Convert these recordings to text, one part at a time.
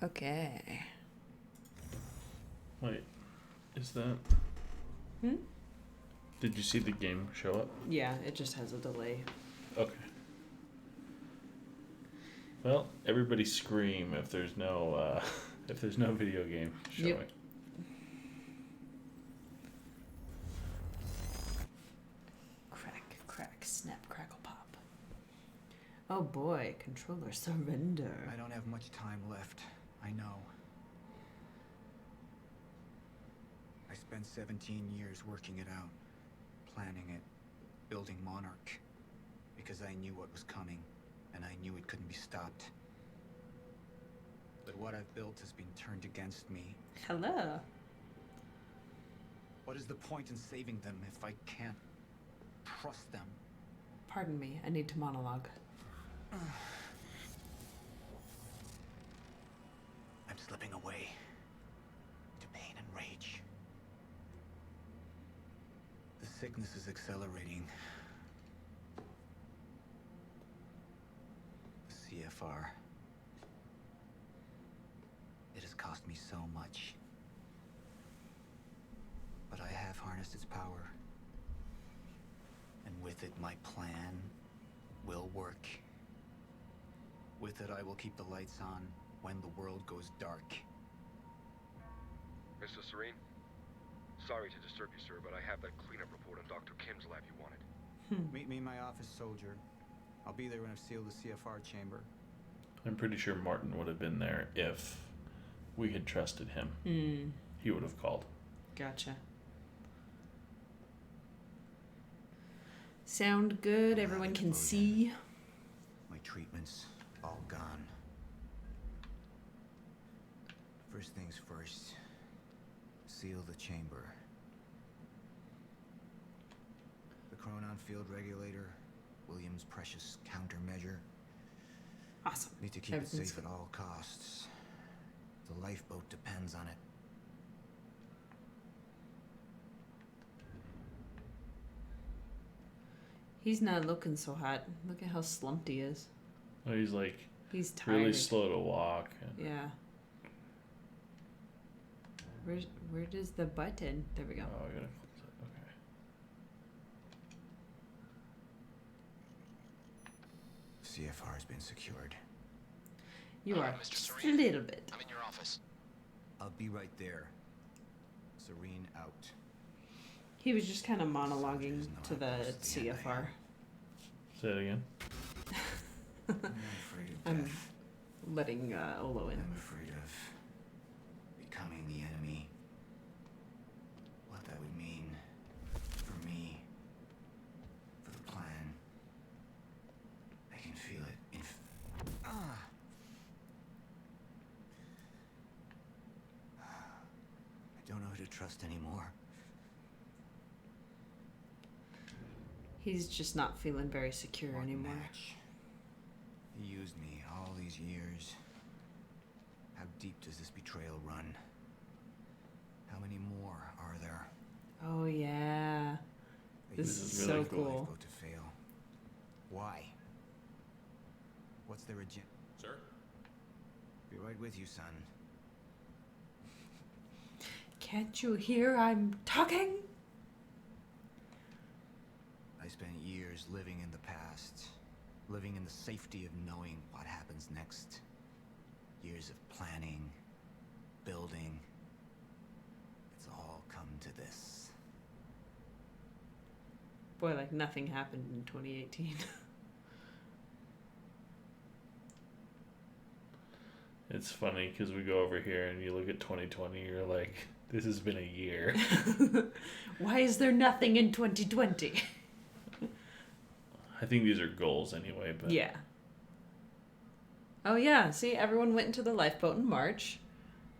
Okay. Wait, is that... Hmm? Did you see the game show up? Yeah, it just has a delay. Okay. Well, everybody scream if there's no video game showing. Yep. Crack, snap, crackle, pop. Oh boy, controller surrender. I don't have much time left. I know. I spent 17 years working it out, planning it, building Monarch, because I knew what was coming, and I knew it couldn't be stopped. But what I've built has been turned against me. Hello. What is the point in saving them if I can't trust them? Pardon me, I need to monologue. I'm slipping away to pain and rage. The sickness is accelerating. The CFR. It has cost me so much. But I have harnessed its power. And with it, my plan will work. With it, I will keep the lights on when the world goes dark. Mr. Serene? Sorry to disturb you, sir, but I have that cleanup report on Dr. Kim's lab you wanted. Meet me in my office, soldier. I'll be there when I've sealed the CFR chamber. I'm pretty sure Martin would have been there if we had trusted him. He would have called. Gotcha. Sound good? Everyone can see? My treatments, all gone. First things first. Seal the chamber. The chronon field regulator, Williams' precious countermeasure. Awesome. Need to keep it Everything's safe at good. all costs. The lifeboat depends on it. He's not looking so hot. Look at how slumped he is. Oh, he's like He's tired. really slow to walk. Yeah. Where does the button? There we go. Oh, I gotta close it. Okay. CFR has been secured. You are Mr. just a Serene. little bit. I'm in your office. I'll be right there. Serene out. He was just kind of monologuing There's no to the outpost at the end, I CFR. am. Say it again. I'm not afraid of I'm death. letting Olo in. I'm afraid of becoming the enemy. What that would mean for me, for the plan. I can feel it. I don't know who to trust anymore. He's just not feeling very secure What anymore. match? He used me all these years. How deep does this betrayal run? How many more are there? Oh yeah. They This used is the so lifeboat cool. to fail. Why? What's their agenda? Sir? Be right with you, son. Can't you hear I'm talking? I spent years living in the past, living in the safety of knowing what happens next. Years of planning, building. It's all come to this. Boy, like nothing happened in 2018. It's funny because we go over here and you look at 2020, you're like, this has been a year. Why is there nothing in 2020? I think these are goals anyway, but Yeah. Oh yeah, see, everyone went into the lifeboat in March.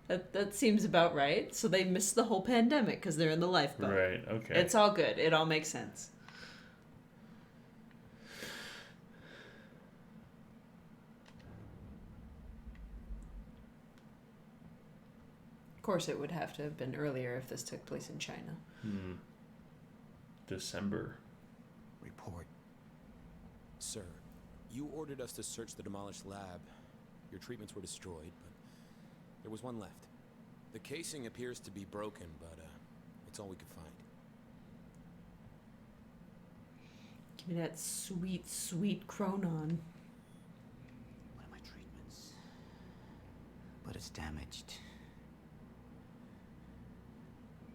That seems about right. So they missed the whole pandemic because they're in the lifeboat. Right, okay. It's all good. It all makes sense. Of course, it would have to have been earlier if this took place in China. December. Report. Sir, you ordered us to search the demolished lab. Your treatments were destroyed, but There was one left. The casing appears to be broken, but it's all we could find. Give me that sweet, sweet Chronon. One of my treatments. But it's damaged.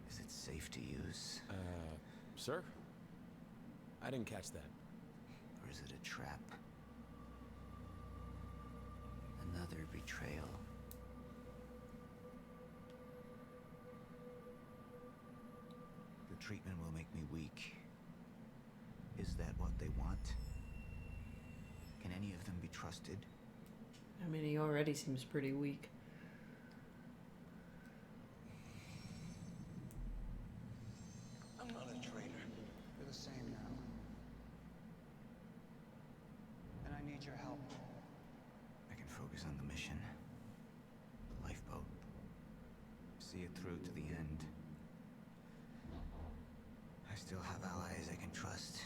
Is it safe to use? Sir? I didn't catch that. Or is it a trap? Another betrayal. The treatment will make me weak. Is that what they want? Can any of them be trusted? I mean, he already seems pretty weak. I'm not a traitor. You're the same now. And I need your help. I can focus on the mission. The lifeboat. See it through to the end. I still have allies I can trust.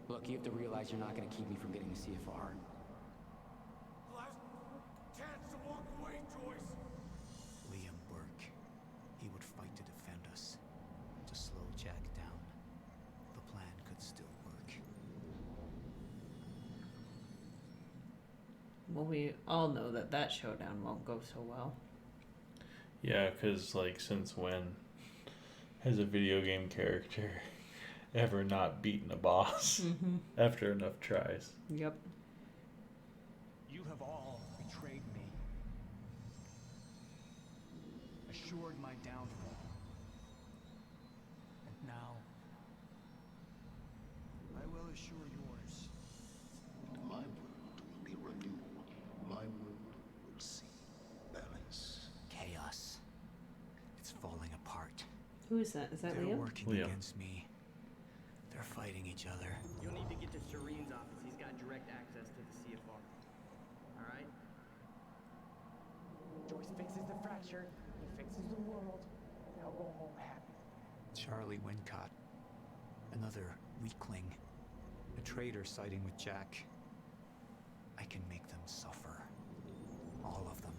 Look, you have to realize you're not going to keep me from getting the CFR. Last chance to walk away, Joyce. Liam Burke. He would fight to defend us. To slow Jack down. The plan could still work. Well, we all know that that showdown won't go so well. Yeah, because, like, since when has a video game character ever not beaten a boss after enough tries? Yep. You have all betrayed me. Assured my downfall. And now, I will assure yours. My world will be renewed. My world will see balance. Chaos. It's falling apart. Who is that? Is that They're Liam? working Liam. against me. They're fighting each other. You'll need to get to Serene's office. He's got direct access to the CFR. Alright? Joyce fixes the fracture. He fixes the world. They'll go home happy. Charlie Wincott. Another weakling. A traitor siding with Jack. I can make them suffer. All of them.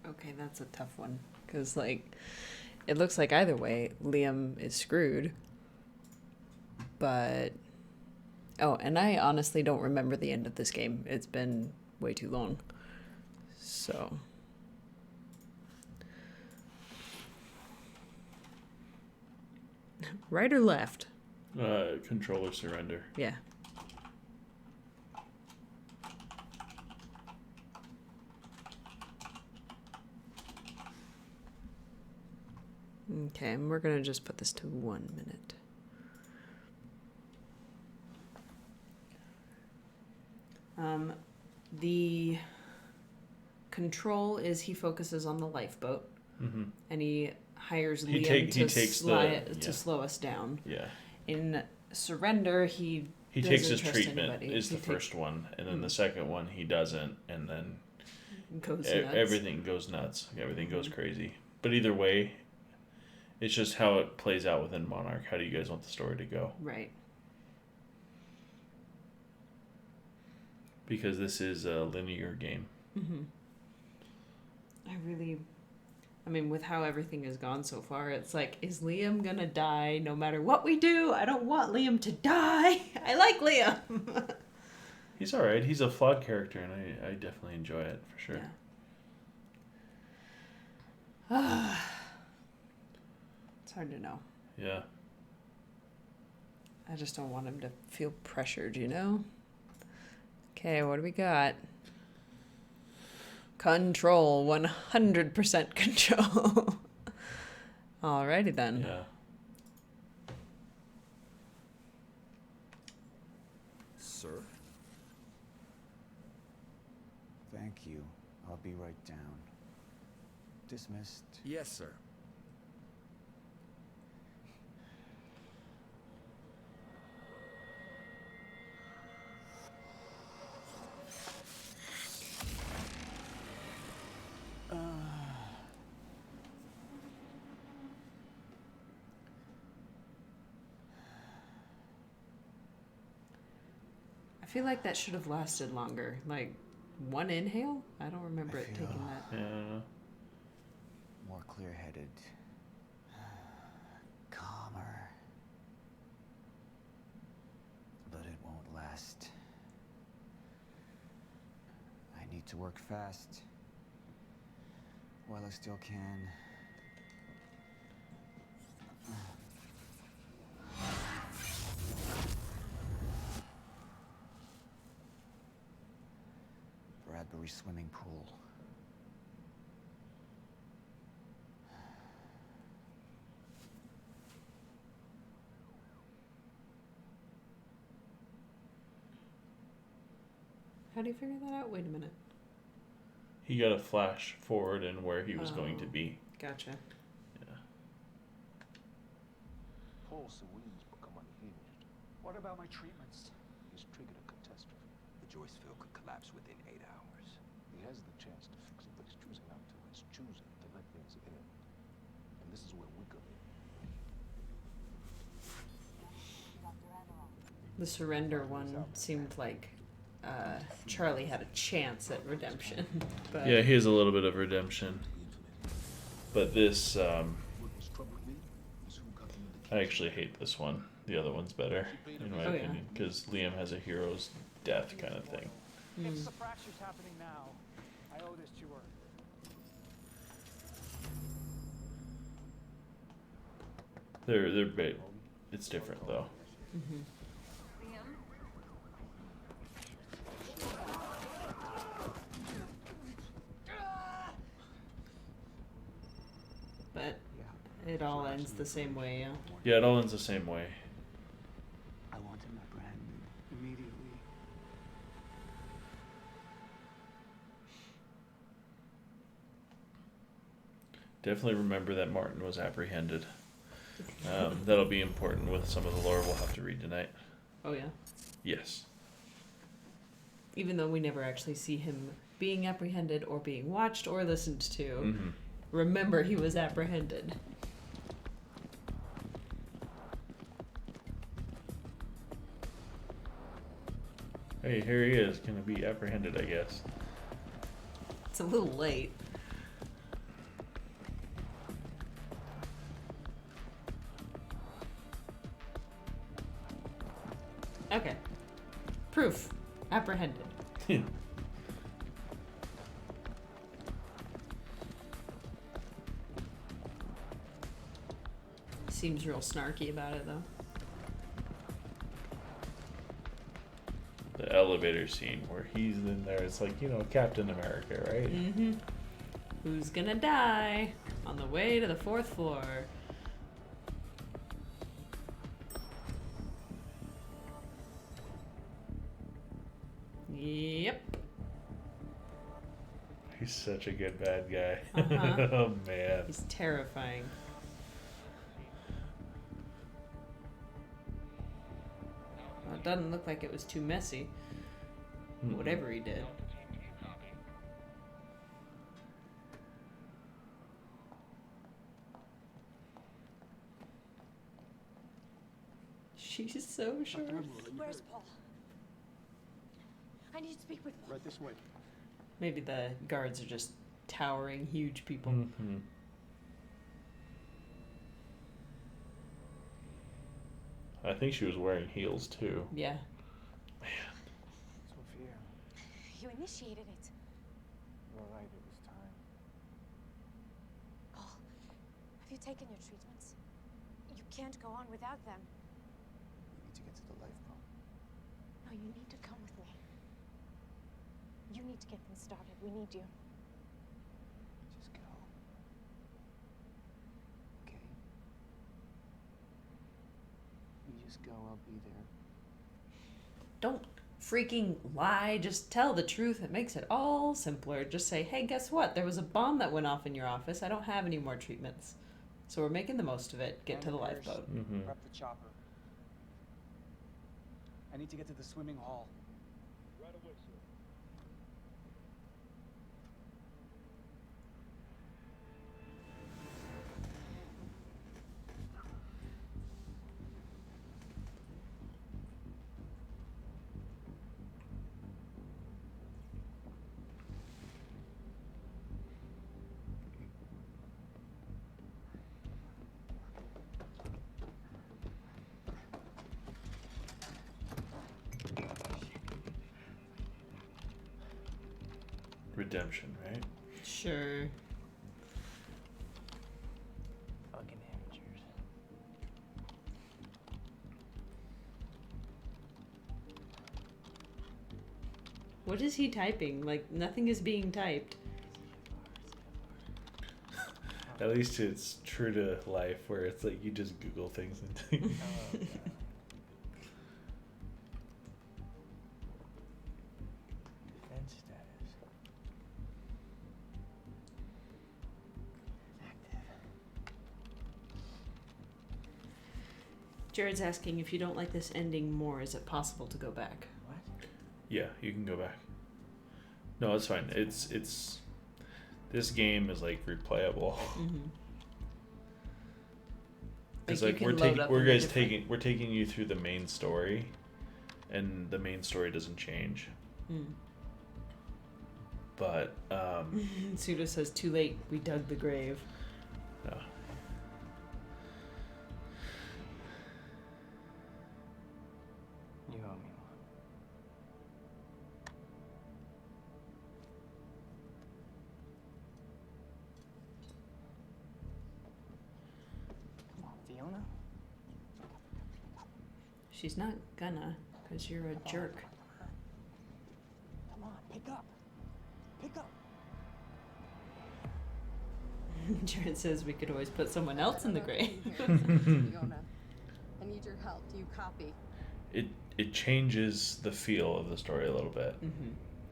Okay, that's a tough one. Because, like, it looks like either way, Liam is screwed. But... Oh, and I honestly don't remember the end of this game. It's been way too long. So... Right or left? Controller surrender. Yeah. Okay, and we're gonna just put this to 1 minute. The control is he focuses on the lifeboat, and he hires Liam to slow us down. Yeah. In surrender, he takes doesn't his trust treatment anybody. is the first one, and then the second one he doesn't, and then goes nuts. everything goes nuts. Everything goes crazy. But either way, it's just how it plays out within Monarch. How do you guys want the story to go? Right. Because this is a linear game. I mean, with how everything has gone so far, it's like, is Liam gonna die no matter what we do? I don't want Liam to die. I like Liam. He's alright. He's a flawed character, and I definitely enjoy it, for sure. Yeah. It's hard to know. Yeah. I just don't want him to feel pressured, you know? Okay, what do we got? Control, 100% control. Alrighty then. Yeah. Sir? Thank you. I'll be right down. Dismissed. Yes, sir. I feel like that should have lasted longer. Like, one inhale? I don't remember I it feel- taking that. Yeah. More clear-headed. Calmer. But it won't last. I need to work fast. While I still can. Bradbury swimming pool. How do you figure that out? Wait a minute. He got a flash forward in where he was going to be. Gotcha. Yeah. Pulse and wings become unhinged. What about my treatments? He's triggered a catastrophe. The Joyceville could collapse within 8 hours. He has the chance to fix it, but he's choosing not to. He's choosing to let things end. And this is where we come in. The surrender one seemed like Charlie had a chance at redemption. But Yeah, he has a little bit of redemption. But this, What was trouble with me is who got him in the I actually hate this one. The other one's better, in my Oh, yeah. opinion, because Liam has a hero's death kind of thing. If the fracture's happening now, I owe this to her. They're big. It's different though. but it all ends the same way, yeah. Yeah, it all ends the same way. I wanted my brand immediately. Definitely remember that Martin was apprehended. That'll be important with some of the lore we'll have to read tonight. Oh yeah. Yes. Even though we never actually see him being apprehended or being watched or listened to, Mm-hmm. remember he was apprehended. Hey, here he is. Gonna be apprehended, I guess. It's a little late. Okay. Proof. Apprehended. Seems real snarky about it, though. The elevator scene where he's in there. It's like, Captain America, right? Mm-hmm. Who's gonna die on the way to the 4th floor? Yep. He's such a good bad guy. Uh-huh. Oh, man. He's terrifying. Well, it doesn't look like it was too messy. Whatever he did. She's so short. Where's Paul? I need to speak with Paul. Right this way. Maybe the guards are just towering, huge people. Mm-hmm. I think she was wearing heels, too. Yeah. Sophia, You initiated it. you're right, it was time. Paul, have you taken your treatments? You can't go on without them. We need to get to the lifeboat. No, you need to come with me. You need to get them started. We need you. Just go. Okay? You just go, I'll be there. Don't freaking lie. Just tell the truth. It makes it all simpler. Just say, hey, guess what? There was a bomb that went off in your office. I don't have any more treatments. So we're making the most of it. Get to the lifeboat. Mm-hmm. Prep the chopper. I need to get to the swimming hall. Right away, sir. redemption, right? Sure. Fucking amateurs. What is he typing? Like, nothing is being typed. At least it's true to life, where it's like you just Google things and things. Oh, God. Defense status. Active. Jared's asking, if you don't like this ending more, is it possible to go back? What? Yeah, you can go back. No, it's fine. It's this game is like replayable. Mm-hmm. Because Like, you like can load up we're in the guys different- taking we're taking you through the main story, and the main story doesn't change. Mm. But Suda says, too late, we dug the grave. no. You owe me one. Come on, Fiona. She's not gonna, because you're a jerk. Come on, pick up. Pick up. Jared says we could always put someone else in the grave. Fiona, I need your help. Do you copy? It changes the feel of the story a little bit,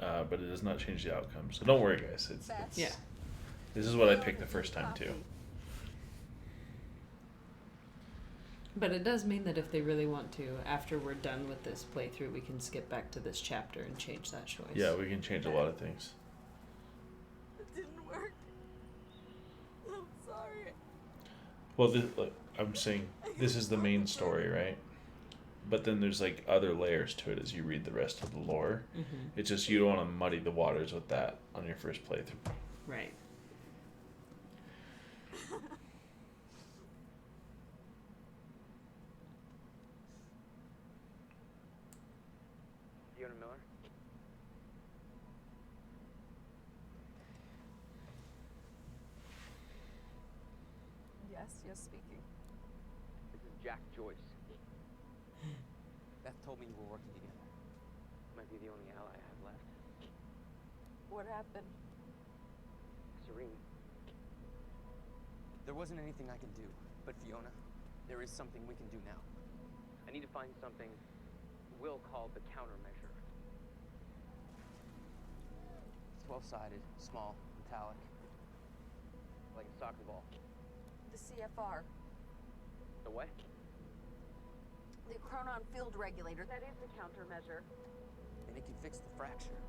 but it does not change the outcome. So don't worry, guys. It's Yeah. This is what I picked the first time too. But it does mean that if they really want to, after we're done with this playthrough, we can skip back to this chapter and change that choice. Yeah, we can change a lot of things. It didn't work. I'm sorry. Well, I'm saying this is the main story, right? But then there's like other layers to it as you read the rest of the lore. Mm-hmm. It's just you don't want to muddy the waters with that on your first playthrough. Right. Fiona Miller? Yes, speaking. This is Jack Joyce. Beth told me you were working together. Might be the only ally I have left. What happened? Serene. There wasn't anything I can do, but Fiona, there is something we can do now. I need to find something Will called the countermeasure. It's 12-sided, small, metallic. Like a soccer ball. The CFR. The what? The chronon field regulator. That is the countermeasure. And it can fix the fracture.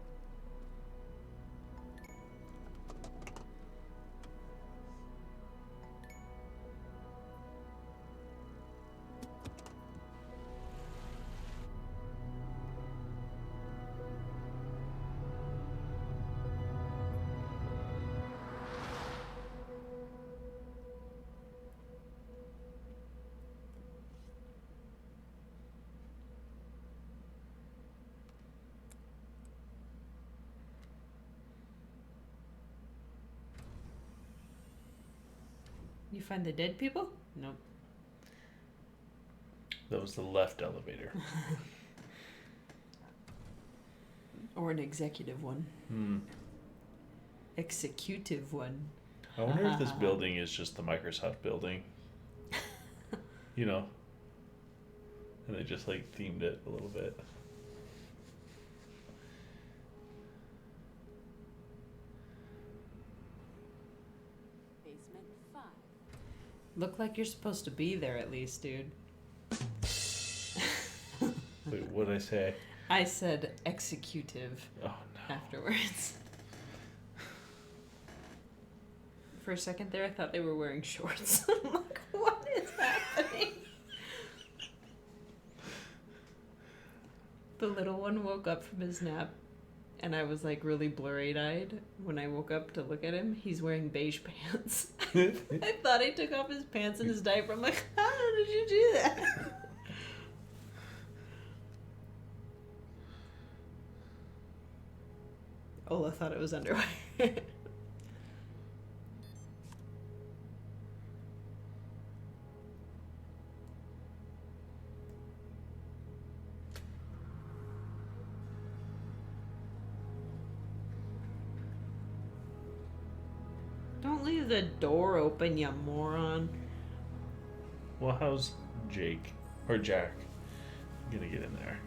You find the dead people? Nope. That was the left elevator. Or an executive one. Hmm. Executive one. I wonder if this building is just the Microsoft building. You know? And they just like themed it a little bit. Basement 5. Look like you're supposed to be there at least, dude. Wait, what did I say? I said executive Oh no. afterwards. For a second there, I thought they were wearing shorts. I'm like, what is happening? The little one woke up from his nap, and I was like really blurry-eyed when I woke up to look at him. He's wearing beige pants. I thought he took off his pants and his diaper. I'm like, how did you do that? Ola thought it was underwear. Don't leave the door open, you moron. Well, how's Jake or Jack gonna get in there?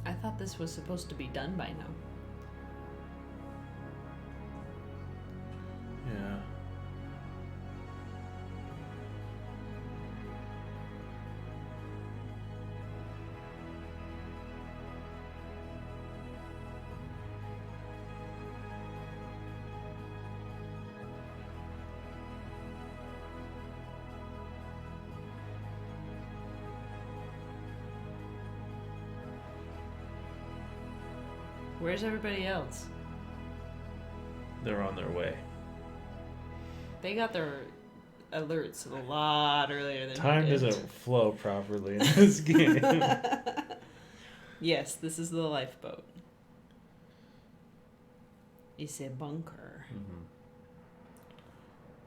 I thought this was supposed to be done by now. Yeah. Where's everybody else? They're on their way. They got their alerts a lot earlier than Time we did. doesn't flow properly in this game. Yes, this is the lifeboat. It's a bunker. Mm-hmm.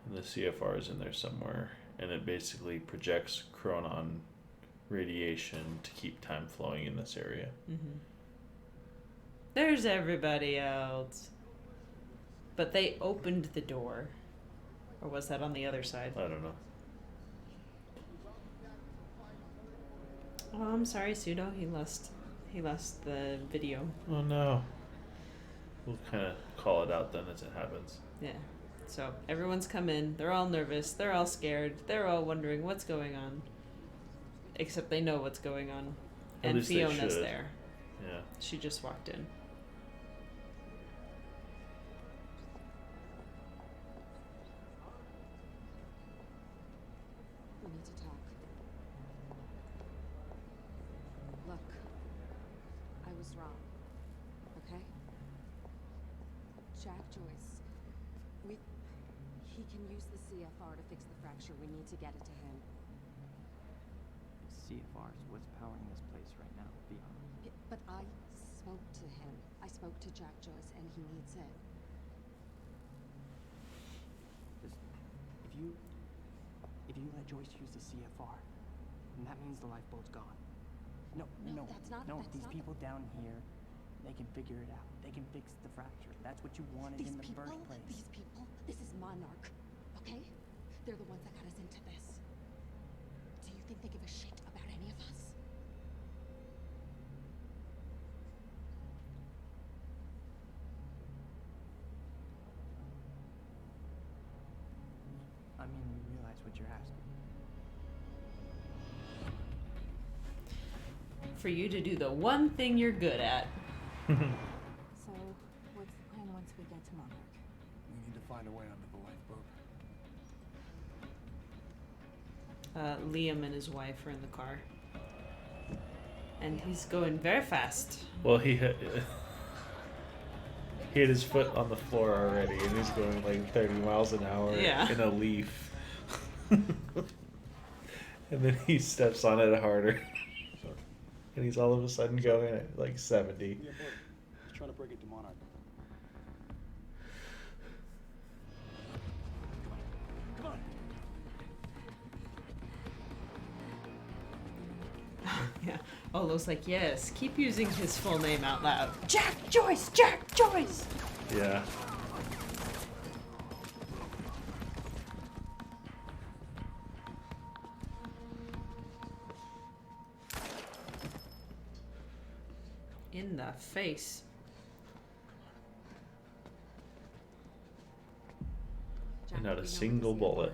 And the CFR is in there somewhere, and it basically projects chronon radiation to keep time flowing in this area. Mm-hmm. There's everybody else. But they opened the door. Or was that on the other side? I don't know. Oh, I'm sorry, Pseudo. He lost the video. Oh no. We'll kind of call it out then as it happens. Yeah. So everyone's come in. They're all nervous. They're all scared. They're all wondering what's going on. Except they know what's going on. At And least they Fiona's should. there. Yeah. She just walked in. We need to talk. Look, I was wrong. Okay? Jack Joyce. He can use the CFR to fix the fracture. We need to get it to him. CFR is what's powering this place right now, Fiona. But I spoke to him. I spoke to Jack Joyce, and he needs it. If you let Joyce use the CFR, then that means the lifeboat's gone. No, that's not. These people down here, they can figure it out. They can fix the fracture. That's what you wanted in the first place. These people, this is Monarch, okay? They're the ones that got us into this. Do you think they give a shit about any of us? I mean, you realize what you're asking. For you to do the one thing you're good at. So, what's the plan once we get to Monarch? We need to find a way onto the lifeboat. Liam and his wife are in the car. And he's going very fast. Well, he hit his foot on the floor already, and he's going like 30 miles an hour in a leaf. And then he steps on it harder. And he's all of a sudden going at like 70. Yeah, boy. He's trying to break into Monarch. Come on. Yeah. Olo's like, yes, keep using his full name out loud. Jack Joyce! Jack Joyce! Yeah. In the face. And not a single bullet.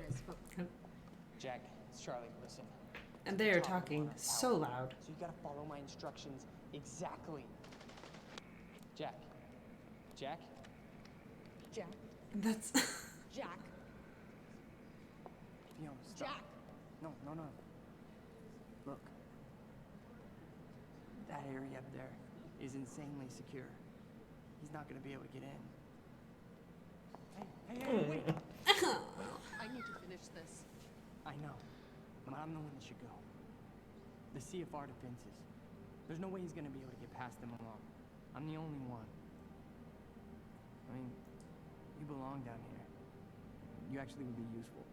Jack, it's Charlie. Listen. And they are talking so loud. So you gotta follow my instructions exactly. Jack. Jack? Jack. That's... Jack. Fiona, stop. Jack. No. Look. That area up there is insanely secure. He's not gonna be able to get in. Hey, wait! need to finish this. I know, but I'm the one that should go. The CFR defenses. There's no way he's gonna be able to get past them alone. I'm the only one. I mean, you belong down here. You actually would be useful.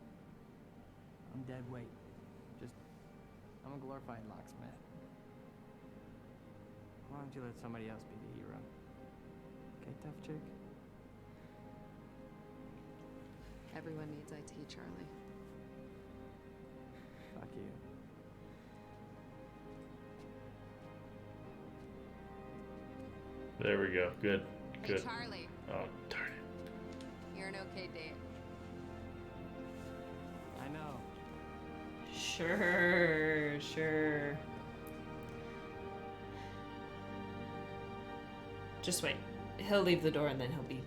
I'm dead weight. I'm a glorified locksmith. Why don't you let somebody else be the hero? Okay, tough chick? Everyone needs IT, Charlie. Fuck you. There we go. Good. Good. Hey, Charlie. Oh, darn it. You're an okay date. I know. Sure. Just wait. He'll leave the door and then he'll be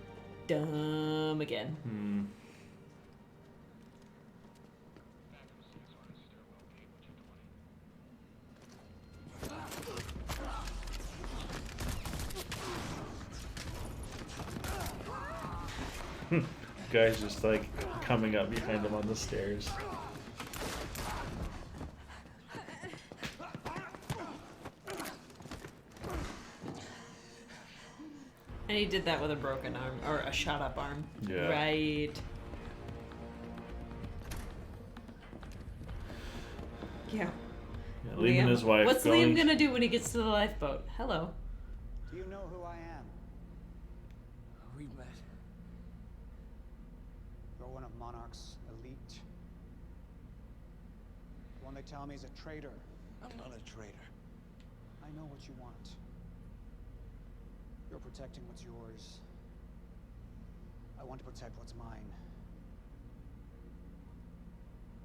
dumb again. Guy's just like coming up behind him on the stairs. And he did that with a broken arm, or a shot up arm. Yeah. Right. Yeah. Leaving his wife. What's Liam gonna do when he gets to the lifeboat? Hello. Do you know who I am? We met. You're one of Monarch's elite. The one they tell me is a traitor. I'm not a traitor. I know what you want. You're protecting what's yours. I want to protect what's mine.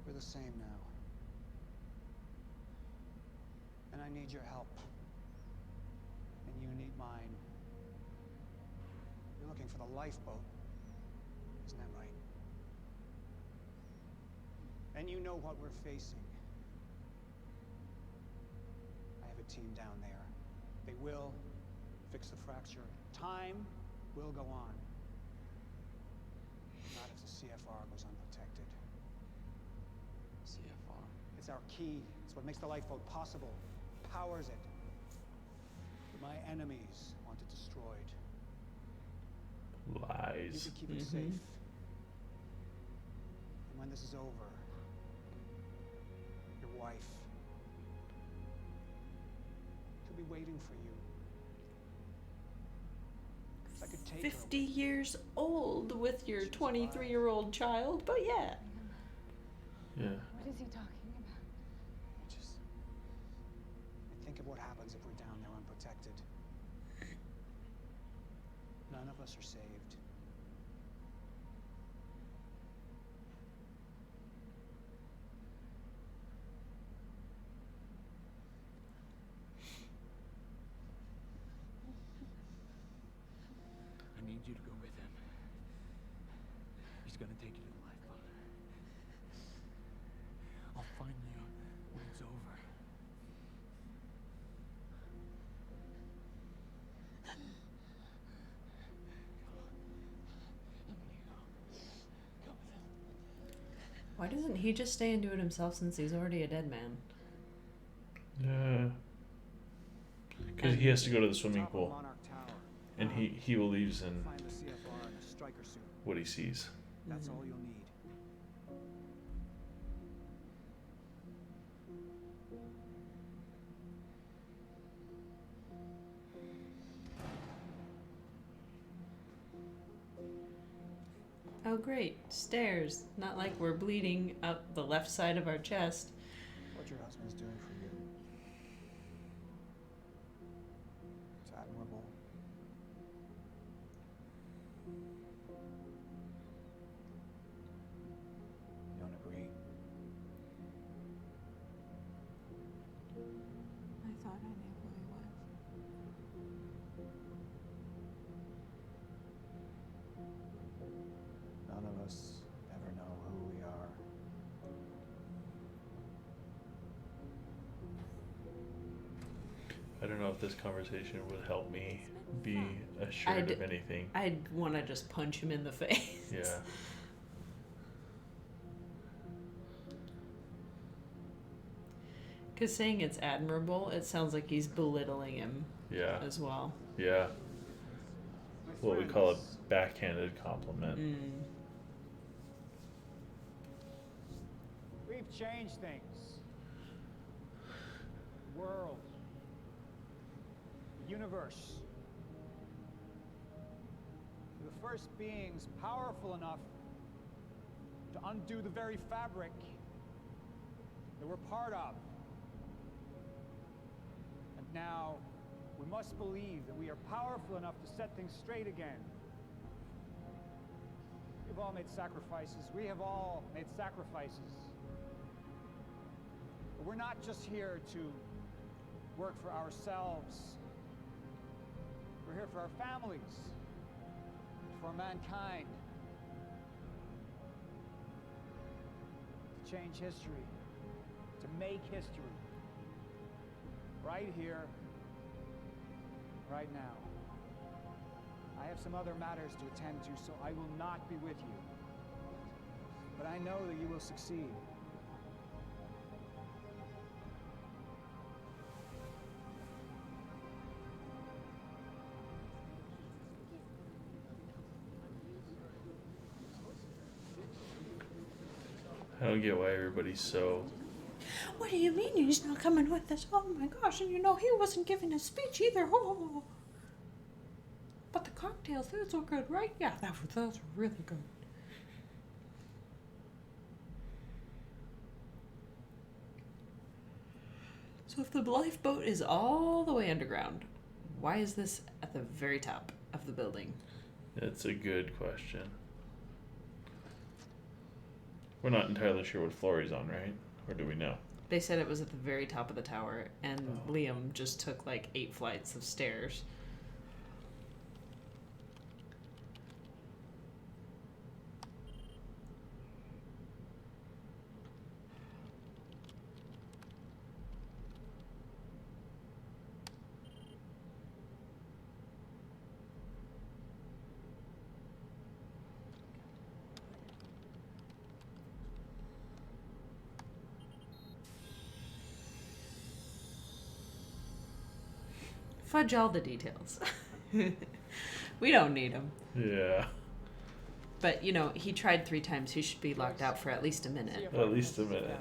We're the same now. And I need your help. And you need mine. You're looking for the lifeboat. Isn't that right? And you know what we're facing. I have a team down there. They will fix the fracture. Time will go on. Not if the CFR goes unprotected. CFR? It's our key. It's what makes the lifeboat possible. Powers it. But my enemies want it destroyed. Lies. You can keep it safe. And when this is over, your wife, she'll be waiting for you. I could take 50 years old with your 23-year-old child, but yeah. Yeah. What is he talking about? Think of what happens if we're down there unprotected. None of us are saved. I need you to go with him. He's gonna take you to the lifeboat. I'll find you when it's over. Why doesn't he just stay and do it himself since he's already a dead man? Yeah. Because he has to go to the swimming pool. And he believes in Find the CFR in a striker suit. what he sees. That's all you'll need. Oh great, stairs. Not like we're bleeding out the left side of our chest. What your husband's doing for you. It's admirable. You don't agree? I thought I knew who he was. None of us ever know who we are. I don't know if this conversation would help me be assured of anything. I'd want to just punch him in the face. Yeah. Because saying it's admirable, it sounds like he's belittling him. Yeah. As well. Yeah. What we call a backhanded compliment. We've changed things. The world. The universe. We're the first beings powerful enough to undo the very fabric that we're part of. And now, we must believe that we are powerful enough to set things straight again. We've all made sacrifices. We have all made sacrifices. But we're not just here to work for ourselves. We're here for our families, for mankind. To change history, to make history. Right here, right now. I have some other matters to attend to, so I will not be with you. But I know that you will succeed. I don't get why everybody's so... What do you mean he's not coming with us? Oh my gosh, and you know he wasn't giving a speech either. Oh. But the cocktails, those were good, right? Yeah, those were really good. So if the lifeboat is all the way underground, why is this at the very top of the building? That's a good question. We're not entirely sure what floor he's on, right? Or do we know? They said it was at the very top of the tower, and Liam just took like 8 flights of stairs. Fudge all the details. We don't need him. Yeah. But, you know, he tried 3 times. He should be locked out for at least a minute. At least a minute.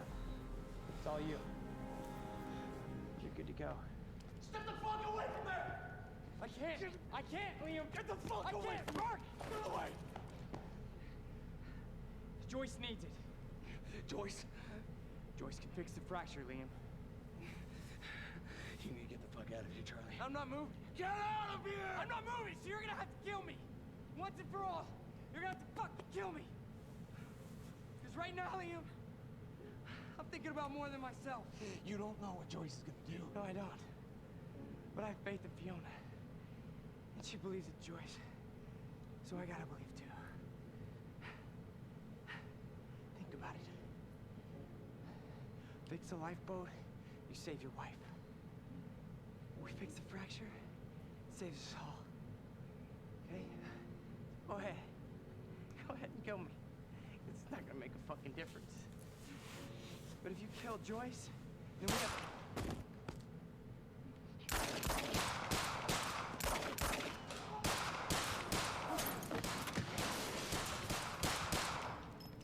It's all you. You're good to go. Step the fuck away from there! I can't, Liam! Get the fuck away from her! Get away! Joyce needs it. Joyce? Joyce can fix the fracture, Liam. You need to get the fuck out of here, Charlie. I'm not moving. Get out of here! I'm not moving, so you're gonna have to kill me. Once and for all. You're gonna have to fucking kill me. Because right now, Liam, I'm thinking about more than myself. You don't know what Joyce is gonna do. No, I don't. But I have faith in Fiona. And she believes in Joyce. So I gotta believe too. Think about it. Fix the lifeboat, you save your wife. We fix the fracture, it saves us all. Okay? Go ahead. Go ahead and kill me. It's not gonna make a fucking difference. But if you kill Joyce, then we got...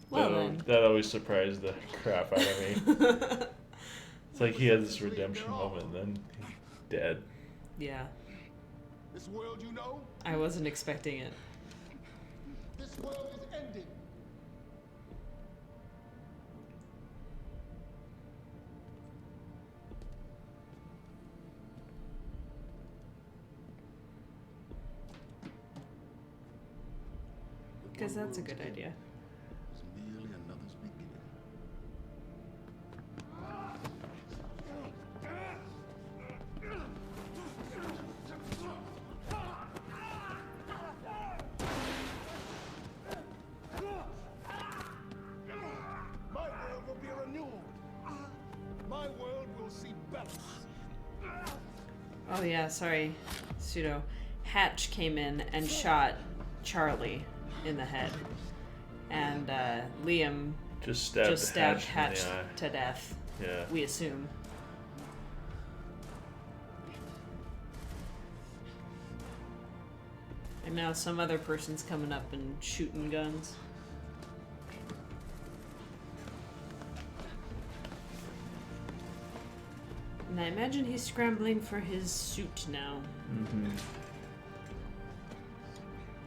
Well then. That always surprised the crap out of me. It's like he had this redemption moment and then he's dead. Yeah. This world you know, I wasn't expecting it. this world is ending. Because that's a good idea. It's merely another's beginning. My world will be renewed. My world will see balance. Oh yeah, sorry. Pseudo. Hatch came in and shot Charlie in the head. And Liam just stabbed Hatch Hatch in the eye. to death. Yeah. We assume. And now some other person's coming up and shooting guns. And I imagine he's scrambling for his suit now. Mm-hmm.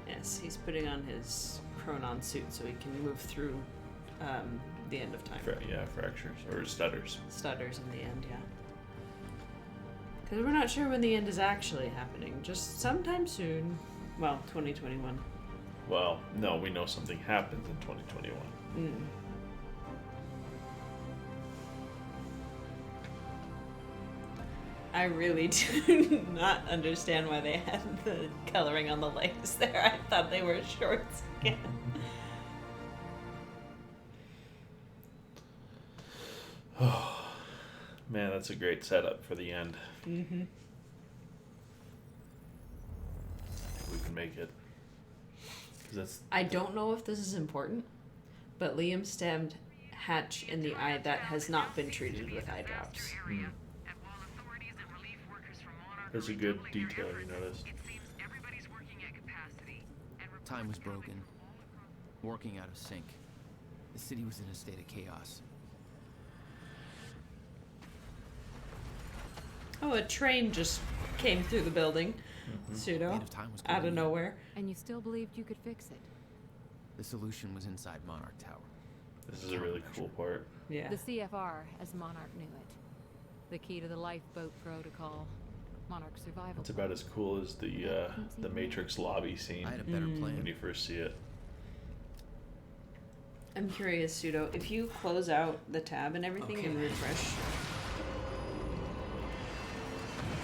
Yes, he's putting on his Chronon suit so he can move through the end of time. Fractures or stutters. Stutters in the end, yeah. Because we're not sure when the end is actually happening. Just sometime soon. Well, 2021. Well, no, we know something happens in 2021. Mm. I really do not understand why they had the coloring on the legs there. I thought they were shorts again. Oh, man, that's a great setup for the end. Mm-hmm. We can make it. 'Cause that's... I don't know if this is important, but Liam stabbed Hatch in the eye that has not been treated with eye drops. Mm. That's a good detail you noticed. Time was broken. Working out of sync. The city was in a state of chaos. Oh, a train just came through the building. Mm-hmm. Pseudo. Time was Out of nowhere. And you still believed you could fix it? The solution was inside Monarch Tower. This is a really cool part. Yeah. The CFR, as Monarch knew it. The key to the lifeboat protocol. Monarch survival. It's about as cool as the Matrix lobby scene. I had a better plan. When you first see it. I'm curious, Pseudo, if you close out the tab and everything and refresh.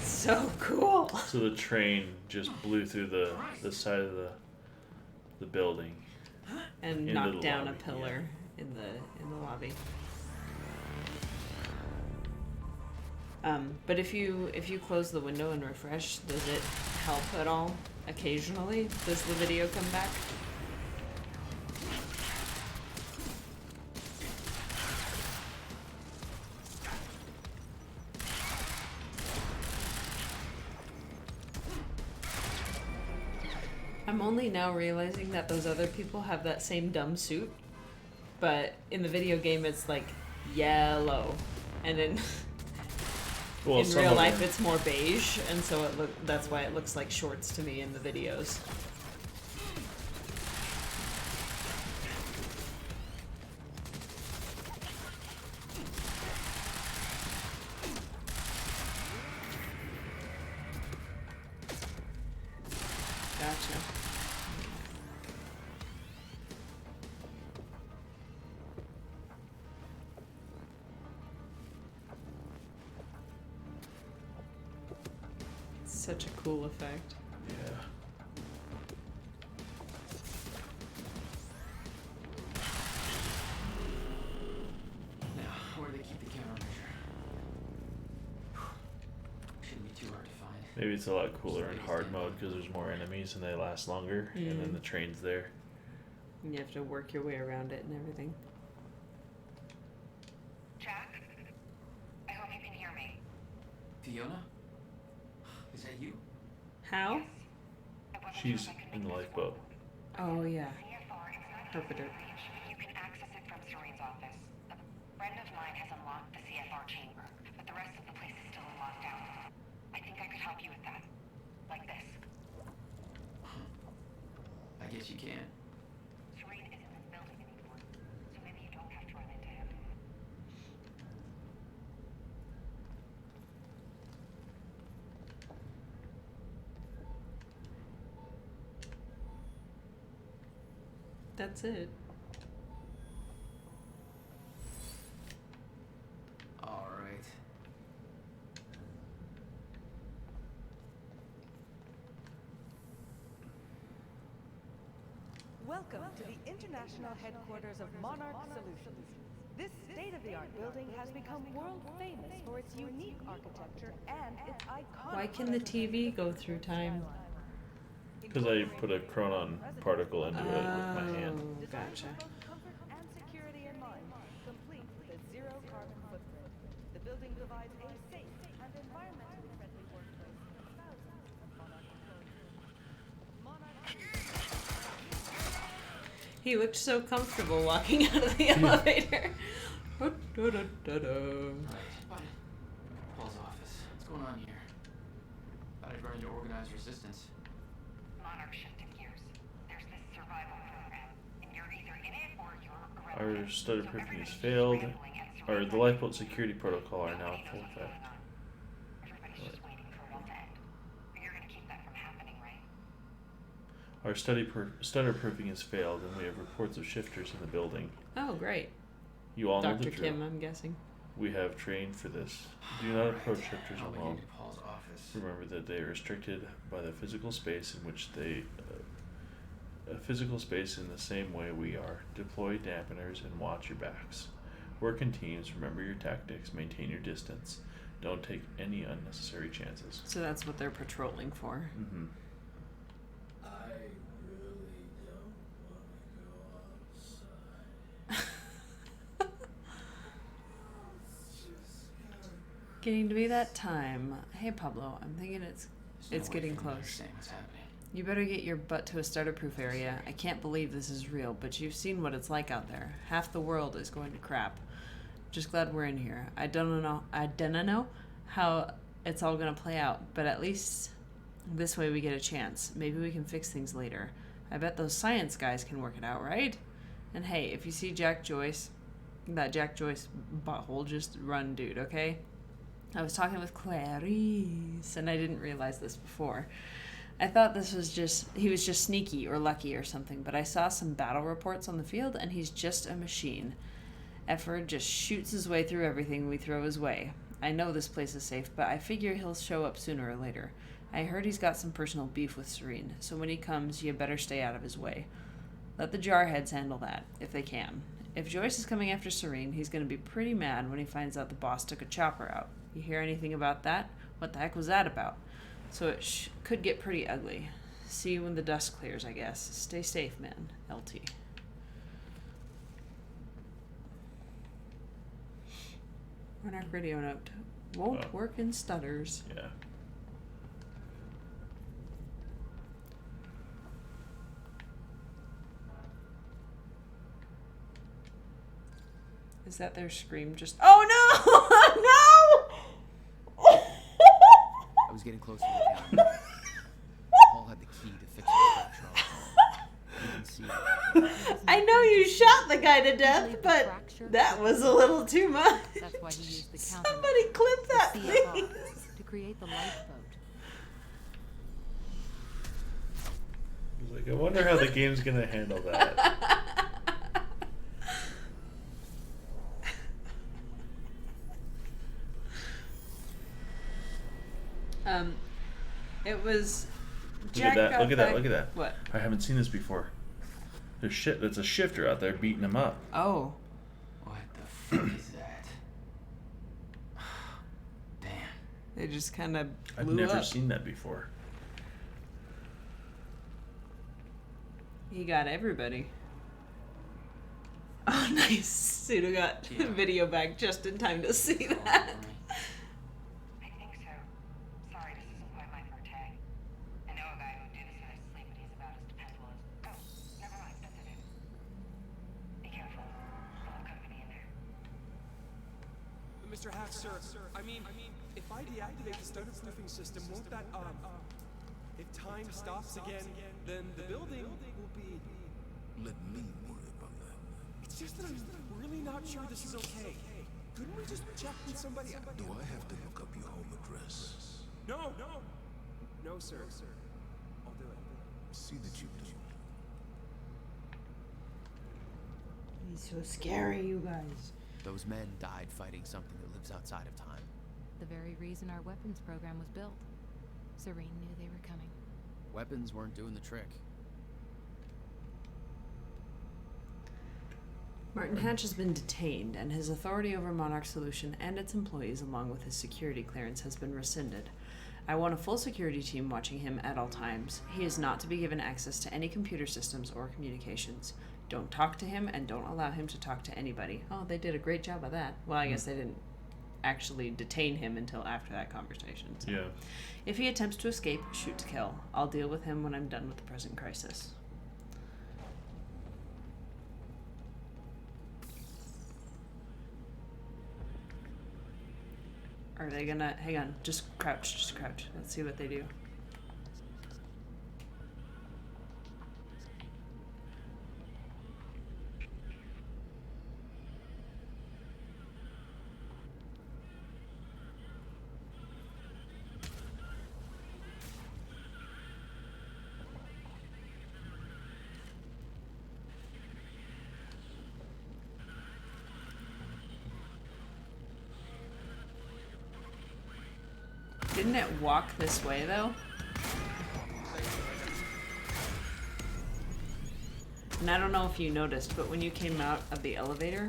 So cool. So the train just blew through the side of the building and knocked down a pillar in the lobby. But if you close the window and refresh, does it help at all? Occasionally, does the video come back? I'm only now realizing that those other people have that same dumb suit, but in the video game it's like yellow, and in in real life it's more beige, and so that's why it looks like shorts to me in the videos. Gotcha. Such a cool effect. Yeah. Now, where do they keep the countermeasure? Shouldn't be too hard to find. Maybe it's a lot cooler in hard mode because there's more enemies and they last longer, and then the train's there. And you have to work your way around it and everything. Jack? I hope you can hear me. Fiona? Is that you? How? She's in the lifeboat. Oh yeah. Herpeter. You can access it from Serene's office. A friend of mine has unlocked the CFR chamber, but the rest of the place is still in lockdown. I think I could help you with that. Like this. I guess you can. Serene isn't in this building anymore, so maybe you don't have to run into him. That's it. All right. Welcome to the international headquarters of Monarch Solutions. This state-of-the-art building has become world famous for its unique architecture and its iconic... Why can the TV go through time? Because I put a chronon particle into it with my hand. Oh, gotcha. Comfort and security in mind, complete with a zero carbon footprint. The building provides a safe and environmentally friendly workplace for thousands of Monarch employees. Monarch He looked so comfortable walking out of the elevator. Paul's office. What's going on here? Thought I'd run into organized resistance. Monarch shifted gears. There's this survival program, and you're either in it or you're irrelevant. Our study proofing has failed. Or the lifeboat security protocol are now in full effect. Everybody's just waiting for it all to end. But you're gonna keep that from happening, right? Our stutter proofing has failed, and we have reports of shifters in the building. Oh, great. You all know the Dr. drill. Kim, I'm guessing. We have trained for this. Do not approach shifters I'll alone. get to Paul's office. Remember that they are restricted by the physical space in which they... physical space in the same way we are. Deploy dampeners and watch your backs. Work in teams, remember your tactics, maintain your distance. Don't take any unnecessary chances. So that's what they're patrolling for. Mm-hmm. I really don't want to go outside. Getting to be that time. Hey, Pablo, I'm thinking it's getting close. You better get your butt to a starter-proof area. I can't believe this is real, but you've seen what it's like out there. Half the world is going to crap. Just glad we're in here. I don't know how it's all going to play out, but at least this way we get a chance. Maybe we can fix things later. I bet those science guys can work it out, right? And hey, if you see that Jack Joyce butthole, just run, dude, okay? I was talking with Clarice, and I didn't realize this before. I thought he was just sneaky or lucky or something, but I saw some battle reports on the field, and he's just a machine. Efford just shoots his way through everything we throw his way. I know this place is safe, but I figure he'll show up sooner or later. I heard he's got some personal beef with Serene, so when he comes, you better stay out of his way. Let the Jarheads handle that, if they can. If Joyce is coming after Serene, he's going to be pretty mad when he finds out the boss took a chopper out. You hear anything about that? What the heck was that about? So it could get pretty ugly. See you when the dust clears, I guess. Stay safe, man. LT. Monarch radio note. Won't work in stutters. Yeah. Is that their scream just... Oh, no! No! I was getting closer to the counter. Paul had the key to fix the fracture. You can see it. I know you shot the guy to death, but that was a little too much. That's why he used the counter. Somebody clip that, please. To create the lifeboat. I was like, I wonder how the game's gonna handle that. It was. Look at that! Look at that! Look at that! What? I haven't seen this before. There's shit. That's a shifter out there beating him up. Oh. What the fuck is that? Damn. They just kind of. I've never seen that before. He got everybody. Oh, nice. Pseudo got the video back just in time to see that. I think so. Sorry, this isn't quite my forte. I know a guy who would do this in his sleep, but he's about as dependable as... Oh, never mind, that's it. Be careful. We'll have company in there. Mr. Hack, sir, I mean, if I deactivate the stutter proofing system, won't that, if time stops again, then the building will be... Let me worry about that. It's just that I'm really not sure this is okay. Couldn't we just check with somebody? Do I have to look up your home address? No, sir. I'll do it. See that you do. He's so scary, you guys. Those men died fighting something that lives outside of time. The very reason our weapons program was built. Serene knew they were coming. Weapons weren't doing the trick. Martin Hatch has been detained, and his authority over Monarch Solution and its employees, along with his security clearance, has been rescinded. I want a full security team watching him at all times. He is not to be given access to any computer systems or communications. Don't talk to him, and don't allow him to talk to anybody. Oh, they did a great job of that. Well, I guess they didn't actually detain him until after that conversation. So. Yeah. If he attempts to escape, shoot to kill. I'll deal with him when I'm done with the present crisis. Are they gonna... Hang on. Just crouch. Just crouch. Let's see what they do. Didn't it walk this way, though? And I don't know if you noticed, but when you came out of the elevator,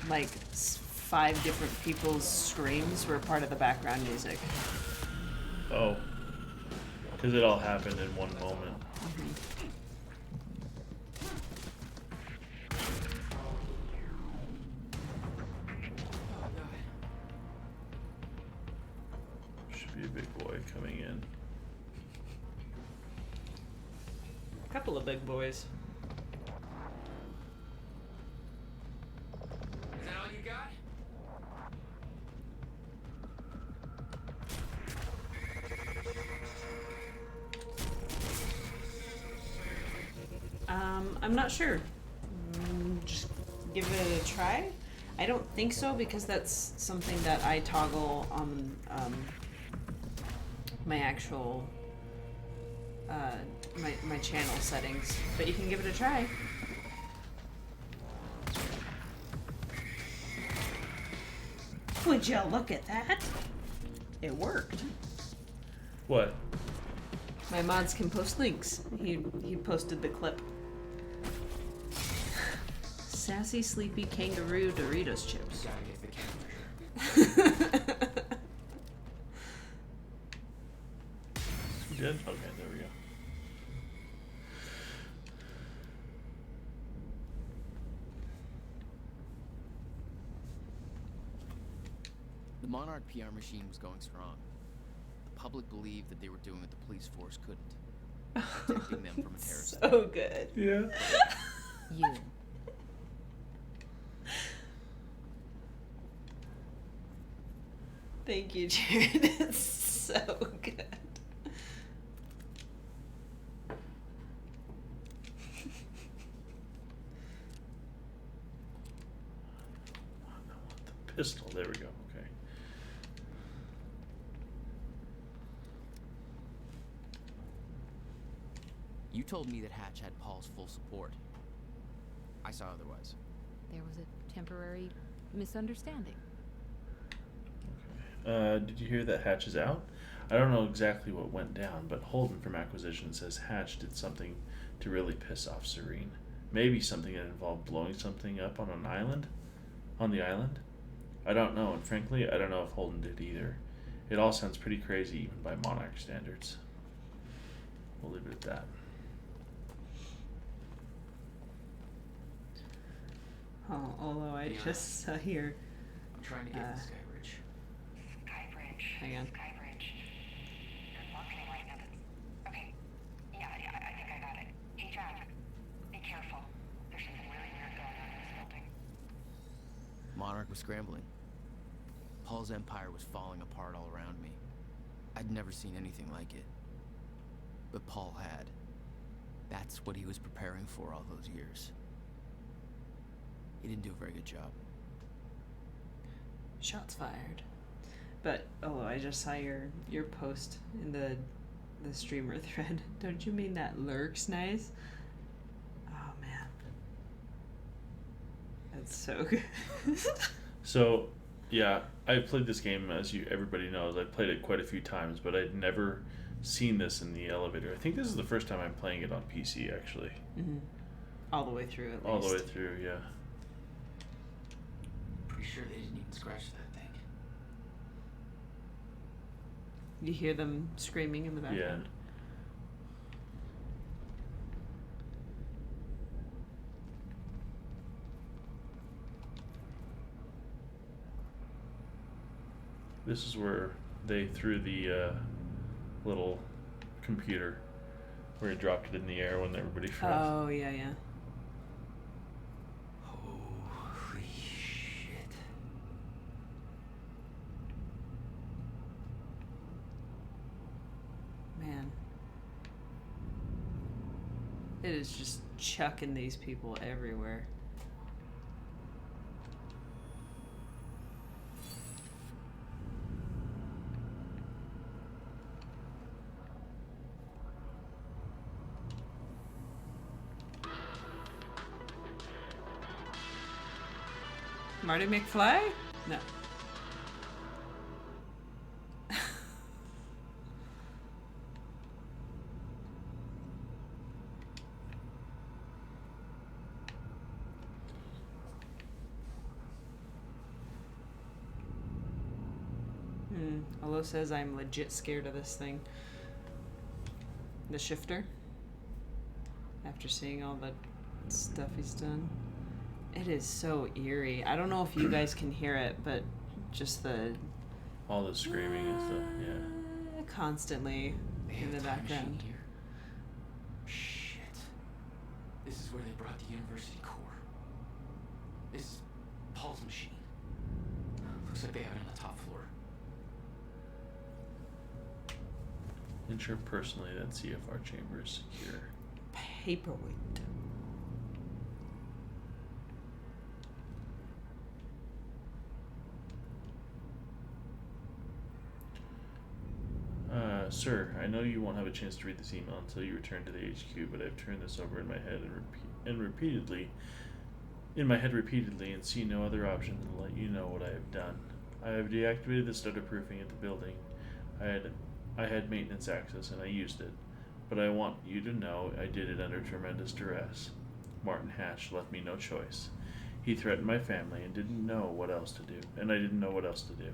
like 5 different people's screams were part of the background music. Oh. Because it all happened in one moment. Should be a big boy coming in. A couple of big boys. Is that all you got? I'm not sure. Just give it a try. I don't think so because that's something that I toggle on my actual my channel settings. But you can give it a try. Would you look at that? It worked. What? My mods can post links. He posted the clip. Sassy Sleepy Kangaroo Doritos chips. Gotta get the camera. You did? Okay, there we go. The Monarch PR machine was going strong. The public believed that they were doing what the police force couldn't. Protecting them from a terrorist attack. So good. Yeah. You. Thank you, Jared. It's so good. Pistol. There we go. Okay. You told me that Hatch had Paul's full support. I saw otherwise. There was a temporary misunderstanding. Did you hear that Hatch is out? I don't know exactly what went down, but Holden from Acquisition says Hatch did something to really piss off Serene. Maybe something that involved blowing something up on an island? On the island? I don't know, and frankly, I don't know if Holden did either. It all sounds pretty crazy even by Monarch standards. We'll leave it at that. Oh, although I just saw here. I'm trying to get to Skybridge. Skybridge. Hang on. Skybridge. You're marketing right now. Okay. Yeah, I think I got it. Hey, Jack. Be careful. There's something really weird going on in this building. Monarch was scrambling. Paul's empire was falling apart all around me. I'd never seen anything like it. But Paul had. That's what he was preparing for all those years. He didn't do a very good job. Shots fired. But I just saw your post in the streamer thread. Don't you mean that lurks nice? Oh man. That's so good. So, yeah, I played this game, as everybody knows. I played it quite a few times, but I'd never seen this in the elevator. I think this is the first time I'm playing it on PC, actually. Mm-hmm. All the way through, at least. All the way through, yeah. Pretty sure they didn't even scratch that thing. You hear them screaming in the background. Yeah. This is where they threw the little computer, where it dropped it in the air when everybody froze. Oh, yeah, yeah. Holy shit. It is just chucking these people everywhere. Marty McFly? No. Olo says I'm legit scared of this thing. The shifter. After seeing all the stuff he's done. It is so eerie. I don't know if you guys can hear it, but just all the screaming and stuff, yeah. Constantly in the background. Here. Shit. This is where they brought the university core. This is Paul's machine. Looks like they have it on the top floor. Ensure personally that CFR chamber is secure. Paperweight. Sir, I know you won't have a chance to read this email until you return to the HQ, but I've turned this over in my head repeatedly and see no other option than to let you know what I have done. I have deactivated the stutterproofing at the building. I had maintenance access and I used it, but I want you to know I did it under tremendous duress. Martin Hatch left me no choice. He threatened my family and didn't know what else to do, and I didn't know what else to do.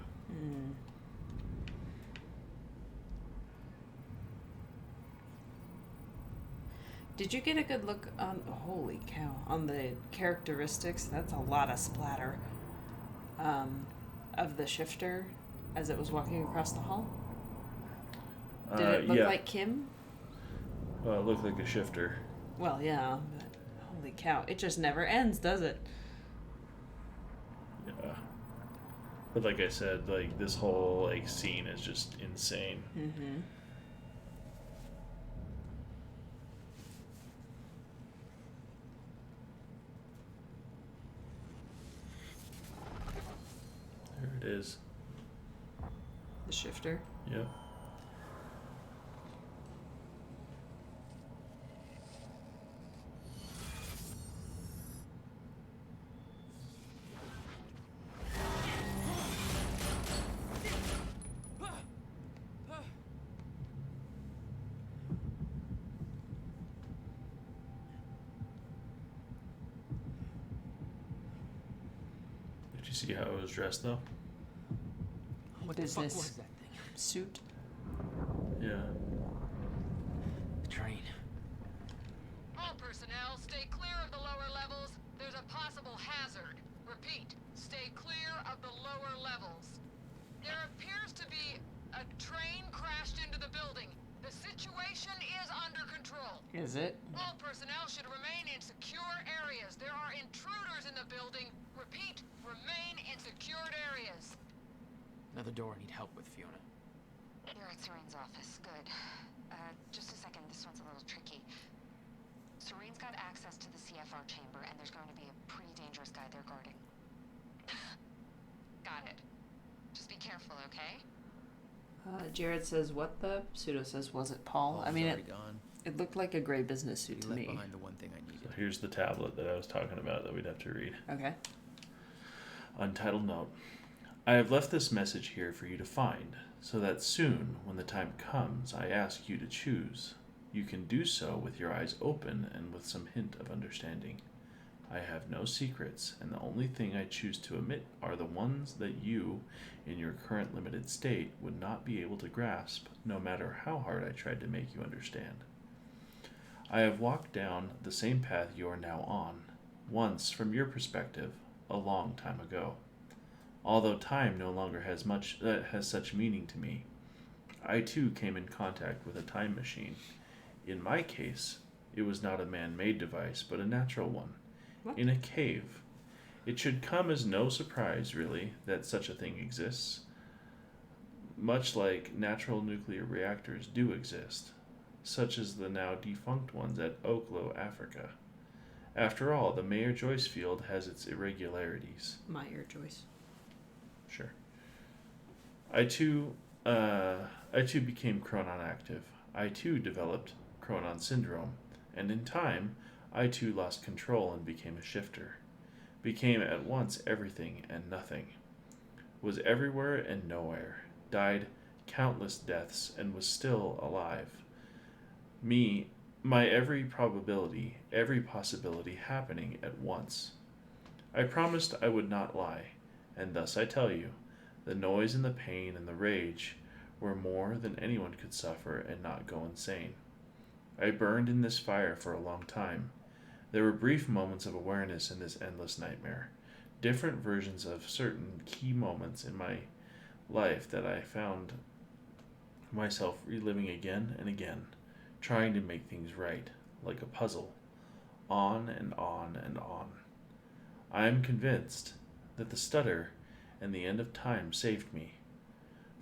Did you get a good look on, holy cow, on the characteristics? That's a lot of splatter of the shifter as it was walking across the hall. Did it look like Kim? Well, it looked like a shifter. Well, yeah, but holy cow, it just never ends, does it? Yeah. But like I said, like this whole like scene is just insane. Mm-hmm. There it is. The shifter? Yep. Did you see how it was dressed though? What is this? Suit? Yeah. The train. All personnel, stay clear of the lower levels. There's a possible hazard. Repeat, stay clear of the lower levels. There appears to be a train crashed into the building. The situation is under control. Is it? All personnel should remain in secure areas. There are intruders in the building. Repeat, remain in secured areas. Another door I need help with, Fiona. You're at Serene's office. Good. Just a second. This one's a little tricky. Serene's got access to the CFR chamber, and there's going to be a pretty dangerous guy there guarding. Got it. Just be careful, okay? Jared says, what the? Pseudo says, was it Paul? I mean, it looked like a gray business suit to me. Behind the one thing I needed. So here's the tablet that I was talking about that we'd have to read. Okay. Untitled note. I have left this message here for you to find, so that soon, when the time comes, I ask you to choose. You can do so with your eyes open and with some hint of understanding. I have no secrets, and the only thing I choose to omit are the ones that you, in your current limited state, would not be able to grasp, no matter how hard I tried to make you understand. I have walked down the same path you are now on, once, from your perspective, a long time ago. Although time no longer has such meaning to me, I too came in contact with a time machine. In my case, it was not a man-made device, but a natural one. What? In a cave. It should come as no surprise, really, that such a thing exists. Much like natural nuclear reactors do exist. such as the now defunct ones at Oklo, Africa. After all, the Mayor Joyce field has its irregularities. Mayor Joyce. Sure. I too became Chronon active. I too developed Chronon syndrome, and in time, I too lost control and became a shifter. Became at once everything and nothing. Was everywhere and nowhere. Died countless deaths and was still alive. My every probability, every possibility happening at once. I promised I would not lie, and thus I tell you, the noise and the pain and the rage were more than anyone could suffer and not go insane. I burned in this fire for a long time. There were brief moments of awareness in this endless nightmare, different versions of certain key moments in my life that I found myself reliving again and again, trying to make things right, like a puzzle, on and on and on. I am convinced that the stutter and the end of time saved me.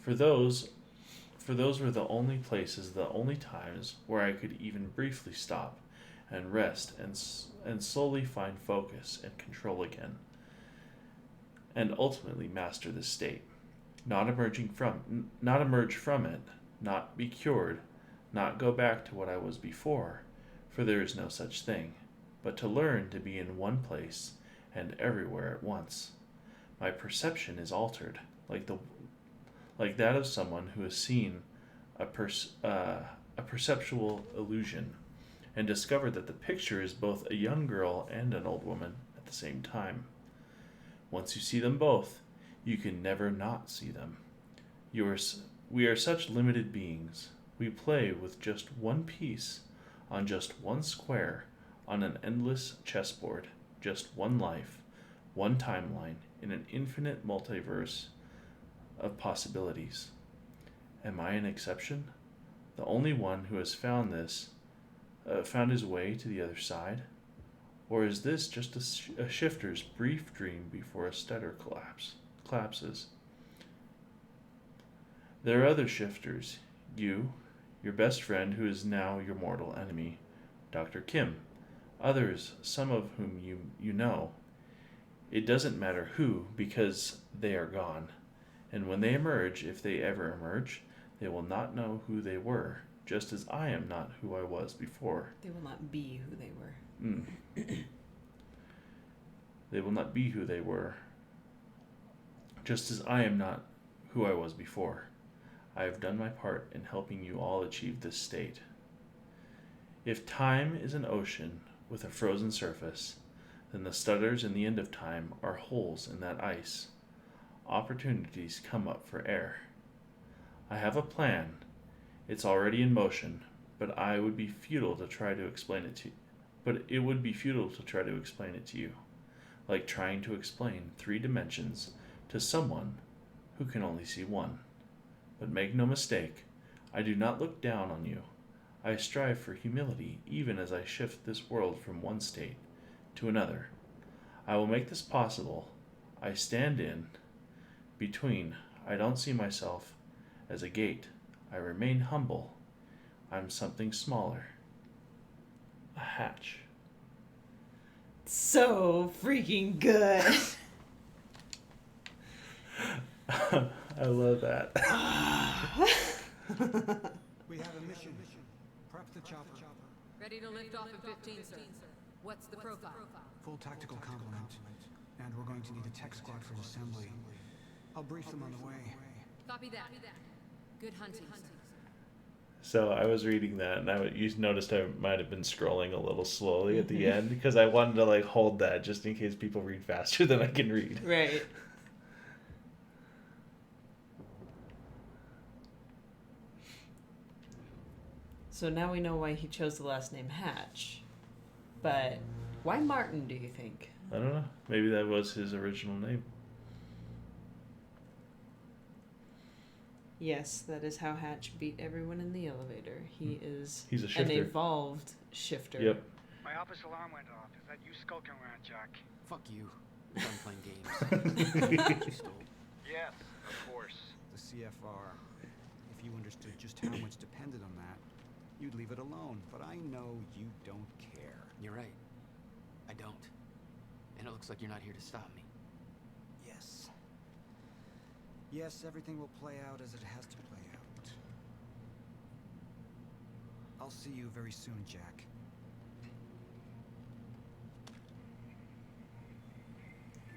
For those were the only places, the only times where I could even briefly stop and rest and slowly find focus and control again, and ultimately master this state. Not emerge from it, not be cured, not go back to what I was before, for there is no such thing, but to learn to be in one place and everywhere at once. My perception is altered, like that of someone who has seen a perceptual illusion, and discovered that the picture is both a young girl and an old woman at the same time. Once you see them both, you can never not see them. We are such limited beings. We play with just one piece, on just one square, on an endless chessboard, just one life, one timeline, in an infinite multiverse of possibilities. Am I an exception? The only one who has found his way to the other side? Or is this just a shifter's brief dream before a stutter collapses? There are other shifters. You, your best friend who is now your mortal enemy, Dr. Kim. Others, some of whom you know. It doesn't matter who, because they are gone. And when they emerge, if they ever emerge, they will not know who they were, just as I am not who I was before. They will not be who they were. They will not be who they were, just as I am not who I was before. I have done my part in helping you all achieve this state. If time is an ocean with a frozen surface, then the stutters in the end of time are holes in that ice. Opportunities come up for air. I have a plan. It's already in motion, but it would be futile to try to explain it to you, like trying to explain 3 dimensions to someone who can only see one. But make no mistake, I do not look down on you. I strive for humility even as I shift this world from one state to another. I will make this possible. I stand in between. I don't see myself as a gate. I remain humble. I'm something smaller. A hatch. So freaking good. I love that. We have a mission. Prep the chopper. Ready to lift off in 15, sir. What's the profile? Full tactical complement. And we're going to need a tech squad for assembly. I'll brief them on the way. Copy that. Good hunting. So I was reading that, and you noticed I might have been scrolling a little slowly at the end because I wanted to hold that just in case people read faster than I can read. Right. So now we know why he chose the last name Hatch. But why Martin, do you think? I don't know. Maybe that was his original name. Yes, that is how Hatch beat everyone in the elevator. He's a shifter. An evolved shifter. Yep. My office alarm went off. Is that you skulking around, Jack? Fuck you. We're done playing games. You stole. Yes, of course. The CFR. If you understood just how much depended on that, you'd leave it alone, but I know you don't care. You're right. I don't. And it looks like you're not here to stop me. Yes. Yes, everything will play out as it has to play out. I'll see you very soon, Jack.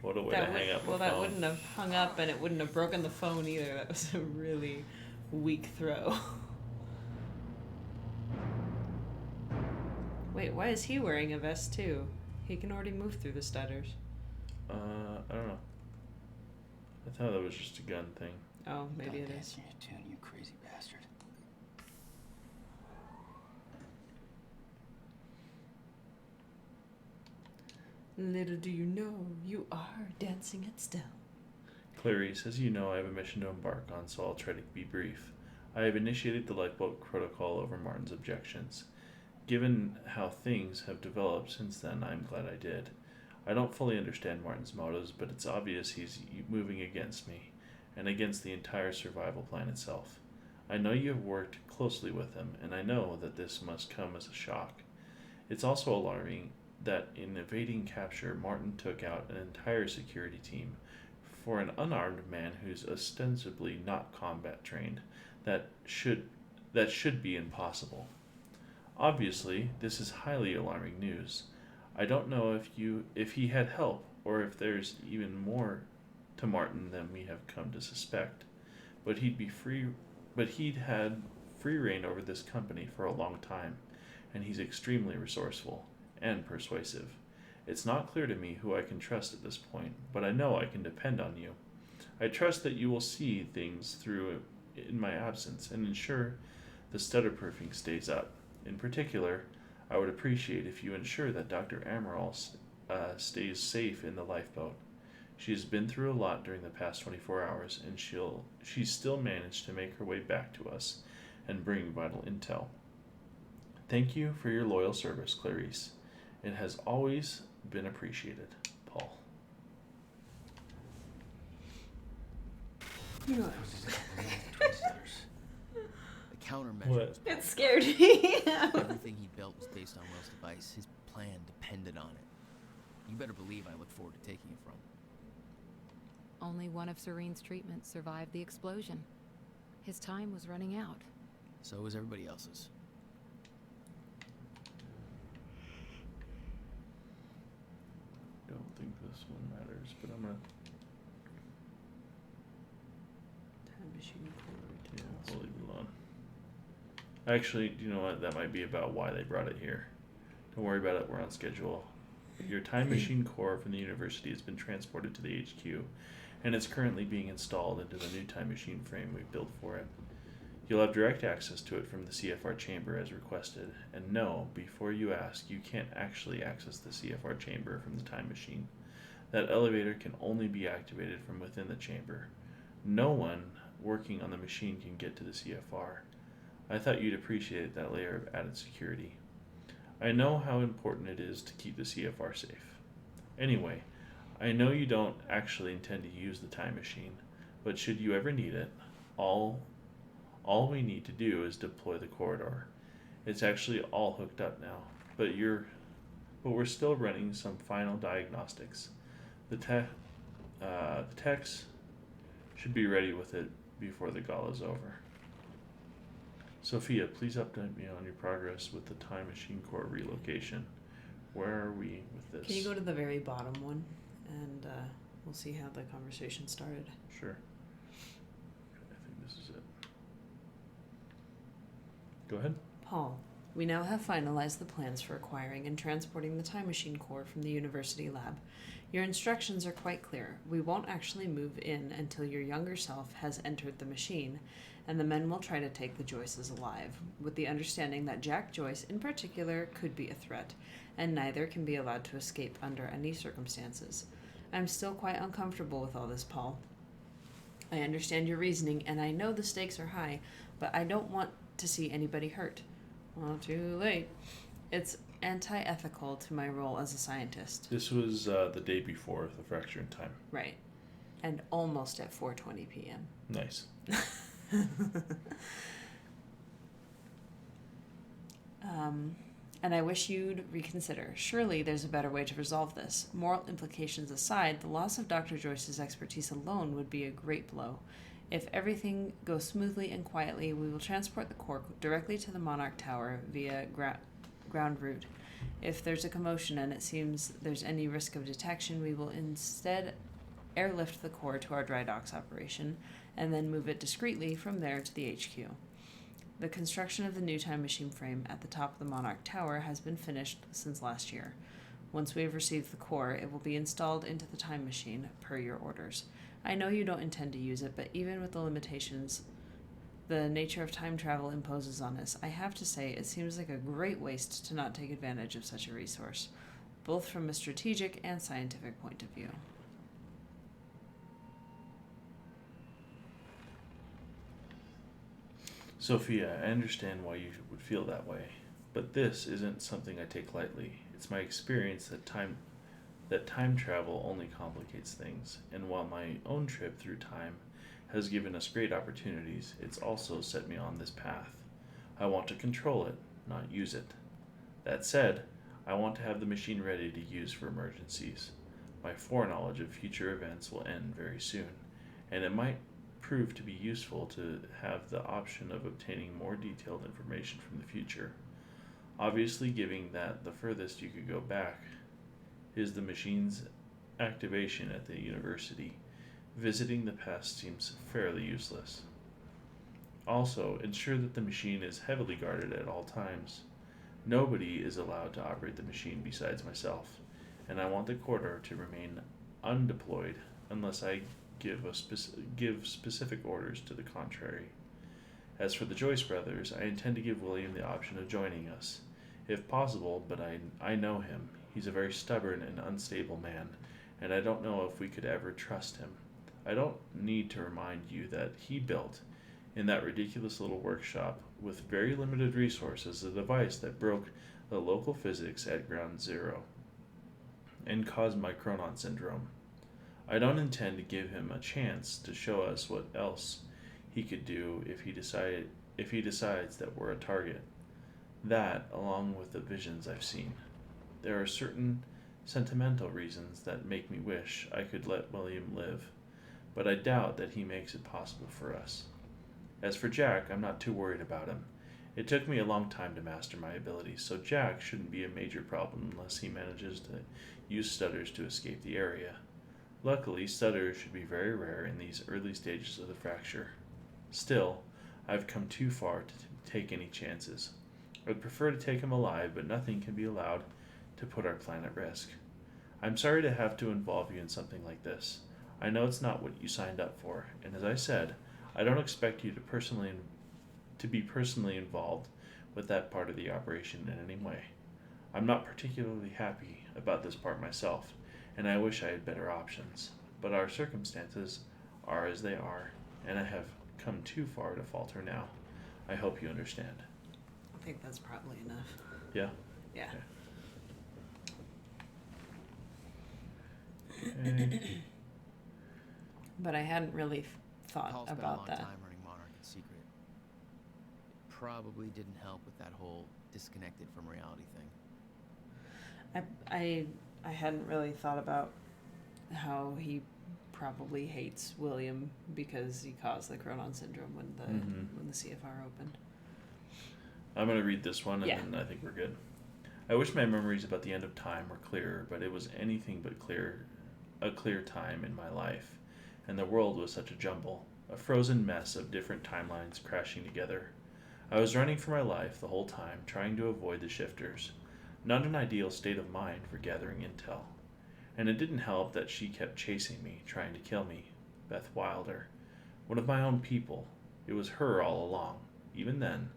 What a way to hang up the phone. Well, that wouldn't have hung up, and it wouldn't have broken the phone either. That was a really weak throw. Wait, why is he wearing a vest too? He can already move through the stutters. I don't know. I thought that was just a gun thing. Oh, maybe it is. Dancing your tune, you crazy bastard. Little do you know, you are dancing it still. Clarice, as you know, I have a mission to embark on, so I'll try to be brief. I have initiated the lifeboat protocol over Martin's objections. Given how things have developed since then, I'm glad I did. I don't fully understand Martin's motives, but it's obvious he's moving against me, and against the entire survival plan itself. I know you have worked closely with him, and I know that this must come as a shock. It's also alarming that in evading capture, Martin took out an entire security team. For an unarmed man who's ostensibly not combat trained, that should be impossible. Obviously, this is highly alarming news. I don't know if he had help, or if there's even more to Martin than we have come to suspect. But he'd had free reign over this company for a long time, and he's extremely resourceful and persuasive. It's not clear to me who I can trust at this point, but I know I can depend on you. I trust that you will see things through in my absence and ensure the stutterproofing stays up. In particular, I would appreciate if you ensure that Dr. Amaral stays safe in the lifeboat. She has been through a lot during the past 24 hours, and she's still managed to make her way back to us and bring vital intel. Thank you for your loyal service, Clarice. It has always been appreciated, Paul. The countermeasure was It scared me. everything he built was based on Will's device. His plan depended on it. You better believe I look forward to taking it from him. Only one of Serene's treatments survived the explosion. His time was running out. So was everybody else's. Don't think this one matters, but I'm gonna. Time machine core. Yeah, I'll leave it alone. Actually, do you know what? That might be about why they brought it here. Don't worry about it. We're on schedule. Your time machine core from the university has been transported to the HQ, and it's currently being installed into the new time machine frame we've built for it. You'll have direct access to it from the CFR chamber as requested. And no, before you ask, you can't actually access the CFR chamber from the time machine. That elevator can only be activated from within the chamber. No one working on the machine can get to the CFR. I thought you'd appreciate that layer of added security. I know how important it is to keep the CFR safe. Anyway, I know you don't actually intend to use the time machine, but should you ever need it, all we need to do is deploy the corridor. It's actually all hooked up now, but we're still running some final diagnostics. The techs should be ready with it before the gala's over. Sophia, please update me on your progress with the time machine core relocation. Where are we with this? Can you go to the very bottom one, and we'll see how the conversation started. Sure. I think this is it. Go ahead. Paul, we now have finalized the plans for acquiring and transporting the time machine core from the university lab. Your instructions are quite clear. We won't actually move in until your younger self has entered the machine, and the men will try to take the Joyces alive, with the understanding that Jack Joyce in particular could be a threat, and neither can be allowed to escape under any circumstances. I'm still quite uncomfortable with all this, Paul. I understand your reasoning, and I know the stakes are high, but I don't want to see anybody hurt. Well, too late. It's anti-ethical to my role as a scientist. This was the day before the fracture in time. Right. And almost at 4:20 p.m. Nice. And I wish you'd reconsider. Surely there's a better way to resolve this. Moral implications aside, the loss of Dr. Joyce's expertise alone would be a great blow. If everything goes smoothly and quietly, we will transport the core directly to the Monarch Tower via ground route. If there's a commotion and it seems there's any risk of detection, we will instead airlift the core to our dry docks operation and then move it discreetly from there to the HQ. The construction of the new time machine frame at the top of the Monarch Tower has been finished since last year. Once we have received the core, it will be installed into the time machine per your orders. I know you don't intend to use it, but even with the limitations the nature of time travel imposes on us, I have to say it seems like a great waste to not take advantage of such a resource, both from a strategic and scientific point of view. Sophia, I understand why you would feel that way, but this isn't something I take lightly. It's my experience that time travel only complicates things, and while my own trip through time has given us great opportunities, it's also set me on this path. I want to control it, not use it. That said, I want to have the machine ready to use for emergencies. My foreknowledge of future events will end very soon, and it might prove to be useful to have the option of obtaining more detailed information from the future. Obviously, given that the furthest you could go back is the machine's activation at the university, visiting the past seems fairly useless. Also, ensure that the machine is heavily guarded at all times. Nobody is allowed to operate the machine besides myself, and I want the corridor to remain undeployed unless I give specific orders to the contrary. As for the Joyce brothers, I intend to give William the option of joining us, if possible, but I know him. He's a very stubborn and unstable man, and I don't know if we could ever trust him. I don't need to remind you that he built, in that ridiculous little workshop, with very limited resources, a device that broke the local physics at ground zero and caused my Chronon syndrome. I don't intend to give him a chance to show us what else he could do if he decides that we're a target. That, along with the visions I've seen. There are certain sentimental reasons that make me wish I could let William live, but I doubt that he makes it possible for us. As for Jack, I'm not too worried about him. It took me a long time to master my abilities, so Jack shouldn't be a major problem unless he manages to use stutters to escape the area. Luckily, stutters should be very rare in these early stages of the fracture. Still, I've come too far to take any chances. I'd prefer to take him alive, but nothing can be allowed to put our plan at risk. I'm sorry to have to involve you in something like this. I know it's not what you signed up for, and as I said, I don't expect you to be personally involved with that part of the operation in any way. I'm not particularly happy about this part myself, and I wish I had better options, but our circumstances are as they are, and I have come too far to falter now. I hope you understand. I think that's probably enough. Yeah? Yeah. Okay. But I hadn't really thought Paul spent a about long that. time running Monarch in secret. Probably didn't help with that whole disconnected from reality thing. I hadn't really thought about how he probably hates William because he caused the Chronon syndrome when the CFR opened. I'm going to read this one, and Yeah. then I think we're good. I wish my memories about the end of time were clearer, but it was anything but a clear time in my life, and the world was such a jumble, a frozen mess of different timelines crashing together. I was running for my life the whole time, trying to avoid the shifters. Not an ideal state of mind for gathering intel. And it didn't help that she kept chasing me, trying to kill me. Beth Wilder. One of my own people. It was her all along. Even then,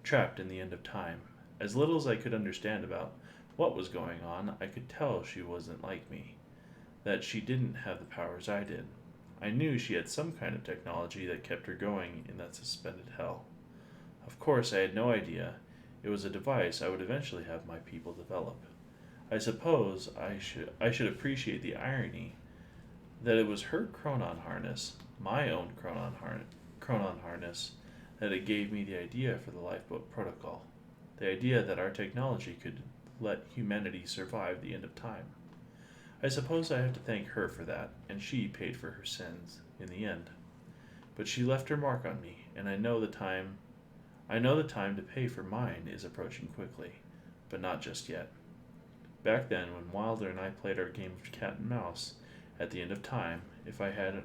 trapped in the end of time. As little as I could understand about what was going on, I could tell she wasn't like me. That she didn't have the powers I did. I knew she had some kind of technology that kept her going in that suspended hell. Of course, I had no idea it was a device I would eventually have my people develop. I suppose I should appreciate the irony that it was her Chronon harness, my own Chronon harness, that it gave me the idea for the lifeboat protocol. The idea that our technology could let humanity survive the end of time. I suppose I have to thank her for that, and she paid for her sins in the end. But she left her mark on me, and I know the time to pay for mine is approaching quickly, but not just yet. Back then, when Wilder and I played our game of cat and mouse, at the end of time, if I had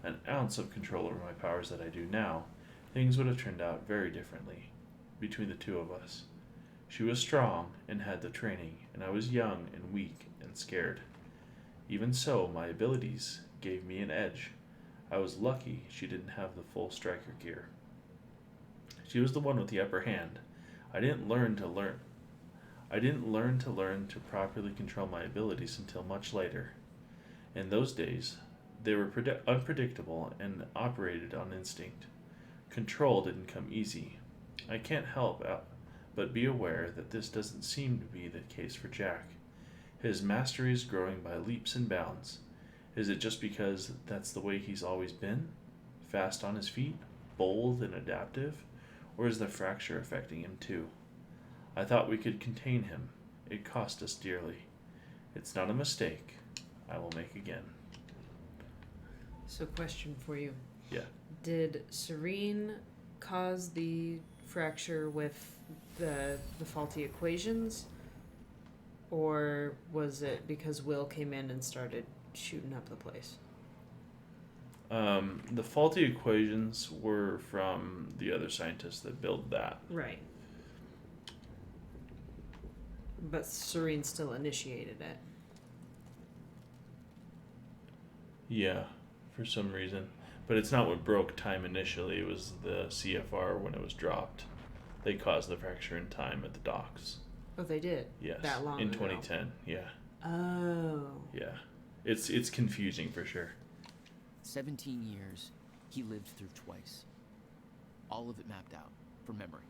an ounce of control over my powers that I do now, things would have turned out very differently between the two of us. She was strong and had the training, and I was young and weak and scared. Even so, my abilities gave me an edge. I was lucky she didn't have the full striker gear. She was the one with the upper hand. I didn't learn to properly control my abilities until much later. In those days, they were unpredictable and operated on instinct. Control didn't come easy. I can't help but be aware that this doesn't seem to be the case for Jack. His mastery is growing by leaps and bounds. Is it just because that's the way he's always been? Fast on his feet, bold and adaptive? Or is the fracture affecting him too? I thought we could contain him. It cost us dearly. It's not a mistake I will make again. So, question for you. Yeah. Did Serene cause the fracture with the faulty equations? Or was it because Will came in and started shooting up the place? The faulty equations were from the other scientists that built that. Right. But Serene still initiated it. Yeah, for some reason. But it's not what broke time initially. It was the CFR when it was dropped. They caused the fracture in time at the docks. Oh, they did? Yes. That long in ago? 2010, yeah. Oh. Yeah. It's confusing for sure. 17 years, he lived through twice. All of it mapped out, from memory.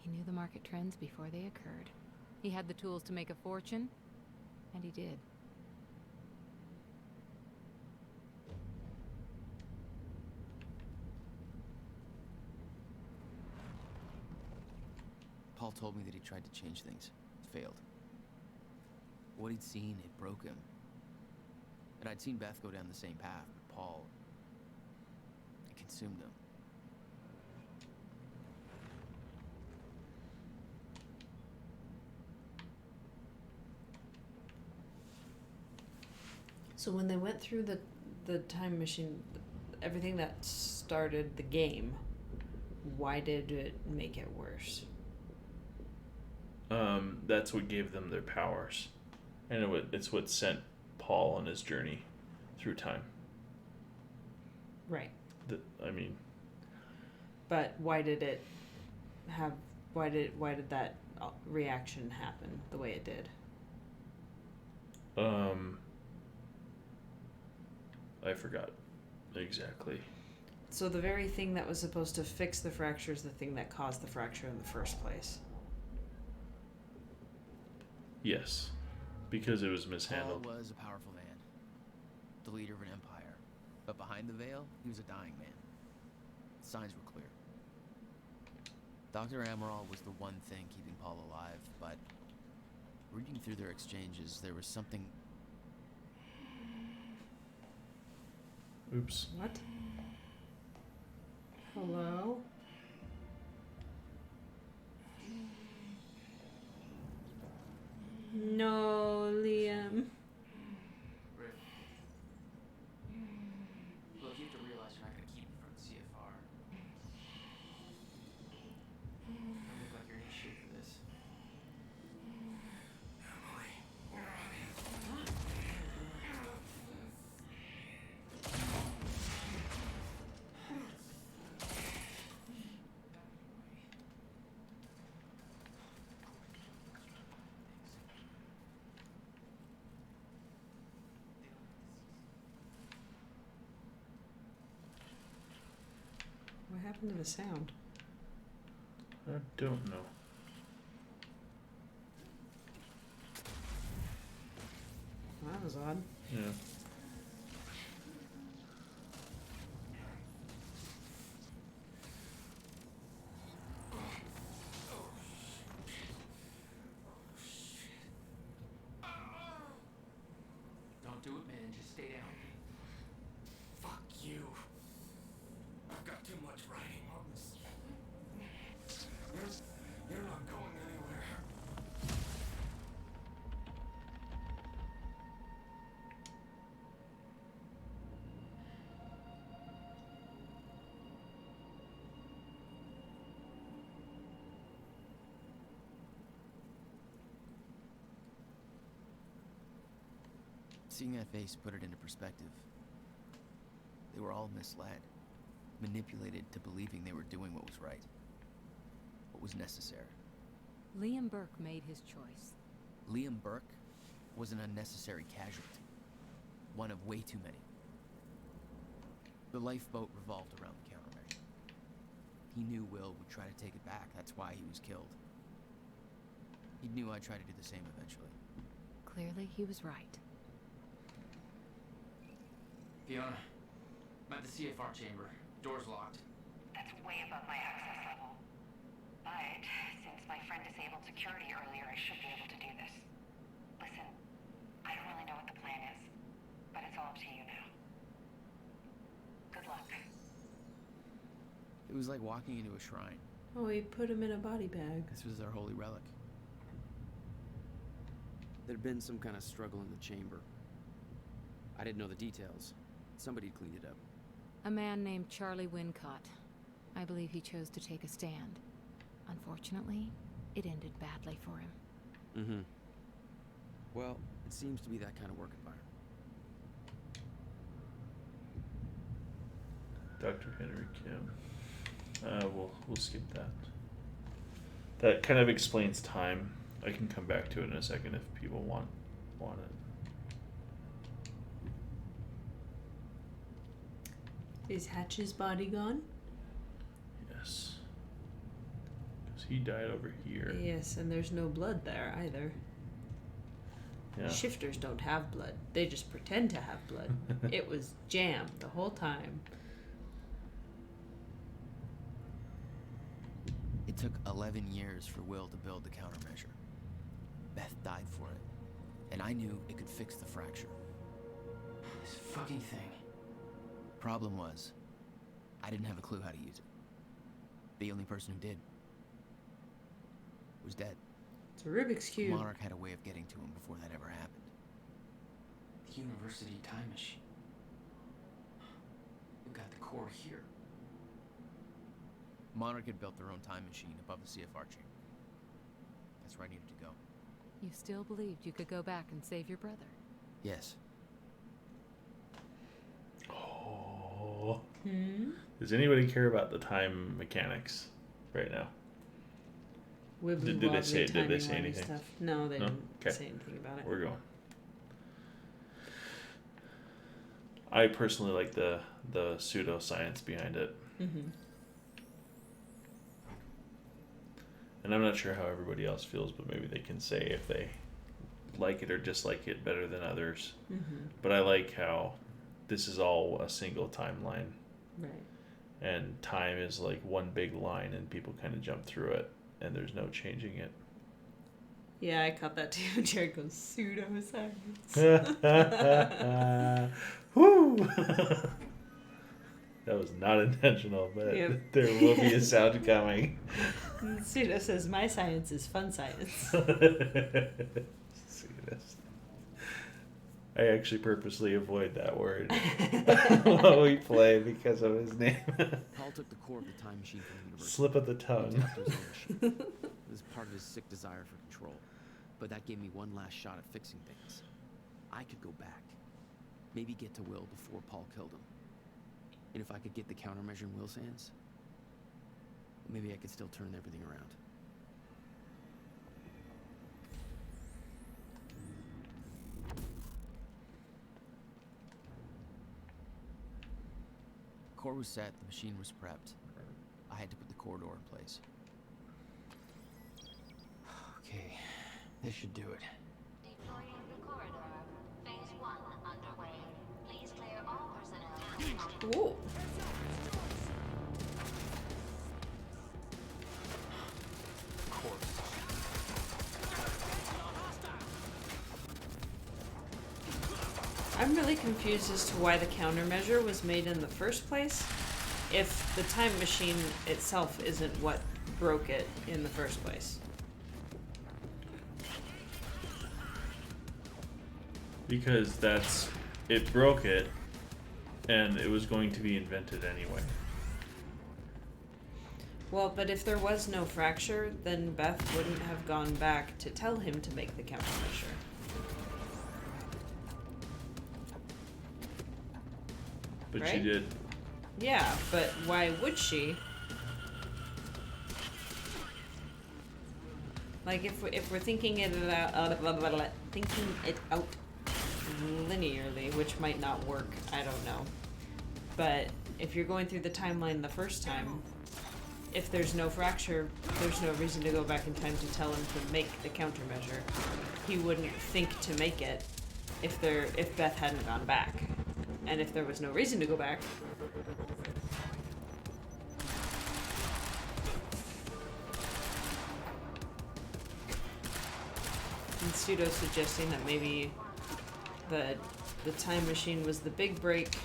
He knew the market trends before they occurred. He had the tools to make a fortune, and he did. Paul told me that he tried to change things. Failed. What he'd seen, it broke him. And I'd seen Beth go down the same path, but Paul... it consumed him. So when they went through the time machine, everything that started the game, why did it make it worse? That's what gave them their powers. And it's what sent Paul on his journey through time. Right. But why did it have... Why did that reaction happen the way it did? I forgot exactly. So the very thing that was supposed to fix the fracture is the thing that caused the fracture in the first place. Yes, because it was mishandled. Paul was a powerful man, the leader of an empire. But behind the veil, he was a dying man. The signs were clear. Dr. Amaral was the one thing keeping Paul alive, but reading through their exchanges, there was something... Oops. What? Hello? No, Liam. Rick. Look, you have to realize you're not going to keep me from the CFR. You look like you're in shape for this. What happened to the sound? I don't know. Well, that was odd. Yeah. Seeing that face put it into perspective. They were all misled, manipulated to believing they were doing what was right, what was necessary. Liam Burke made his choice. Liam Burke was an unnecessary casualty, one of way too many. The lifeboat revolved around the countermeasure. He knew Will would try to take it back, that's why he was killed. He knew I'd try to do the same eventually. Clearly, he was right. Fiona, I'm at the CFR chamber. Door's locked. That's way above my access level. But since my friend disabled security earlier, I should be able to do this. Listen, I don't really know what the plan is, but it's all up to you now. Good luck. It was like walking into a shrine. Oh, he put him in a body bag. This was their holy relic. There'd been some kind of struggle in the chamber. I didn't know the details. Somebody cleaned it up. A man named Charlie Wincott. I believe he chose to take a stand. Unfortunately, it ended badly for him. Mm-hmm. Well, it seems to be that kind of work environment. Dr. Henry Kim. We'll skip that. That kind of explains time. I can come back to it in a second if people want it. Is Hatch's body gone? Yes. Because he died over here. Yes, and there's no blood there either. Yeah. Shifters don't have blood. They just pretend to have blood. It was jam the whole time. It took 11 years for Will to build the countermeasure. Beth died for it, and I knew it could fix the fracture. This fucking thing. Problem was, I didn't have a clue how to use it. The only person who did was dead. It's a Rubik's Cube. Monarch had a way of getting to him before that ever happened. The university time machine. We've got the core here. Monarch had built their own time machine above the CFR chamber. That's where I needed to go. You still believed you could go back and save your brother? Yes. Oh. Does anybody care about the time mechanics right now? Did they say anything? Stuff. No, they didn't say anything about it. We're going. I personally like the pseudoscience behind it. Mm-hmm. And I'm not sure how everybody else feels, but maybe they can say if they like it or dislike it better than others. Mm-hmm. But I like how this is all a single timeline. Right. And time is like one big line and people kind of jump through it and there's no changing it. Yeah, I caught that too. Jared goes, pseudoscience. Woo! That was not intentional, but there will be a sound coming. Pseudo says, my science is fun science. I actually purposely avoid that word while we play because of his name. Paul took the core of the time machine from the university. Slip of the tongue. It was part of his sick desire for control. But that gave me one last shot at fixing things. I could go back. Maybe get to Will before Paul killed him. And if I could get the countermeasure in Will's hands, maybe I could still turn everything around. Core was set, the machine was prepped. I had to put the corridor in place. Okay, this should do it. Deploying the corridor. Phase 1 underway. Please clear all personnel. Ooh. I'm really confused as to why the countermeasure was made in the first place, if the time machine itself isn't what broke it in the first place. Because it broke it, and it was going to be invented anyway. Well, but if there was no fracture, then Beth wouldn't have gone back to tell him to make the countermeasure. But right? she did. Yeah, but why would she? Like if we're thinking it out linearly, which might not work, I don't know. But if you're going through the timeline the first time, if there's no fracture, there's no reason to go back in time to tell him to make the countermeasure. He wouldn't think to make it if Beth hadn't gone back. And if there was no reason to go back, and Pseudo suggesting that maybe the time machine was the big break,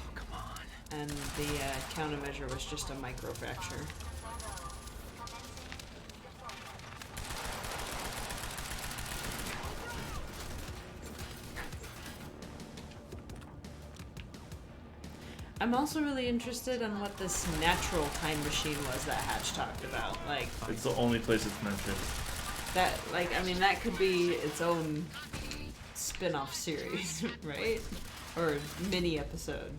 and the countermeasure was just a microfracture. I'm also really interested in what this natural time machine was that Hatch talked about. Like, it's the only place it's mentioned. That, like, I mean, that could be its own spin-off series, right? Or mini episode.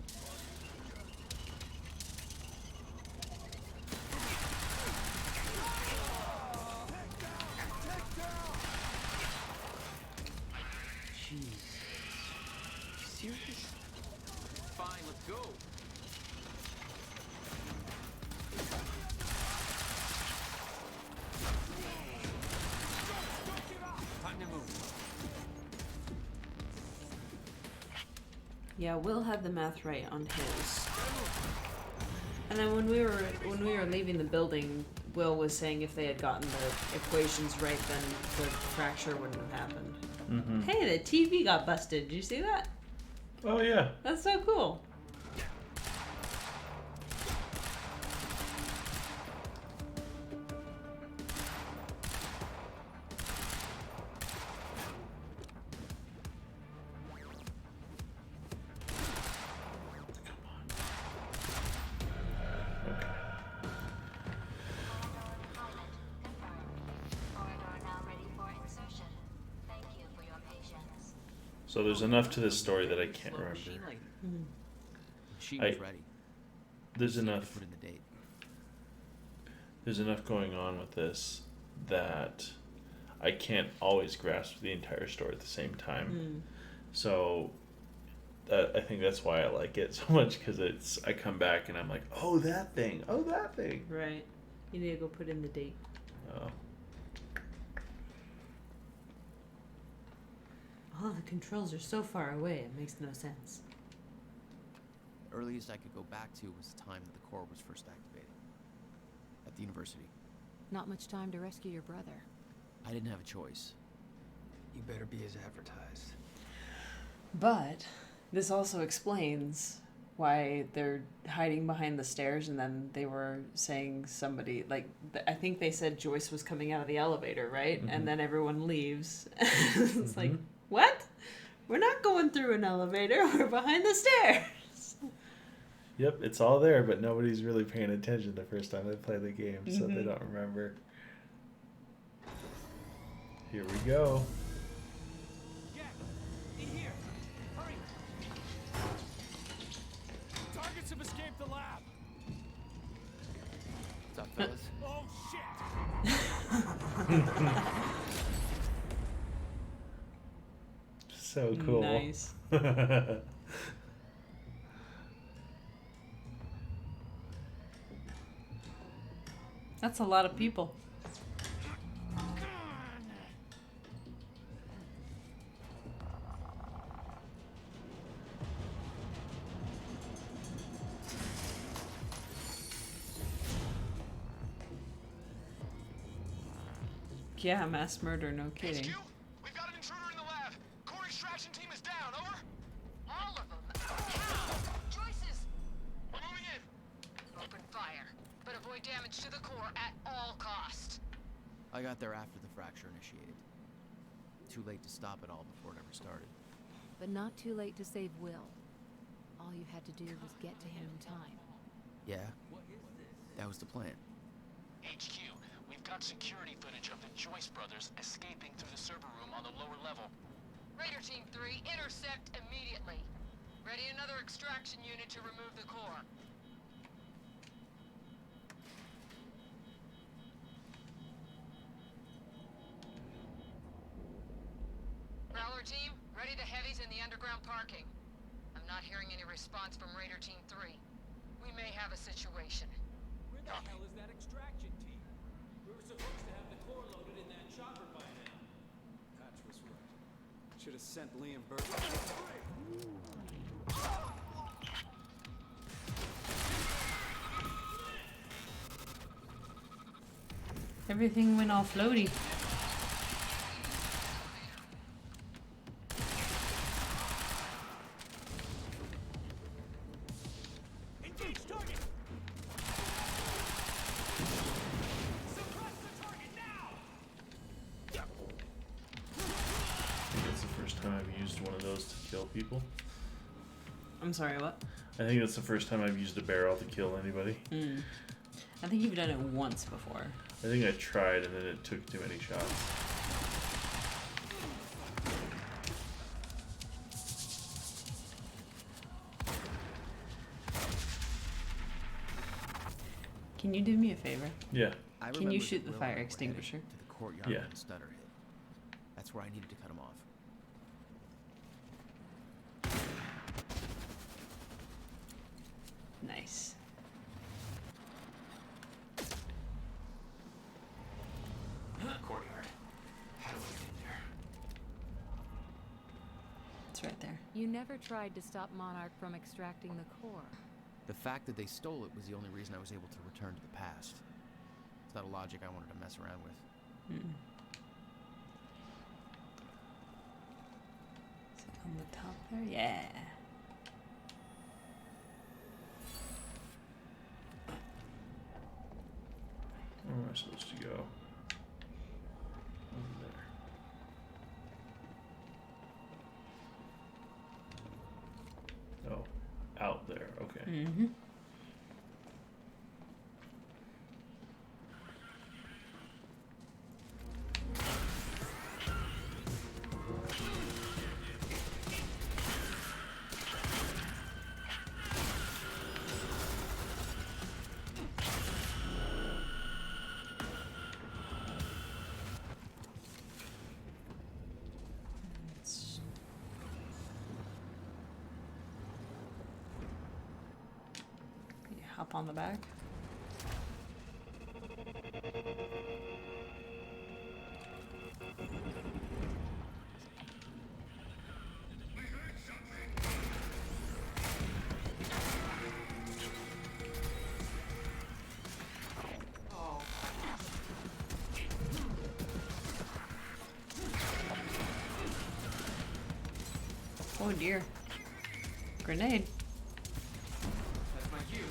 Jeez. Serious? Fine, let's go. Time to move. Yeah, Will had the math right on his. And then when we were leaving the building, Will was saying if they had gotten the equations right, then the fracture wouldn't have happened. Mm-hmm. Hey, the TV got busted. Did you see that? Oh yeah. That's so cool. So there's enough to this story that I can't remember. She was ready. There's enough. Put in the date. There's enough going on with this that I can't always grasp the entire story at the same time. So I think that's why I like it so much, because I come back and I'm like, oh, that thing. Right. You need to go put in the date. Oh. Oh, the controls are so far away, it makes no sense. The earliest I could go back to was the time that the core was first activated. At the university. Not much time to rescue your brother. I didn't have a choice. You better be as advertised. But this also explains why they're hiding behind the stairs, and then they were saying somebody, like, I think they said Joyce was coming out of the elevator, right? And then everyone leaves. It's like, what? We're not going through an elevator, we're behind the stairs. Yep, it's all there, but nobody's really paying attention the first time they play the game, so they don't remember. Here we go. Here. Hurry. Targets have escaped the lab. What's up, fellas? Oh shit. So cool. Nice. That's a lot of people. Yeah, mass murder, no kidding. HQ? We've got an intruder in the lab. Core extraction team is down, over. All of them? How? Joyce's. We're moving in. Open fire, but avoid damage to the core at all cost. I got there after the fracture initiated. Too late to stop it all before it ever started. But not too late to save Will. All you had to do was get to him in time. Yeah? That was the plan. HQ, we've got security footage of the Joyce brothers escaping through the server room on the lower level. Raider Team 3, intercept immediately. Ready another extraction unit to remove the core. Prowler team, ready to heavies in the underground parking. I'm not hearing any response from Raider Team 3. We may have a situation. Where the hell is that extraction team? We were supposed to have the core loaded in that chopper by now. Patch was right. Should have sent Liam Burke. Everything went all floaty. Engage target! Suppress the target now! I think that's the first time I've used one of those to kill people. I'm sorry, what? I think that's the first time I've used a barrel to kill anybody. I think you've done it once before. I think I tried and then it took too many shots. Can you do me a favor? Yeah. Can you shoot the fire extinguisher? To the courtyard Yeah. when Stutter hit. That's where I needed to cut him off. Nice. Courtyard. How do I get in there? It's right there. You never tried to stop Monarch from extracting the core. The fact that they stole it was the only reason I was able to return to the past. It's not a logic I wanted to mess around with. Is it on the top there? Yeah. Where am I supposed to go? Over there. Oh, out there. Okay. Mm-hmm. Hop on the back. Oh dear. Grenade. That's my cue.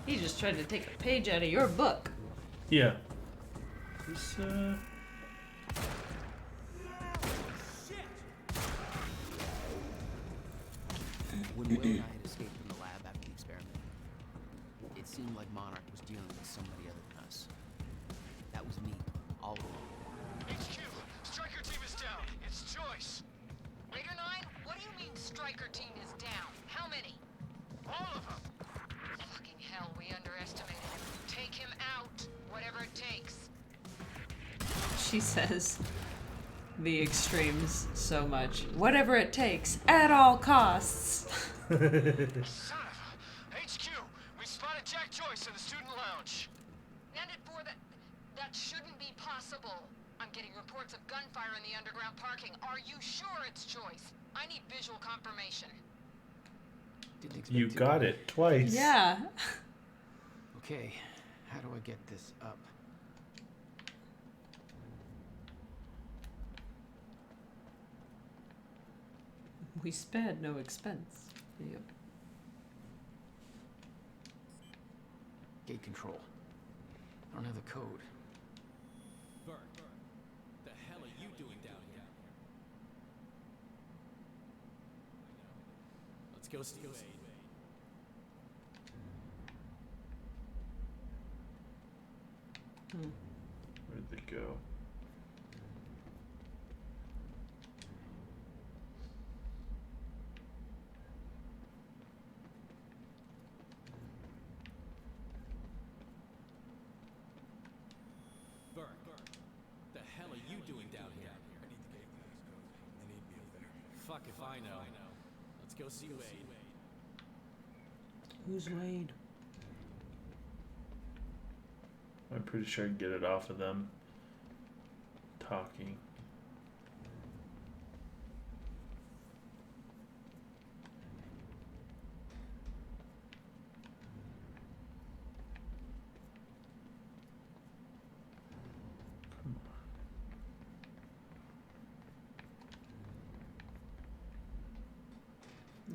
He just tried to take a page out of your book. Yeah. This, When Will and I had escaped from the lab after the experiment, it seemed like Monarch was dealing with somebody other than us. That was me, all along. HQ, Striker team is down. It's Joyce. Raider 9, what do you mean Striker team is down? How many? All of them. Fucking hell, we underestimated him. Take him out, whatever it takes. She says the extremes so much. Whatever it takes, at all costs. Son of a... HQ, we spotted Jack Joyce in the student lounge. And at 4, that shouldn't be possible. I'm getting reports of gunfire in the underground parking. Are you sure it's Joyce? I need visual confirmation. you got it twice. Yeah. Okay, how do I get this up? We spared no expense. Yep. Gate control. I don't have the code. Bert, the hell are you doing down here? Let's go see Wade. Where'd they go? Bert, the hell are you doing down here? I need the gate passcode. They need me up there. Fuck if I know. Let's go see Wade. Who's Wade? I'm pretty sure I can get it off of them talking.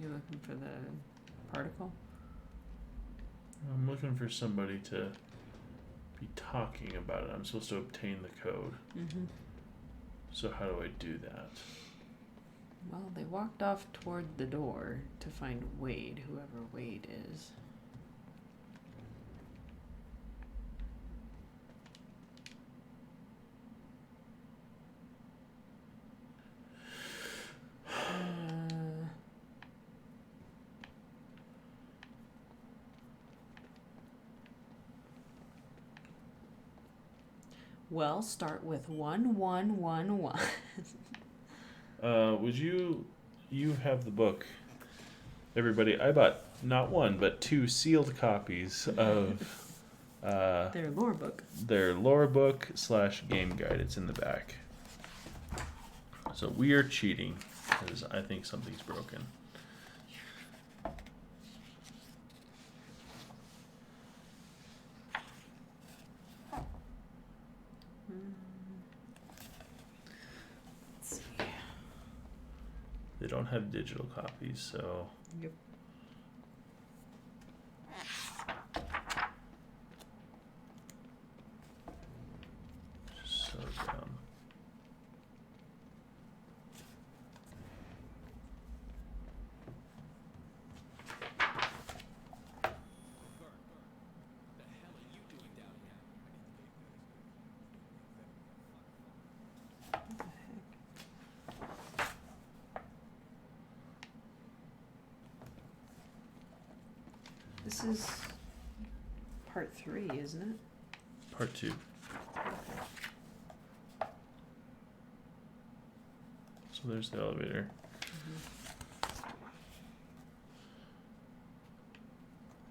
You're looking for the particle? I'm looking for somebody to be talking about it. I'm supposed to obtain the code. Mm-hmm. So how do I do that? Well, they walked off toward the door to find Wade, whoever Wade is. Well, start with 1111. Would you have the book? Everybody, I bought not one, but 2 sealed copies of their lore book. Their lore book / game guide. It's in the back. So we are cheating because I think something's broken. They don't have digital copies, so. Yep. So dumb. This is part 3, isn't it? Part 2. So there's the elevator.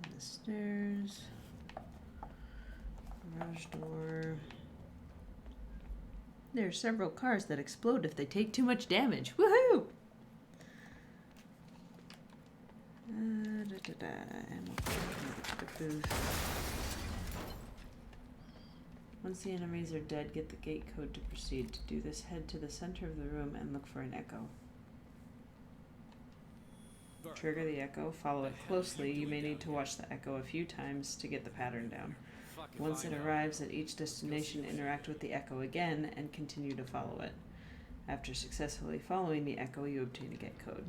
And the stairs. Garage door. There are several cars that explode if they take too much damage. Woohoo! Once the enemies are dead, get the gate code to proceed. To do this, head to the center of the room and look for an echo. Trigger the echo, follow it closely. You may need to watch the echo a few times to get the pattern down. Once it arrives at each destination, interact with the echo again and continue to follow it. After successfully following the echo, you obtain a get code.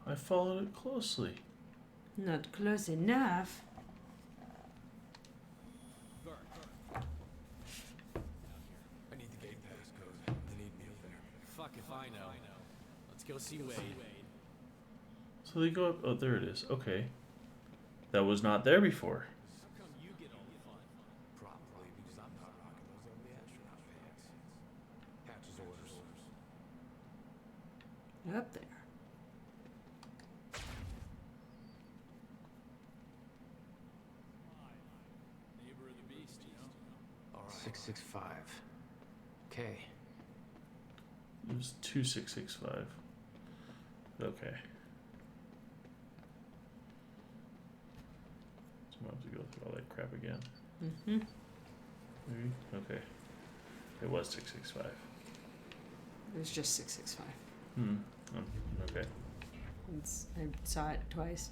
I followed it closely. Not close enough. I need the gate passcode. They need me up there. Fuck if I know. Let's go see Wade. So they go up. Oh, there it is. Okay. That was not there before. How come you get all the fun? Probably because I'm not rocking those ugly astronaut pants. Hatch's orders. Up there. Neighbor of the beast, you know? All right. 665. Okay. It was 2665. Okay. So I'm going to have to go through all that crap again. Mm-hmm. Maybe? Okay. It was 665. It was just 665. Okay. I saw it twice.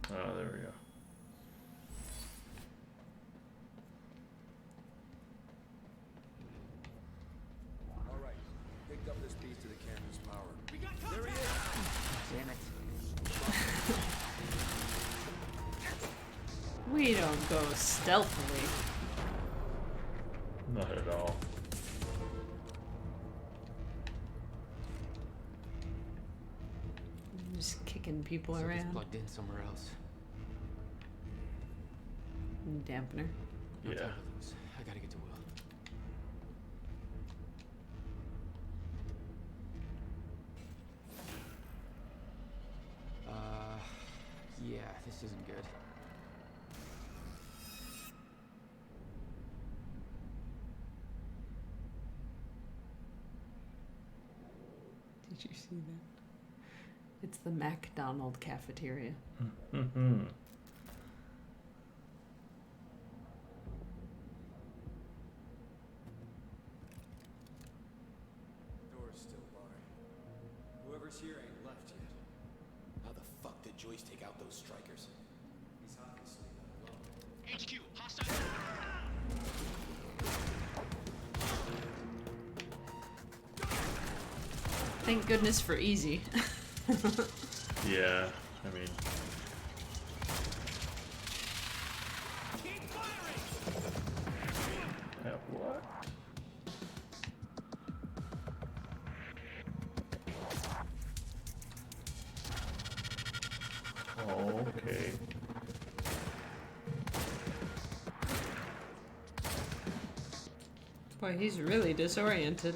Oh, there we go. All right, picked up this piece to the camera's power. We got contact! There he is! Damn it. We don't go stealthily. Not at all. Just kicking people So it's around. plugged in somewhere else. Dampener. No Yeah. time to lose. I gotta get to Will. Yeah, this isn't good. Did you see that? It's the McDonald cafeteria. Mm-hmm. Door's still barred. Whoever's here ain't left yet. How the fuck did Joyce take out those strikers? He's obviously not alone. HQ, hostile. Thank goodness for easy. Yeah, I mean. What? Oh, okay. Boy, he's really disoriented.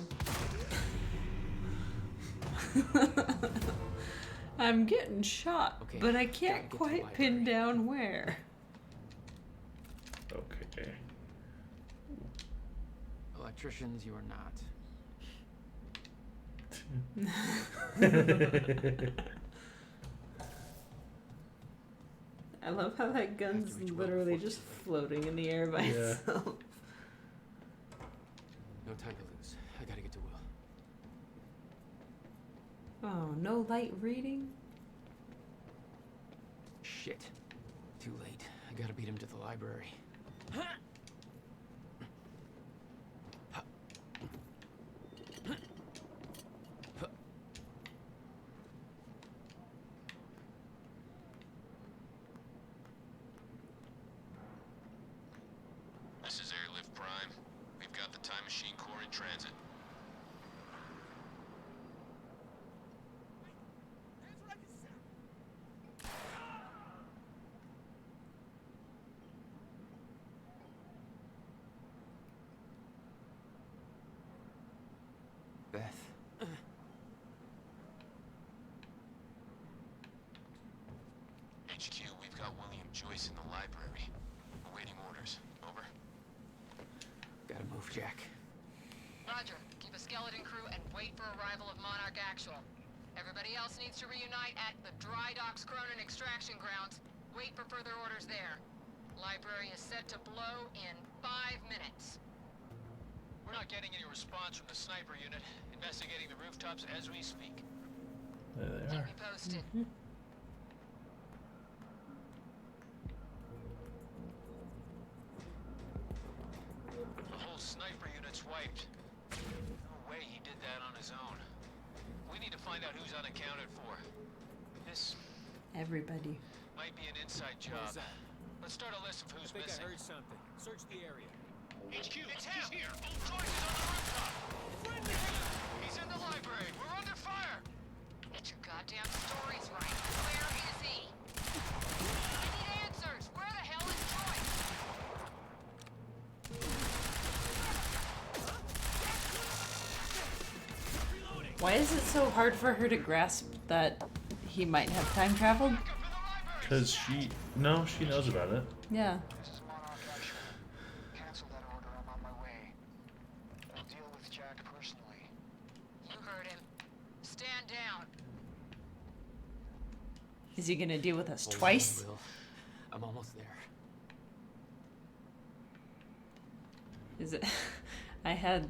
I'm getting shot, Okay, but I gotta can't get to the quite pin library. down where. Okay. Electricians, you are not. I love how that gun's literally just floating in the air by Yeah. itself. No time to lose. I gotta get to Will. Oh, no light reading? Shit. Too late. I gotta beat him to the library. This is Airlift Prime. We've got the Time Machine Core in transit. Beth. HQ, we've got William Joyce in the library. Awaiting orders. Over. Gotta move, Jack. Roger. Keep a skeleton crew and wait for arrival of Monarch Actual. Everybody else needs to reunite at the Dry Docks Cronin extraction grounds. Wait for further orders there. Library is set to blow in 5 minutes. We're not getting any response from the sniper unit. Investigating the rooftops as we speak. There they Keep are. me posted. The whole sniper unit's wiped. No way he did that on his own. We need to find out who's unaccounted for. This Everybody. might be an inside job. Let's start a list of who's I think missing. I heard something. Search the area. HQ, it's him! Here! Joyce is on the rooftop! He's in the library! We're under fire! Get your goddamn stories right. Where is he? I need answers. Where the hell is Joyce? Why is it so hard for her to grasp that he might have time traveled? Because she knows about it. Yeah. This is Monarch Actual. Cancel that order. I'm on my way. I'll deal with Jack personally. You heard him. Stand down. Is he gonna deal with us Hold on, twice? Will. I'm almost there. Is it? I had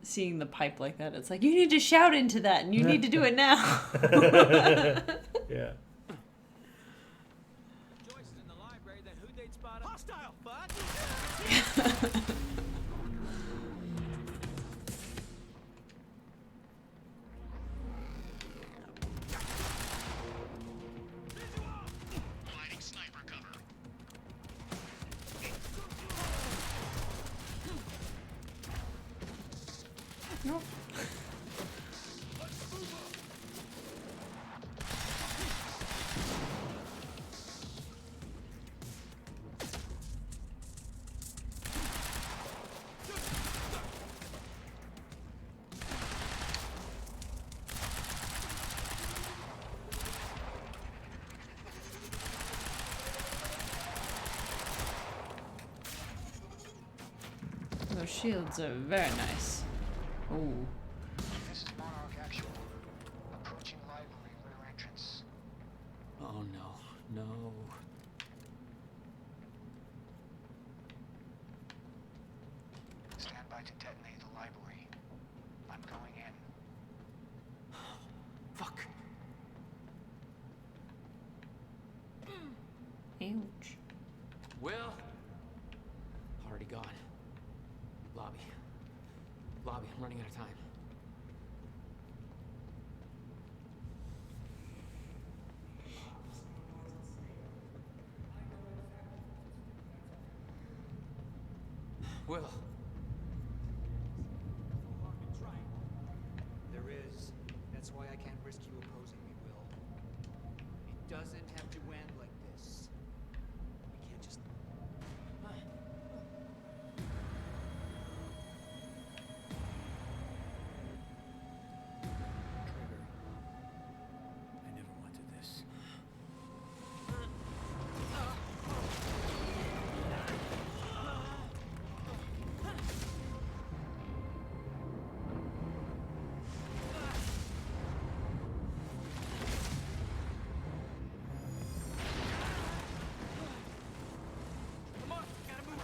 seeing the pipe like that. It's like you need to shout into that, and you need to do it now. Yeah. Hostile, fuck! Lighting sniper cover. Nope. Those shields are very nice. Ooh. This is Monarch Actual. Approaching library rear entrance. Oh no, no. Stand by to detonate the library. I'm going in. Fuck. Ouch. Will. Already gone. Lobby. Lobby, I'm running out of time. Will. There is. That's why I can't risk you opposing me, Will. It doesn't have to end like this. We can't just... Trigger. I never wanted this. Come on, gotta move.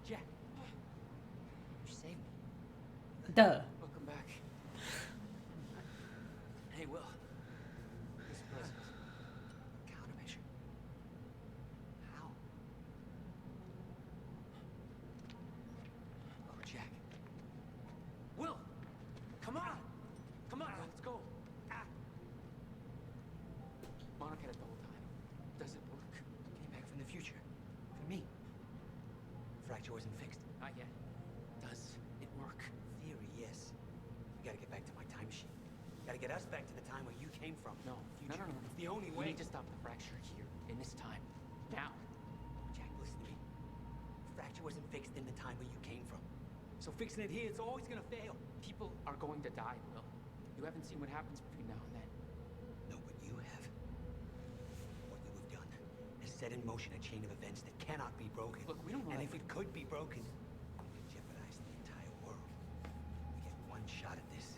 Jack. You saved me. Duh. Welcome back. Hey, Will. This present. Countermeasure. How? Oh, Jack. Will! Come on! Come on, let's go. Ah. Monarch had it the whole time. Does it work? Came back from the future. For me. Fracture wasn't fixed. Not yet. Does it work? Theory, yes. We gotta get back to my time machine. Gotta get us back to the time where you came from. No. Future. No. It's the only We way. need to stop the fracture here, in this time. Now. Jack, listen to me. Fracture wasn't fixed in the time where you came from. So fixing it here, it's always gonna fail. People are going to die, Will. You haven't seen what happens between now and then. No, but you have. What you have done has set in motion a chain of events that cannot be broken. Look, we don't know. And if it could be broken, it would jeopardize the entire world. We get one shot at this.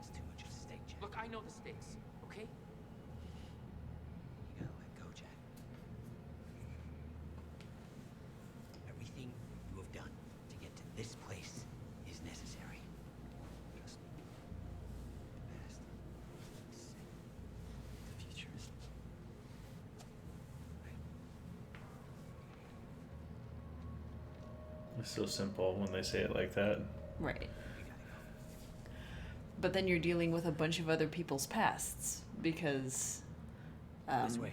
It's too much at stake, Jack. Look, I know the stakes, okay? You gotta let go, Jack. Everything you have done to get to this place is necessary. Trust me. The past is safe. The future is... It's so simple when they say it like that. Right. But then you're dealing with a bunch of other people's pasts because This way.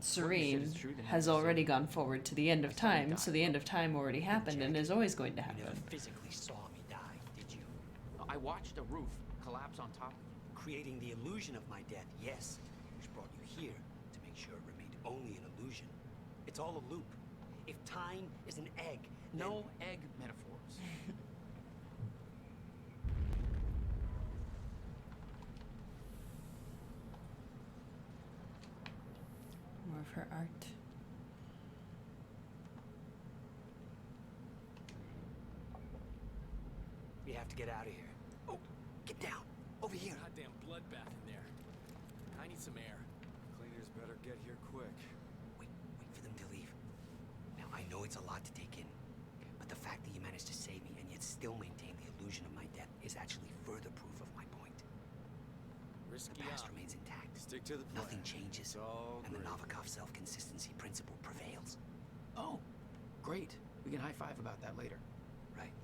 Serene has already gone forward to the end of time, so the end of time already happened and is always going to You never happen. physically saw me die, did you? I watched a roof collapse on top of you. Creating the illusion of my death, yes. Which brought you here to make sure it remained only an illusion. It's all a loop. If time is an egg, No egg metaphors. More of her art. we have to get out of here. Oh, get down. Over here. Goddamn bloodbath in there. I need some air. Cleaners better get here quick. Wait for them to leave. Now, I know it's a lot to take in, but the fact that you managed to save me and yet still maintain the illusion of my death is actually further proof of my point. Risky the past remains intact. Stick to the plan. Nothing changes, and the Novikov self-consistency principle prevails. Oh, great. We can high-five about that later. Right.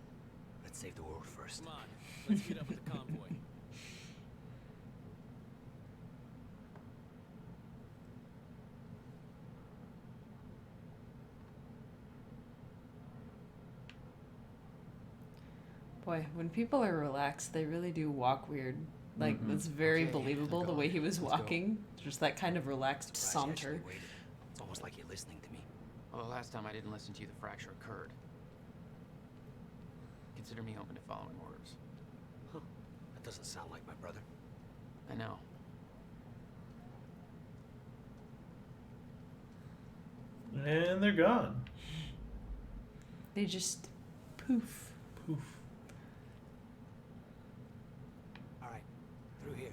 Let's save the world first. Come on, let's meet up with the convoy. Boy, when people are relaxed, they really do walk weird. Like, it's very believable the way he was walking. Just that kind of relaxed saunter. It's almost like you're listening to me. Well, the last time I didn't listen to you, the fracture occurred. Consider me open to following orders. Huh. That doesn't sound like my brother. I know. And they're gone. They just poof. Poof. All right, through here.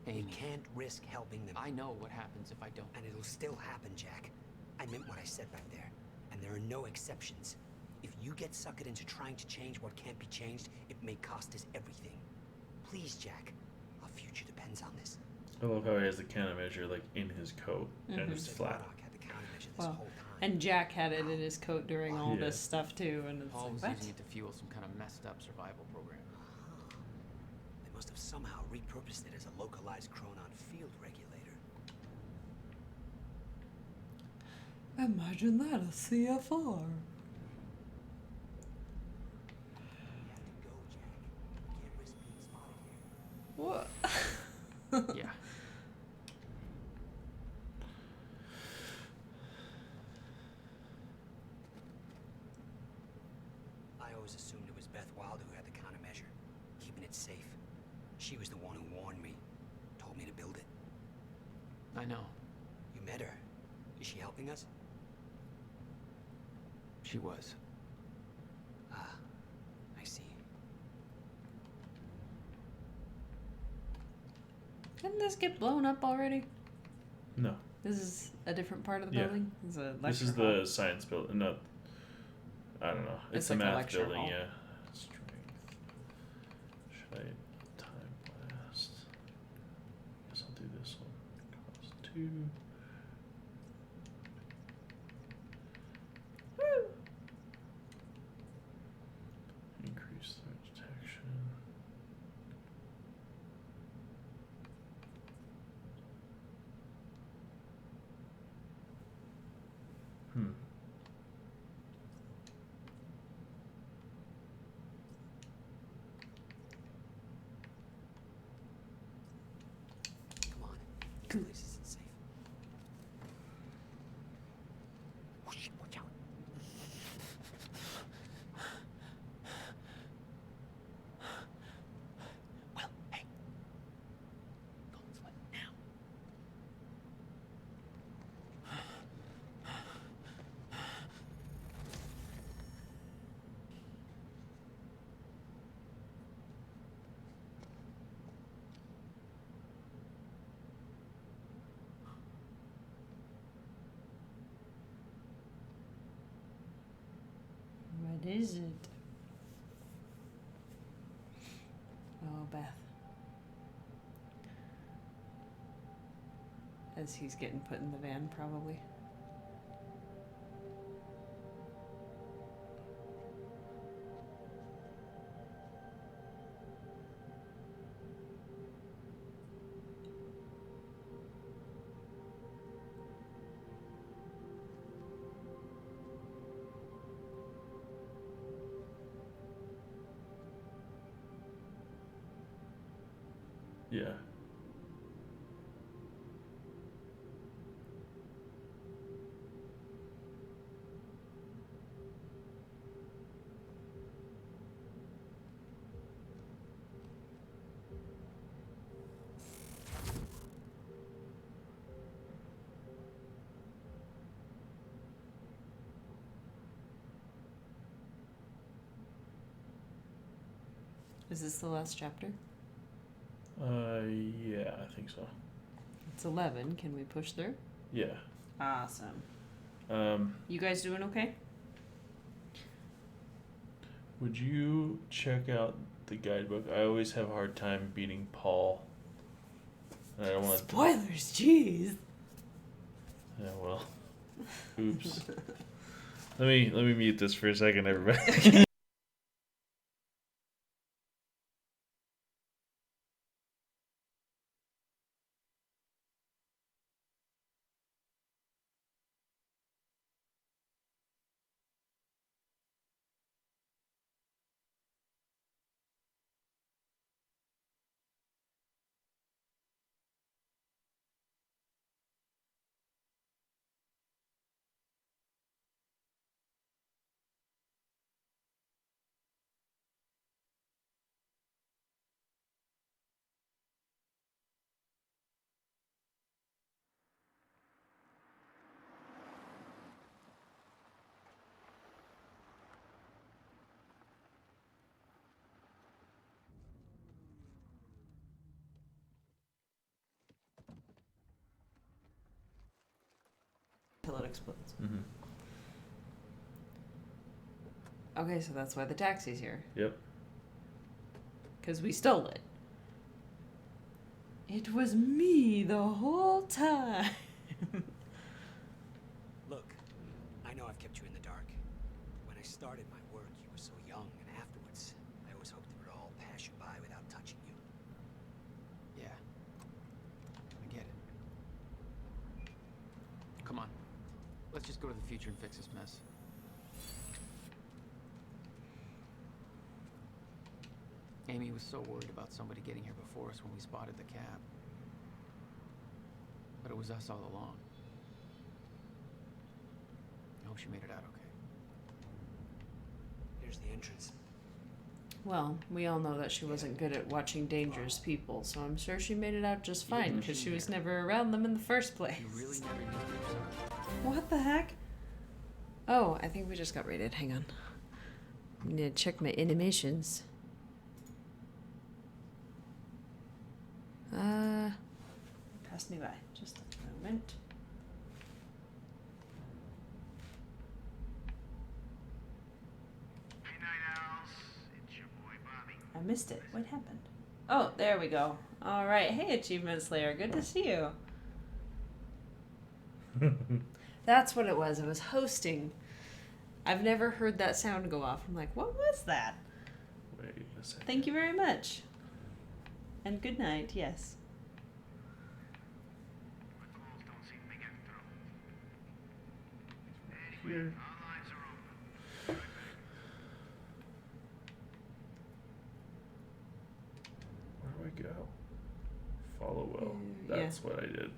Amy. We can't risk helping them. I know what happens if I don't. And it'll still happen, Jack. I meant what I said back there. And there are no exceptions. If you get suckered into trying to change what can't be changed, it may cost us everything. Please, Jack. Our future depends on this. I love how he has the countermeasure like in his coat and it's flat. Well, and Jack had it in his coat during all this stuff too, and it's Paul like, was what? using it to fuel some kind of messed up survival program. They must have somehow repurposed it as a localized Chronon field regulator. Imagine that, a CFR. What? Yeah. I always assumed it was Beth Wild who had the countermeasure, keeping it safe. She was the one who warned me, told me to build it. I know. You met her. Is she helping us? She was. Ah, I see. Didn't this get blown up already? No. This is a different part of the Yeah. building? This is the science building. No, I don't know. It's the like a math lecture building, hall. yeah. Strength. Should I time blast? Guess I'll do this one. Cost 2. Woo! Increase threat detection. Come on. This place isn't safe. Oh shit, watch out. Well, hey. Don't sweat now. What is it? Oh, Beth. As he's getting put in the van, probably. Yeah. Is this the last chapter? Yeah, I think so. It's 11. Can we push through? Yeah. Awesome. You guys doing okay? Would you check out the guidebook? I always have a hard time beating Paul. And I don't want Spoilers, jeez. Yeah, well. Oops. Let me mute this for a second, everybody. Until it explodes. Mm-hmm. Okay, so that's why the taxi's here. Yep. Because we stole it. It was me the whole time. Look, I know I've kept you in the dark. When I started my work, you were so young, and afterwards, I always hoped it would all pass you by without touching you. Yeah. I get it. Come on. Let's just go to the future and fix this mess. Amy was so worried about somebody getting here before us when we spotted the cab. But it was us all along. I hope she made it out okay. Here's the entrance. Well, we all know that she wasn't good at watching dangerous people, so I'm sure she made it out just fine because she was never around them in the first place. You really never used it. What the heck? Oh, I think we just got raided. Hang on. I need to check my animations. Pass me by. Just a moment. Hey, Night Owls. It's your boy Bobby. I missed it. What happened? Oh, there we go. All right. Hey, Achievement Slayer. Good to see you. That's what it was. It was hosting. I've never heard that sound go off. I'm like, what was that? Wait a second. Thank you very much. And good night, yes. Here. Where do I go? Follow well. That's what I did.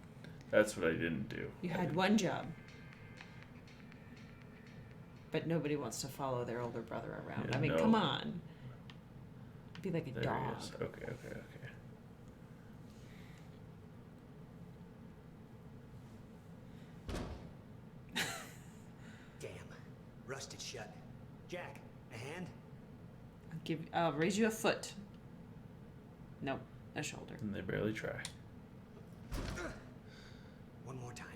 That's what I didn't do. You had one job. But nobody wants to follow their older brother around. Yeah, I mean, no. come on. Be like a There dog. he is. Okay. Damn. Rusted shut. Jack, a hand? I'll raise you a foot. Nope, a shoulder. And they barely try. One more time.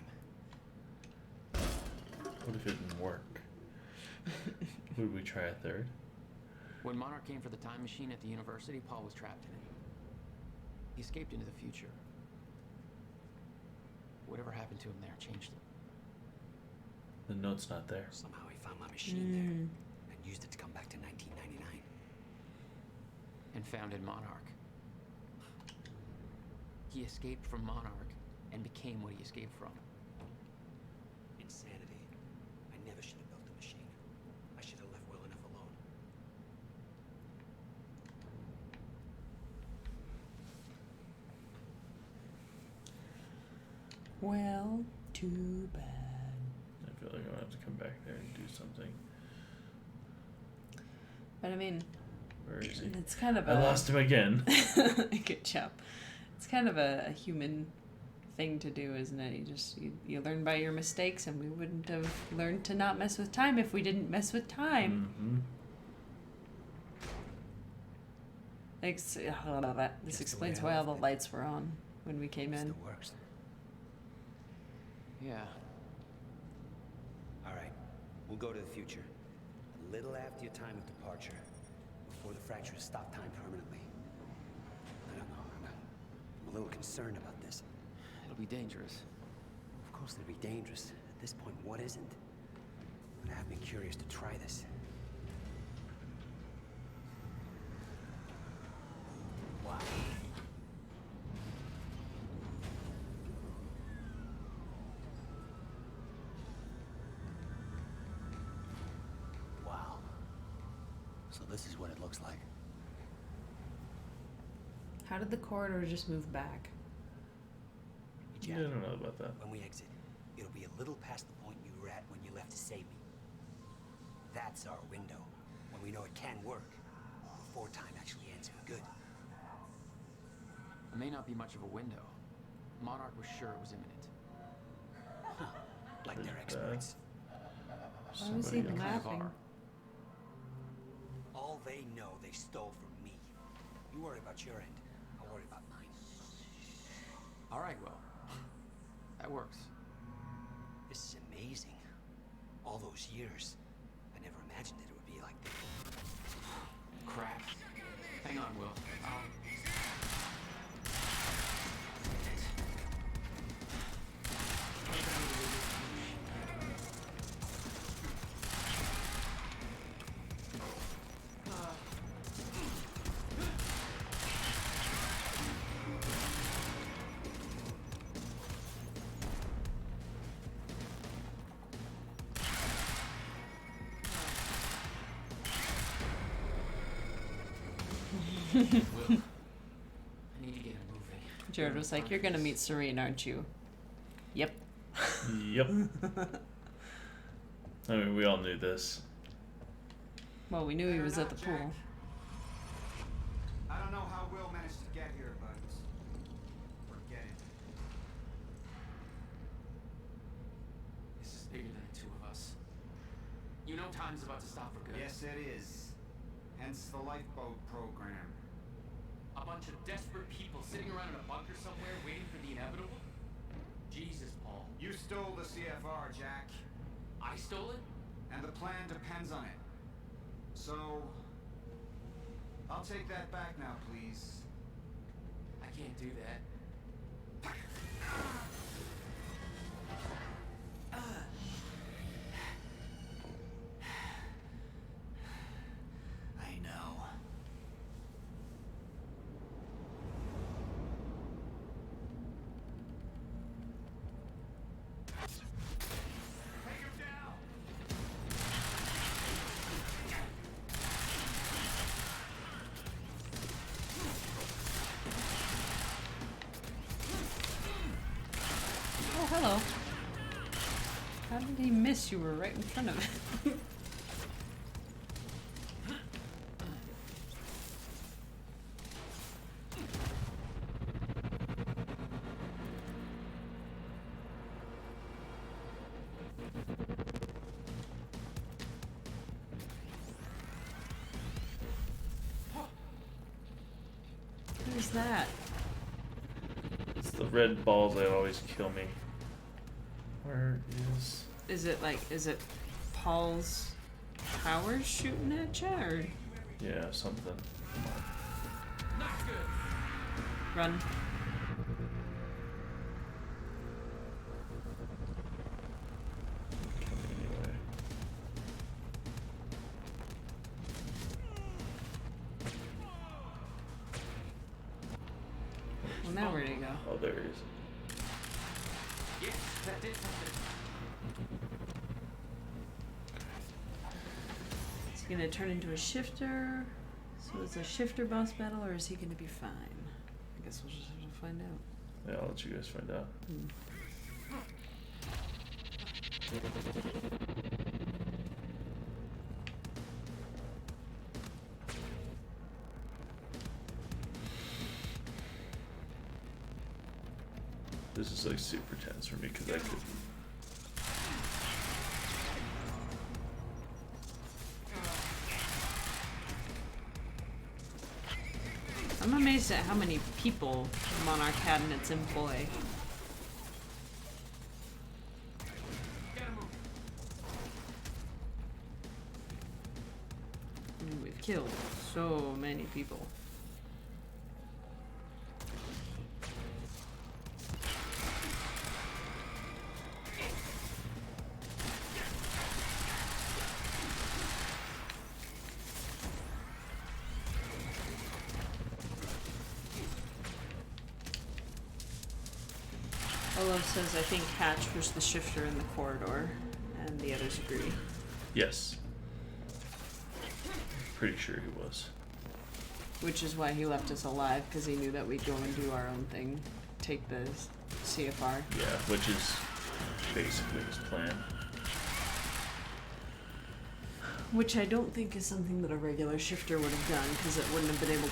What if it didn't work? Would we try a third? When Monarch came for the time machine at the university, Paul was trapped in it. He escaped into the future. Whatever happened to him there changed him. The note's not there. Somehow he found my machine there and used it to come back to 1999. And founded Monarch. He escaped from Monarch and became what he escaped from. Insanity. I never should have built the machine. I should have left well enough alone. Well, too bad. I feel like I'm gonna have to come back there and do something. But I mean, Where is he? it's kind of I lost him again. Good job. It's kind of a human thing to do, isn't it? You learn by your mistakes, and we wouldn't have learned to not mess with time if we didn't mess with time. This explains why all the lights were on when we came in. Still works. Yeah. All right, we'll go to the future. A little after your time of departure, before the fractures stop time permanently. I don't know. I'm a little concerned about this. It'll be dangerous. Of course it'll be dangerous. At this point, what isn't? But I have been curious to try this. Wow. Wow. So this is what it looks like. How did the corridor just move back? Yeah, I don't know about that. When we exit, it'll be a little past the point you were at when you left to save me. That's our window, when we know it can work, before time actually ends for good. It may not be much of a window. Monarch was sure it was imminent. Huh. Like they're experts. Why was he laughing? All they know they stole from me. You worry about your end, I'll worry about mine. All right, Will. That works. This is amazing. All those years, I never imagined it would be like this. Crap. Hang on, Will. Jared was like, "You're gonna meet Serene, aren't you?" Yep. Yep. I mean, we all knew this. Well, we knew he was at the pool. I don't know how Will managed to get here, but forget it. This is bigger than the two of us. You know time's about to stop for good. Yes, it is. Hence the lifeboat program. A bunch of desperate people sitting around in a bunker somewhere waiting for the inevitable? Jesus, Paul. You stole the CFR, Jack. I stole it? And the plan depends on it. So, I'll take that back now, please. I can't do that. I know. Oh, hello. How did he miss? You were right in front of him. Who's that? It's the red balls that always kill me. Where is... Is it Paul's powers shooting at you, or? Yeah, something. Not good. Run. Anyway. Well, now where'd he go? Oh, there he is. Yes, that did something. Is he gonna turn into a shifter? So it's a shifter boss battle, or is he gonna be fine? I guess we'll just have to find out. Yeah, I'll let you guys find out. This is like super tense for me because I could. curious at how many people Monarch had in its employ. And we've killed so many people. Olaf says, I think Hatch was the shifter in the corridor, and the others agree. Yes. Pretty sure he was. Which is why he left us alive, because he knew that we'd go and do our own thing. Take the CFR. Yeah, which is basically his plan. Which I don't think is something that a regular shifter would have done, because it wouldn't have been able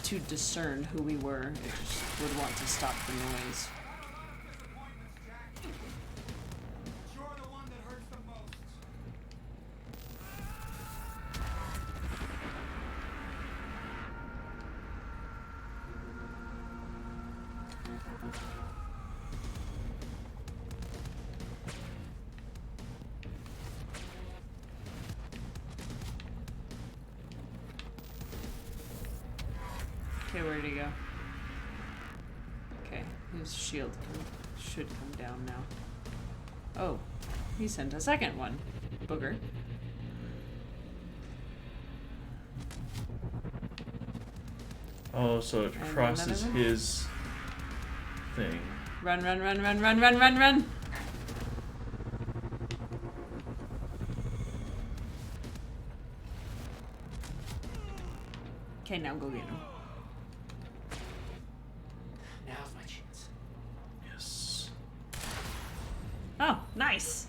to discern who we were. It just would want to stop the noise. Okay, where'd he go? Okay, his shield should come down now. Oh, he sent a second one. Booger. Oh, so it And crosses another one? his thing. Run, run, run, run, run, run, run, run! Okay, now go get him. Now's my chance. Yes. Oh, nice!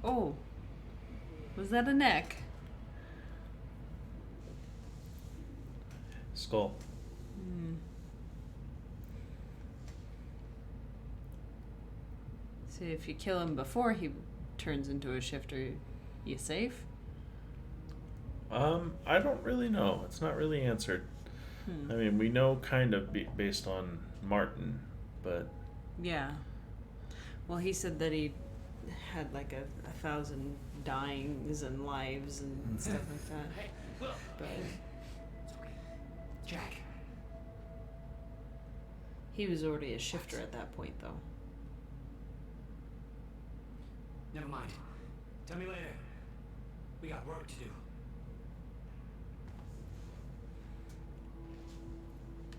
Oh, was that a neck? Skull. So if you kill him before he turns into a shifter, you safe? I don't really know. It's not really answered. I mean, we know kind of based on Martin, but... Yeah. Well, he said that he had like a 1,000 dyings and lives and stuff like that. Hey, Will. But It's okay. Jack. he was already a shifter at that point, though. Never mind. Tell me later. We got work to do.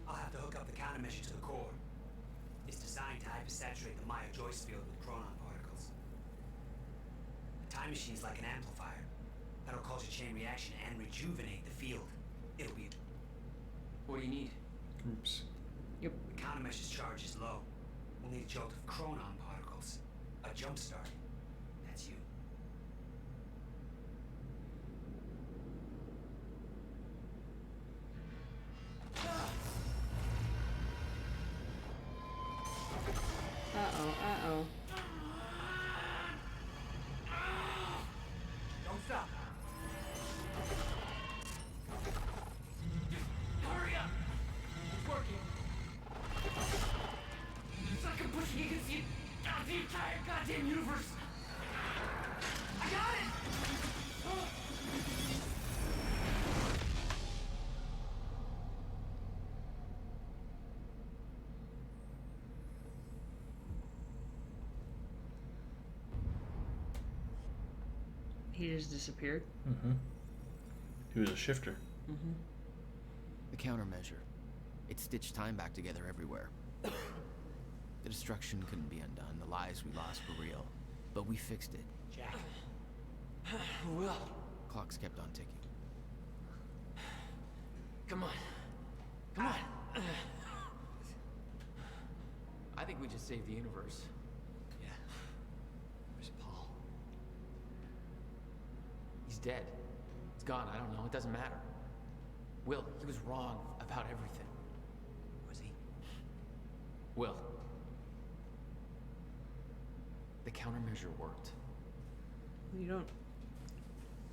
I'll have to hook up the countermeasure to the core. It's designed to hypersaturate the Maya Joyce field with chronon particles. The time machine's like an amplifier. That'll cause a chain reaction and rejuvenate the field. It'll be... What do you need? Oops. Yep. The countermeasure's charge is low. We'll need a jolt of chronon particles. A jump start. That's you. Uh-oh, uh-oh. Don't stop. Hurry up! It's working. It's like I'm pushing against the entire goddamn universe. I got it! He just disappeared. Mm-hmm. He was a shifter. Mm-hmm. The countermeasure. It stitched time back together everywhere. The destruction couldn't be undone. The lives we lost were real. But we fixed it. Jack, Will. Clocks kept on ticking. Come on. Come on. I think we just saved the universe. Yeah. Where's Paul? He's dead. It's gone. I don't know. It doesn't matter. Will, he was wrong about everything. Was he? Will. The countermeasure worked. You don't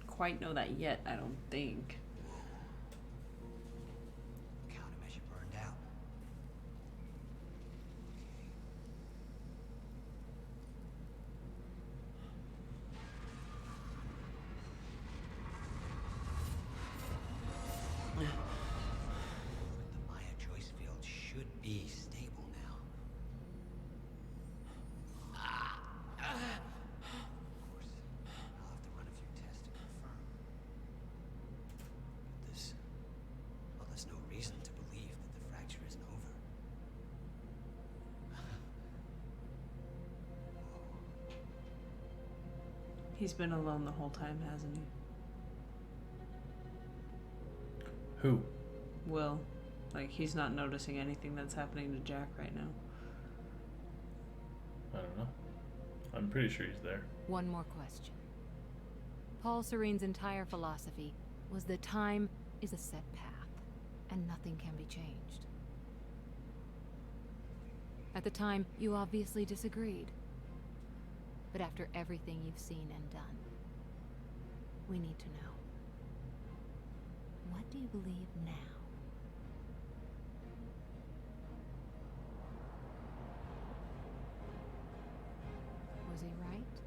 quite know that yet, I don't think. Countermeasure burned out. The Maya Joyce field should be stable now. Of course, I'll have to run a few tests to confirm. But there's no reason to believe that the fracture isn't over. He's been alone the whole time, hasn't he? Who? Will. Like, he's not noticing anything that's happening to Jack right now. I don't know. I'm pretty sure he's there. One more question. Paul Serene's entire philosophy was that time is a set path, and nothing can be changed. At the time, you obviously disagreed. But after everything you've seen and done, we need to know. What do you believe now? Was he right?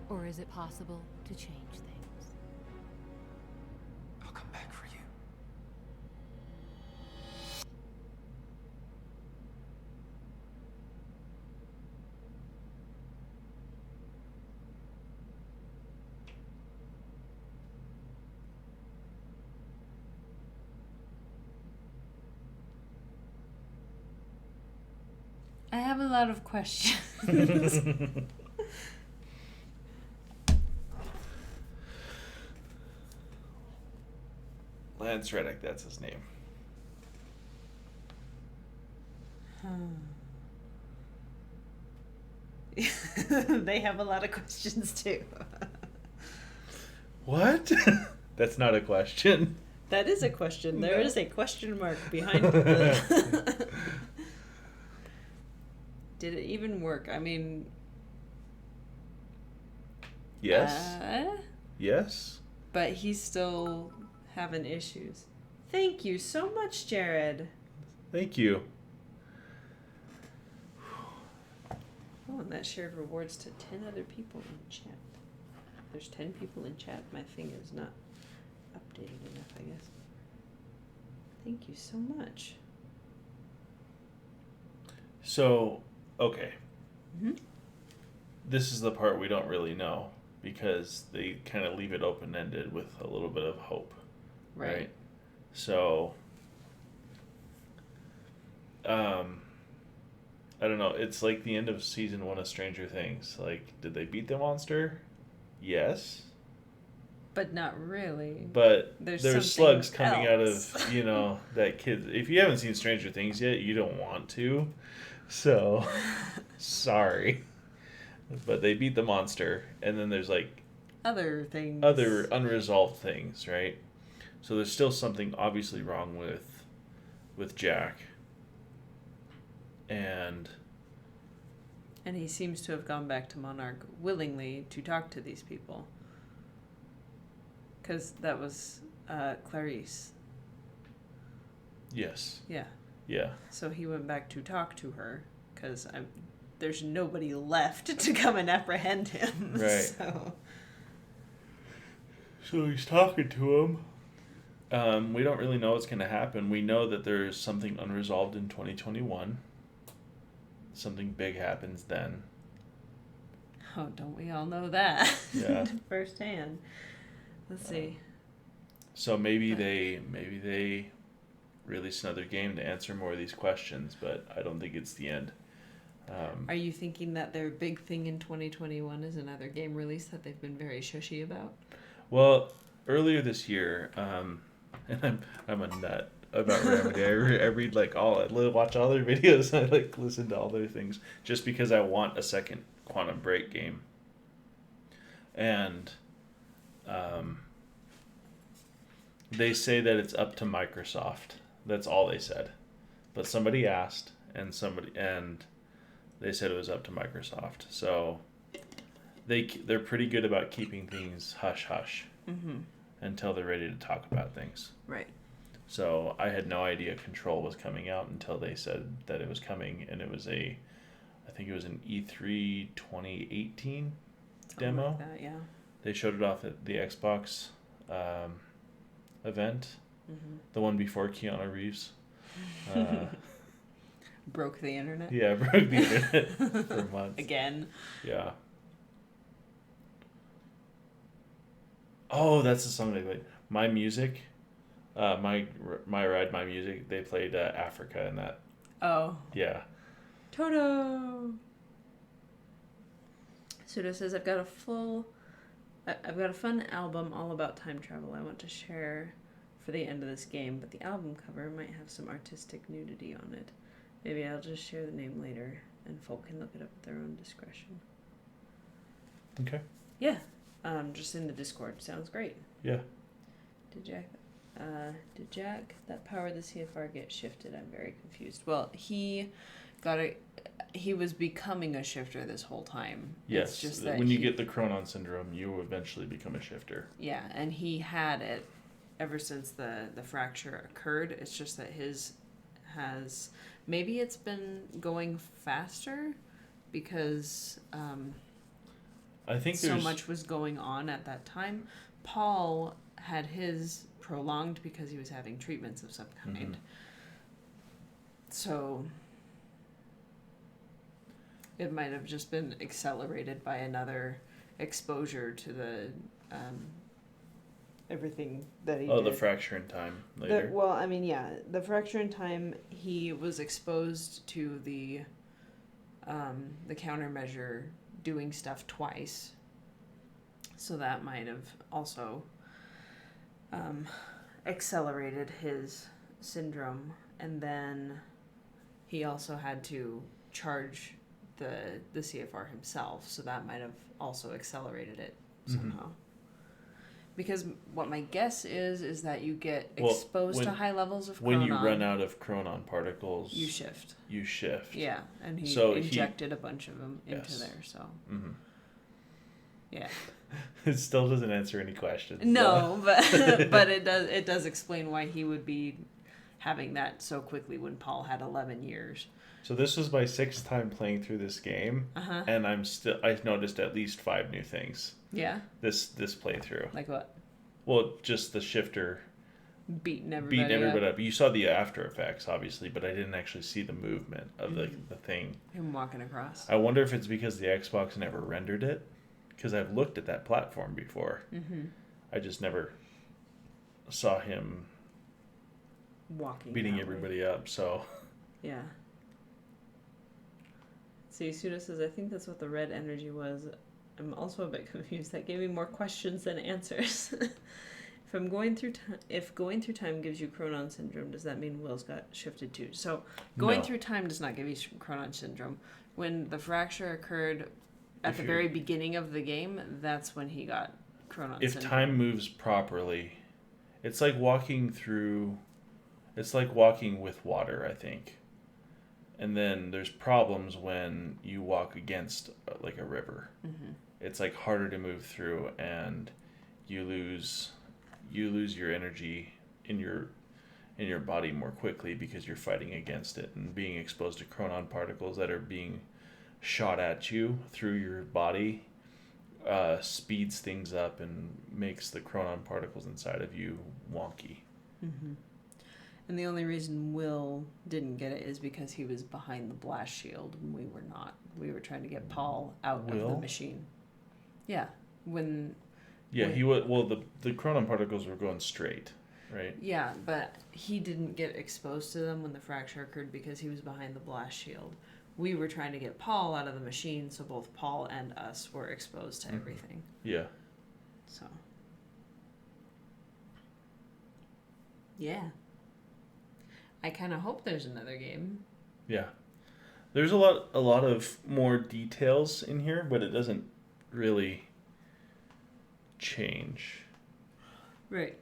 Or is it possible to change things? I'll come back for you. I have a lot of questions. Lance Reddick, that's his name. They have a lot of questions too. What? That's not a question. That is a question. There No. is a question mark behind the... Did it even work? I mean... Yes. Yes. But he's still having issues. Thank you so much, Jared. Thank you. Oh, and that shared rewards to 10 other people in chat. There's 10 people in chat. My thing is not updated enough, I guess. Thank you so much. So, okay. Mhm. This is the part we don't really know because they kind of leave it open-ended with a little bit of hope. Right. So, I don't know. It's like the end of season 1 of Stranger Things. Like, did they beat the monster? Yes. But not really. But There's there's slugs something coming else. out of, that kid. If you haven't seen Stranger Things yet, you don't want to. So, sorry. But they beat the monster, and then there's like Other things. other unresolved things, right? So there's still something obviously wrong with Jack. And he seems to have gone back to Monarch willingly to talk to these people. Because that was Clarice. yes. Yeah. Yeah. So he went back to talk to her because there's nobody left to come and apprehend him. Right. So he's talking to him. We don't really know what's going to happen. We know that there's something unresolved in 2021. Something big happens then. Oh, don't we all know that? Yeah. Firsthand. Let's see. So maybe they release another game to answer more of these questions, but I don't think it's the end. Are you thinking that their big thing in 2021 is another game release that they've been very shushy about? Well, earlier this year, and I'm a nut about Remedy. I read like I watch all their videos. And I like listen to all their things just because I want a second Quantum Break game. And they say that it's up to Microsoft. That's all they said. But somebody asked, and they said it was up to Microsoft. So they're pretty good about keeping things hush hush until they're ready to talk about things. Right. So I had no idea Control was coming out until they said that it was coming, and it was I think it was an E3 2018 demo. Like that, yeah. They showed it off at the Xbox event, the one before Keanu Reeves. Broke the internet? Yeah, broke the internet for months. Again. Yeah. Oh, that's the song they played. My Music. My Ride, My Music. They played Africa in that. Oh. Yeah. Toto! Suda says, I've got a fun album all about time travel I want to share for the end of this game, but the album cover might have some artistic nudity on it. Maybe I'll just share the name later, and folk can look it up at their own discretion. Okay. Yeah. Just in the Discord. Sounds great. Yeah. Did Jack, that power of the CFR get shifted? I'm very confused. Well, he was becoming a shifter this whole time. Yes. It's just that when you get the Chronon Syndrome, you eventually become a shifter. Yeah, and he had it ever since the fracture occurred. It's just that his has... Maybe it's been going faster because I think so much was going on at that time. Paul had his prolonged because he was having treatments of some kind. So it might have just been accelerated by another exposure to the everything that he did. Oh, the fracture in time later. The fracture in time, he was exposed to the countermeasure doing stuff twice. So that might have also accelerated his syndrome. And then he also had to charge the CFR himself. So that might have also accelerated it somehow. Because what my guess is that you get exposed to high levels of Chronon. When you run out of Chronon particles... You shift. Yeah, and he injected a bunch of them into there, so... Yeah. It still doesn't answer any questions. No, but it does explain why he would be having that so quickly when Paul had 11 years. So this was my 6th time playing through this game, and I've noticed at least 5 new things. Yeah. This playthrough. Like what? Well, just the shifter beating everybody up. You saw the after effects, obviously, but I didn't actually see the movement of the thing. Him walking across. I wonder if it's because the Xbox never rendered it, because I've looked at that platform before. I just never saw him beating everybody up. So. Yeah. See, Suda says, I think that's what the red energy was. I'm also a bit confused. That gave me more questions than answers. If going through time gives you Chronon Syndrome, does that mean Will's got shifted too? So going through time does not give you Chronon Syndrome. When the fracture occurred at the very beginning of the game, that's when he got Chronon Syndrome. If time moves properly, it's like walking with water, I think. And then there's problems when you walk against like a river. It's like harder to move through, and you lose your energy in your body more quickly because you're fighting against it, and being exposed to Chronon particles that are being shot at you through your body speeds things up and makes the Chronon particles inside of you wonky. And the only reason Will didn't get it is because he was behind the blast shield and we were not. We were trying to get Paul out of the machine. Yeah. He was. Well, the Chronon particles were going straight, right? Yeah, but he didn't get exposed to them when the fracture occurred because he was behind the blast shield. we were trying to get Paul out of the machine, so both Paul and us were exposed to everything. Yeah. So. Yeah. I kind of hope there's another game. Yeah. There's a lot of more details in here, but it doesn't really change. Right.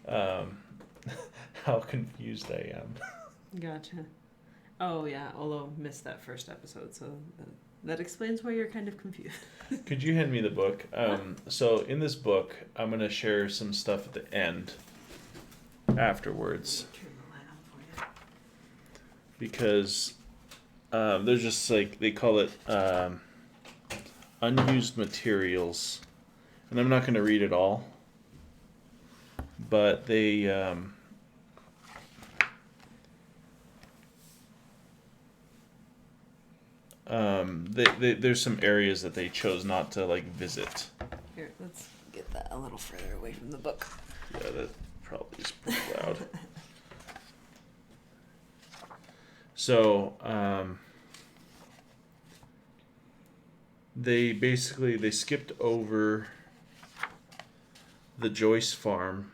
How confused I am. Gotcha. Oh, yeah, although missed that first episode, so that explains why you're kind of confused. Could you hand me the book? So in this book, I'm going to share some stuff at the end afterwards. Because there's just like, they call it unused materials. And I'm not going to read it all. But they... there's some areas that they chose not to like visit. Here, let's get that a little further away from the book. Yeah, that probably is pretty loud. So, they skipped over the Joyce farm.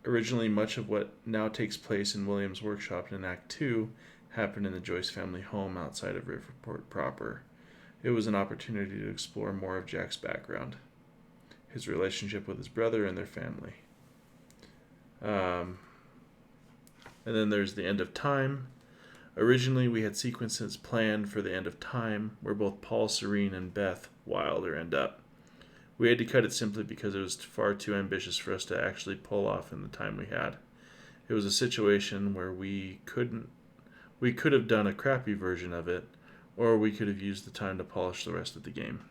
Originally, much of what now takes place in William's workshop in Act 2 happened in the Joyce family home outside of Riverport proper. It was an opportunity to explore more of Jack's background, his relationship with his brother and their family. And then there's the end of time. Originally, we had sequences planned for the end of time, where both Paul, Serene, and Beth Wilder end up. We had to cut it simply because it was far too ambitious for us to actually pull off in the time we had. It was a situation where we could have done a crappy version of it, or we could have used the time to polish the rest of the game.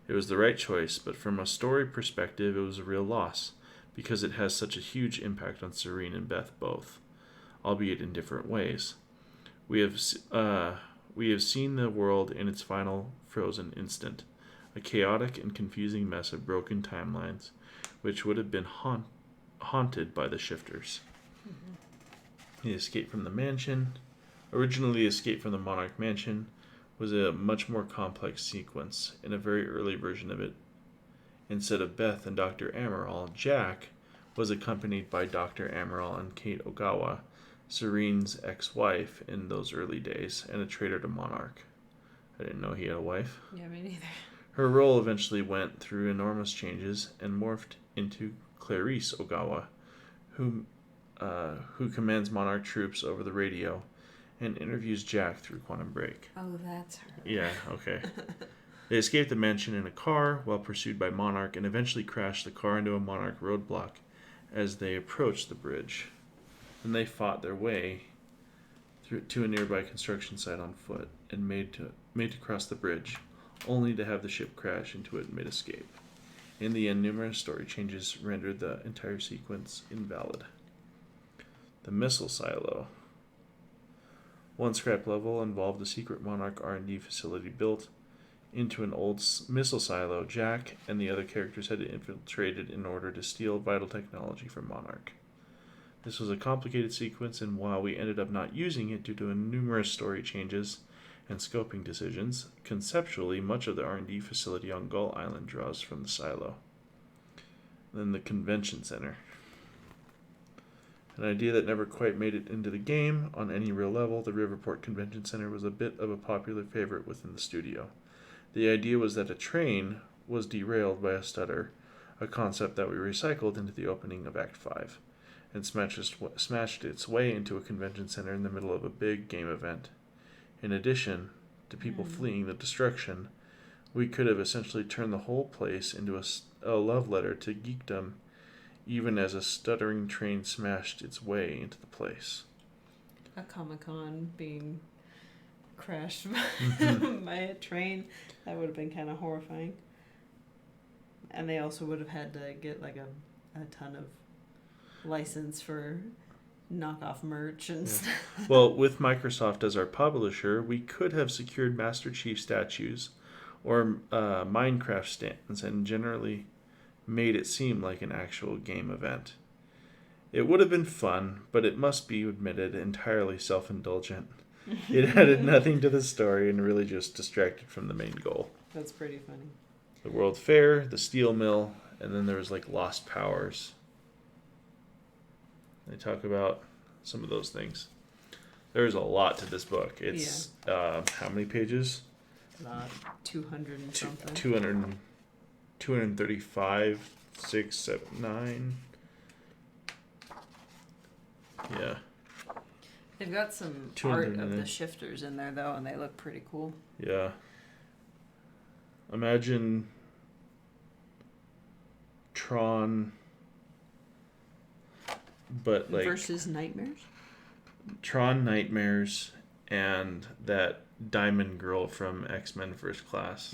It was the right choice, but from a story perspective, it was a real loss, because it has such a huge impact on Serene and Beth both, albeit in different ways. We have seen the world in its final frozen instant, a chaotic and confusing mess of broken timelines, which would have been haunted by the shifters. Mm-hmm. The escape from the mansion. Originally, the escape from the Monarch Mansion was a much more complex sequence. In a very early version of it, instead of Beth and Dr. Amaral, Jack was accompanied by Dr. Amaral and Kate Ogawa, Serene's ex-wife in those early days, and a traitor to Monarch. I didn't know he had a wife. Yeah, me neither. Her role eventually went through enormous changes and morphed into Clarice Ogawa, who commands Monarch troops over the radio and interviews Jack through Quantum Break. Oh, that's her. Yeah, okay. They escaped the mansion in a car while pursued by Monarch and eventually crashed the car into a Monarch roadblock as they approached the bridge. Then they fought their way to a nearby construction site on foot and made to cross the bridge, only to have the ship crash into it mid-escape. In the end, numerous story changes rendered the entire sequence invalid. The missile silo. One scrap level involved a secret Monarch R&D facility built into an old missile silo. Jack and the other characters had infiltrated in order to steal vital technology from Monarch. This was a complicated sequence, and while we ended up not using it due to numerous story changes and scoping decisions, conceptually much of the R&D facility on Gull Island draws from the silo. Then the convention center. An idea that never quite made it into the game on any real level, the Riverport Convention Center was a bit of a popular favorite within the studio. The idea was that a train was derailed by a stutter, a concept that we recycled into the opening of Act 5, and smashed its way into a convention center in the middle of a big game event. In addition to people fleeing the destruction, we could have essentially turned the whole place into a love letter to geekdom, even as a stuttering train smashed its way into the place. A Comic-Con being crashed by a train, that would have been kind of horrifying. And they also would have had to get like a ton of license for knockoff merch and stuff. Well, with Microsoft as our publisher, we could have secured Master Chief statues or Minecraft stands and generally made it seem like an actual game event. It would have been fun, but it must be admitted entirely self-indulgent. It added nothing to the story and really just distracted from the main goal. That's pretty funny. The World Fair, the steel mill, and then there was like lost powers. They talk about some of those things. There's a lot to this book. It's how many pages? About 200 and something. 235, 6, 7, 9. Yeah. They've got some art of the shifters in there, though, and they look pretty cool. Yeah. Imagine Tron, but like... Versus Nightmares? Tron Nightmares and that Diamond Girl from X-Men First Class.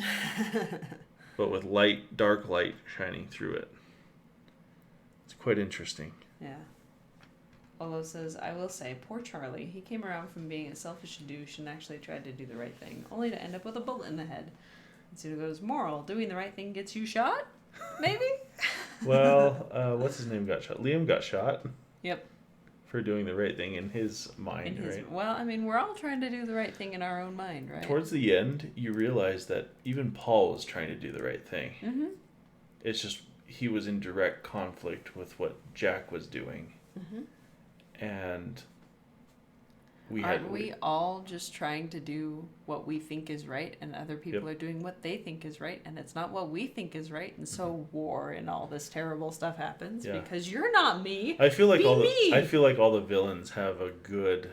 But with dark light shining through it. It's quite interesting. Yeah. Olo says, I will say, poor Charlie. He came around from being a selfish douche and actually tried to do the right thing, only to end up with a bullet in the head. And Suda goes, moral, doing the right thing gets you shot? Maybe? Well, what's his name got shot? Liam got shot. Yep. For doing the right thing in his mind, right? Well, I mean, we're all trying to do the right thing in our own mind, right? Towards the end, you realize that even Paul was trying to do the right thing. Mm-hmm. It's just he was in direct conflict with what Jack was doing. Mm-hmm. And Aren't we all just trying to do what we think is right, and other people are doing what they think is right, and it's not what we think is right, and so war and all this terrible stuff happens because you're not me. I feel like all the villains have a good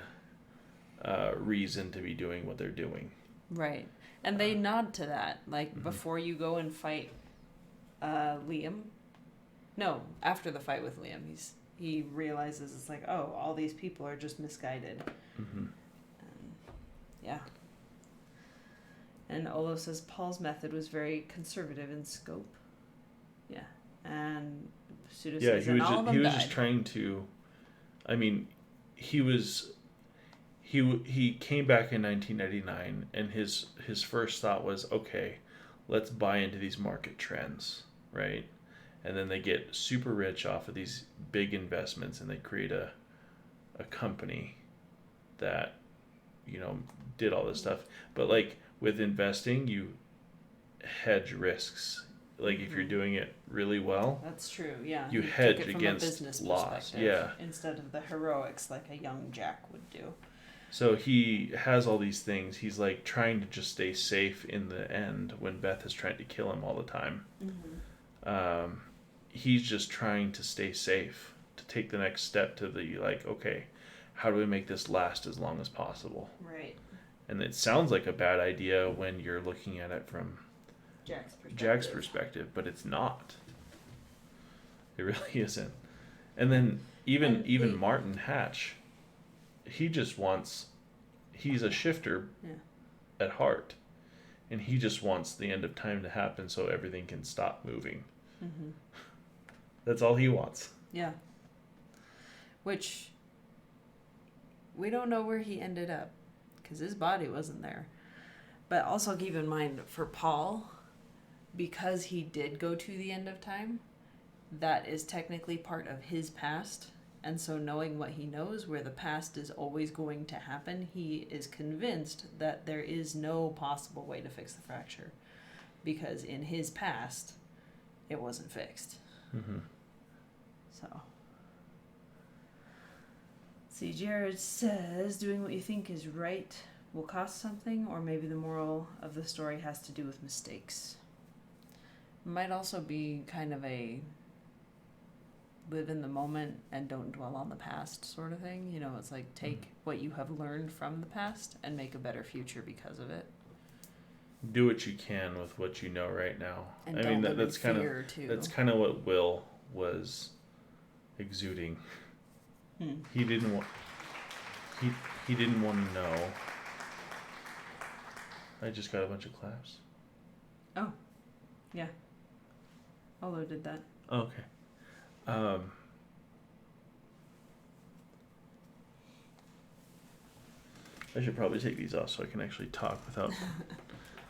reason to be doing what they're doing. Right, and they nod to that, like before you go and fight Liam. No, after the fight with Liam, he realizes it's like, oh, all these people are just misguided. Mm-hmm. Yeah. And Olo says Paul's method was very conservative in scope. Yeah. And Suda says, he was just trying to. I mean, he came back in 1999, and his first thought was, okay, let's buy into these market trends, right? And then they get super rich off of these big investments, and they create a company that, did all this stuff. But like with investing, you hedge risks. Like if you're doing it really well, that's true. Yeah, you hedge against loss. Yeah, instead of the heroics like a young Jack would do. So he has all these things. He's like trying to just stay safe in the end when Beth is trying to kill him all the time. Mm-hmm. He's just trying to stay safe, to take the next step to the like, okay, how do we make this last as long as possible? Right. And it sounds like a bad idea when you're looking at it from Jack's perspective, but it's not. It really isn't. And then even Martin Hatch, he's a shifter at heart, and he just wants the end of time to happen so everything can stop moving. Mm-hmm. That's all he wants. Yeah. Which we don't know where he ended up because his body wasn't there. But also keep in mind for Paul, because he did go to the end of time, that is technically part of his past. And so knowing what he knows, where the past is always going to happen, he is convinced that there is no possible way to fix the fracture. Because in his past, it wasn't fixed. Mm-hmm. So. See, Jared says, doing what you think is right will cost something, or maybe the moral of the story has to do with mistakes. Might also be kind of a live in the moment and don't dwell on the past sort of thing. It's like take what you have learned from the past and make a better future because of it. Do what you can with what you know right now. And I mean that's kind of what Will was exuding. He didn't want he didn't want to know. I just got a bunch of claps. Oh. Yeah. Olo did that. Oh, okay. I should probably take these off so I can actually talk without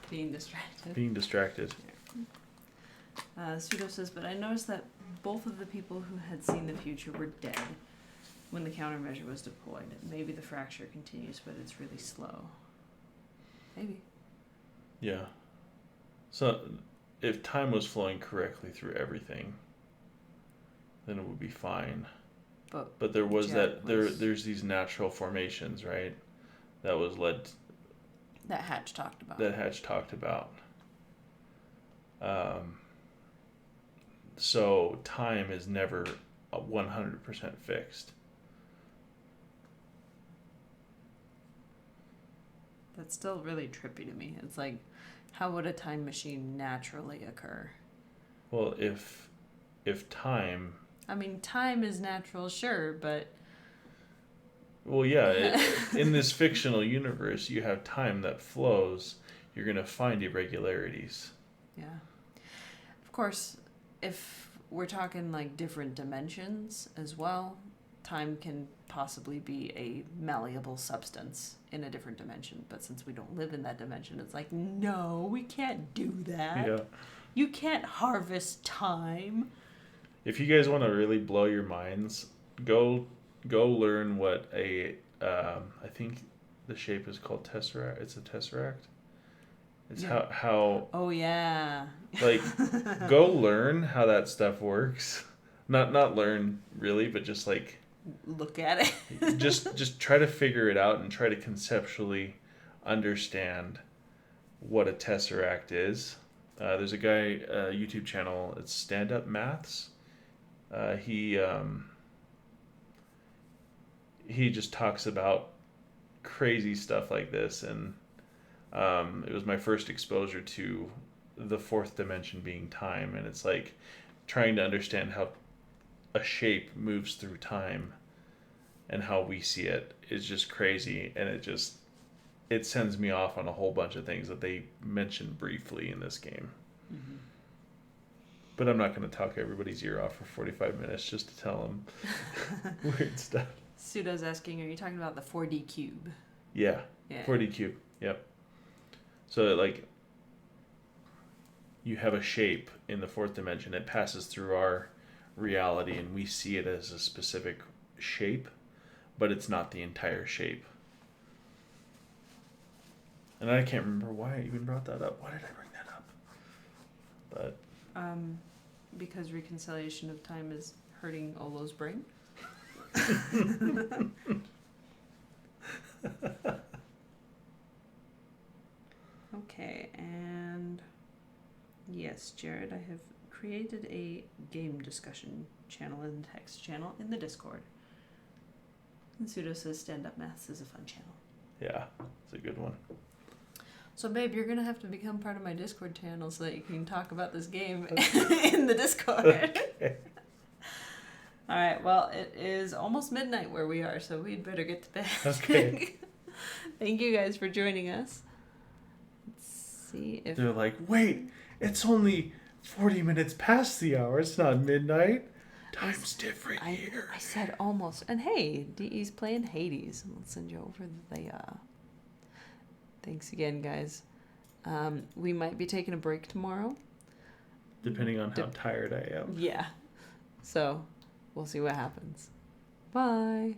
being distracted. Yeah. Pseudo says, but I noticed that both of the people who had seen the future were dead. when the countermeasure was deployed. Maybe the fracture continues, but it's really slow. Maybe. Yeah. So, if time was flowing correctly through everything, then it would be fine. But there was there's these natural formations, right? That was led. That Hatch talked about. So time is never 100% fixed. That's still really trippy to me. It's like, how would a time machine naturally occur? Well, if time... I mean, time is natural, sure, but... Well, yeah, in this fictional universe, you have time that flows. You're going to find irregularities. Yeah. Of course, if we're talking like different dimensions as well, time can possibly be a malleable substance in a different dimension. But since we don't live in that dimension, it's like, no, we can't do that. Yeah. You can't harvest time. If you guys want to really blow your minds, go learn what I think the shape is called tesseract. It's a tesseract. It's how. Oh yeah. Like, go learn how that stuff works. Not learn really, but just like look at it. just try to figure it out and try to conceptually understand what a tesseract is. There's a guy, YouTube channel. It's Stand Up Maths. He just talks about crazy stuff like this, and it was my first exposure to the fourth dimension being time, and it's like trying to understand how a shape moves through time and how we see it is just crazy, and it sends me off on a whole bunch of things that they mentioned briefly in this game. Mm-hmm. But I'm not going to talk everybody's ear off for 45 minutes just to tell them weird stuff. Pseudo's asking, are you talking about the 4D cube? Yeah. 4D cube. Yep. So, like, you have a shape in the fourth dimension. It passes through our reality, and we see it as a specific shape, but it's not the entire shape. And I can't remember why I even brought that up. Why did I bring that up? But... because reconciliation of time is hurting Olo's brain. Okay, and yes, Jared, I have created a game discussion channel and text channel in the Discord. And Pseudo says Stand Up Maths is a fun channel. Yeah, it's a good one. So, babe, you're going to have to become part of my Discord channel so that you can talk about this game in the Discord. Okay. All right, well, it is almost midnight where we are, so we'd better get to bed. Okay. Thank you guys for joining us. Let's see if... They're like, wait, it's only 40 minutes past the hour. It's not midnight. Time's different here. I said almost. And hey, DE's playing Hades. I'll send you over the... Thanks again, guys. We might be taking a break tomorrow. Depending on how tired I am. Yeah. So, we'll see what happens. Bye.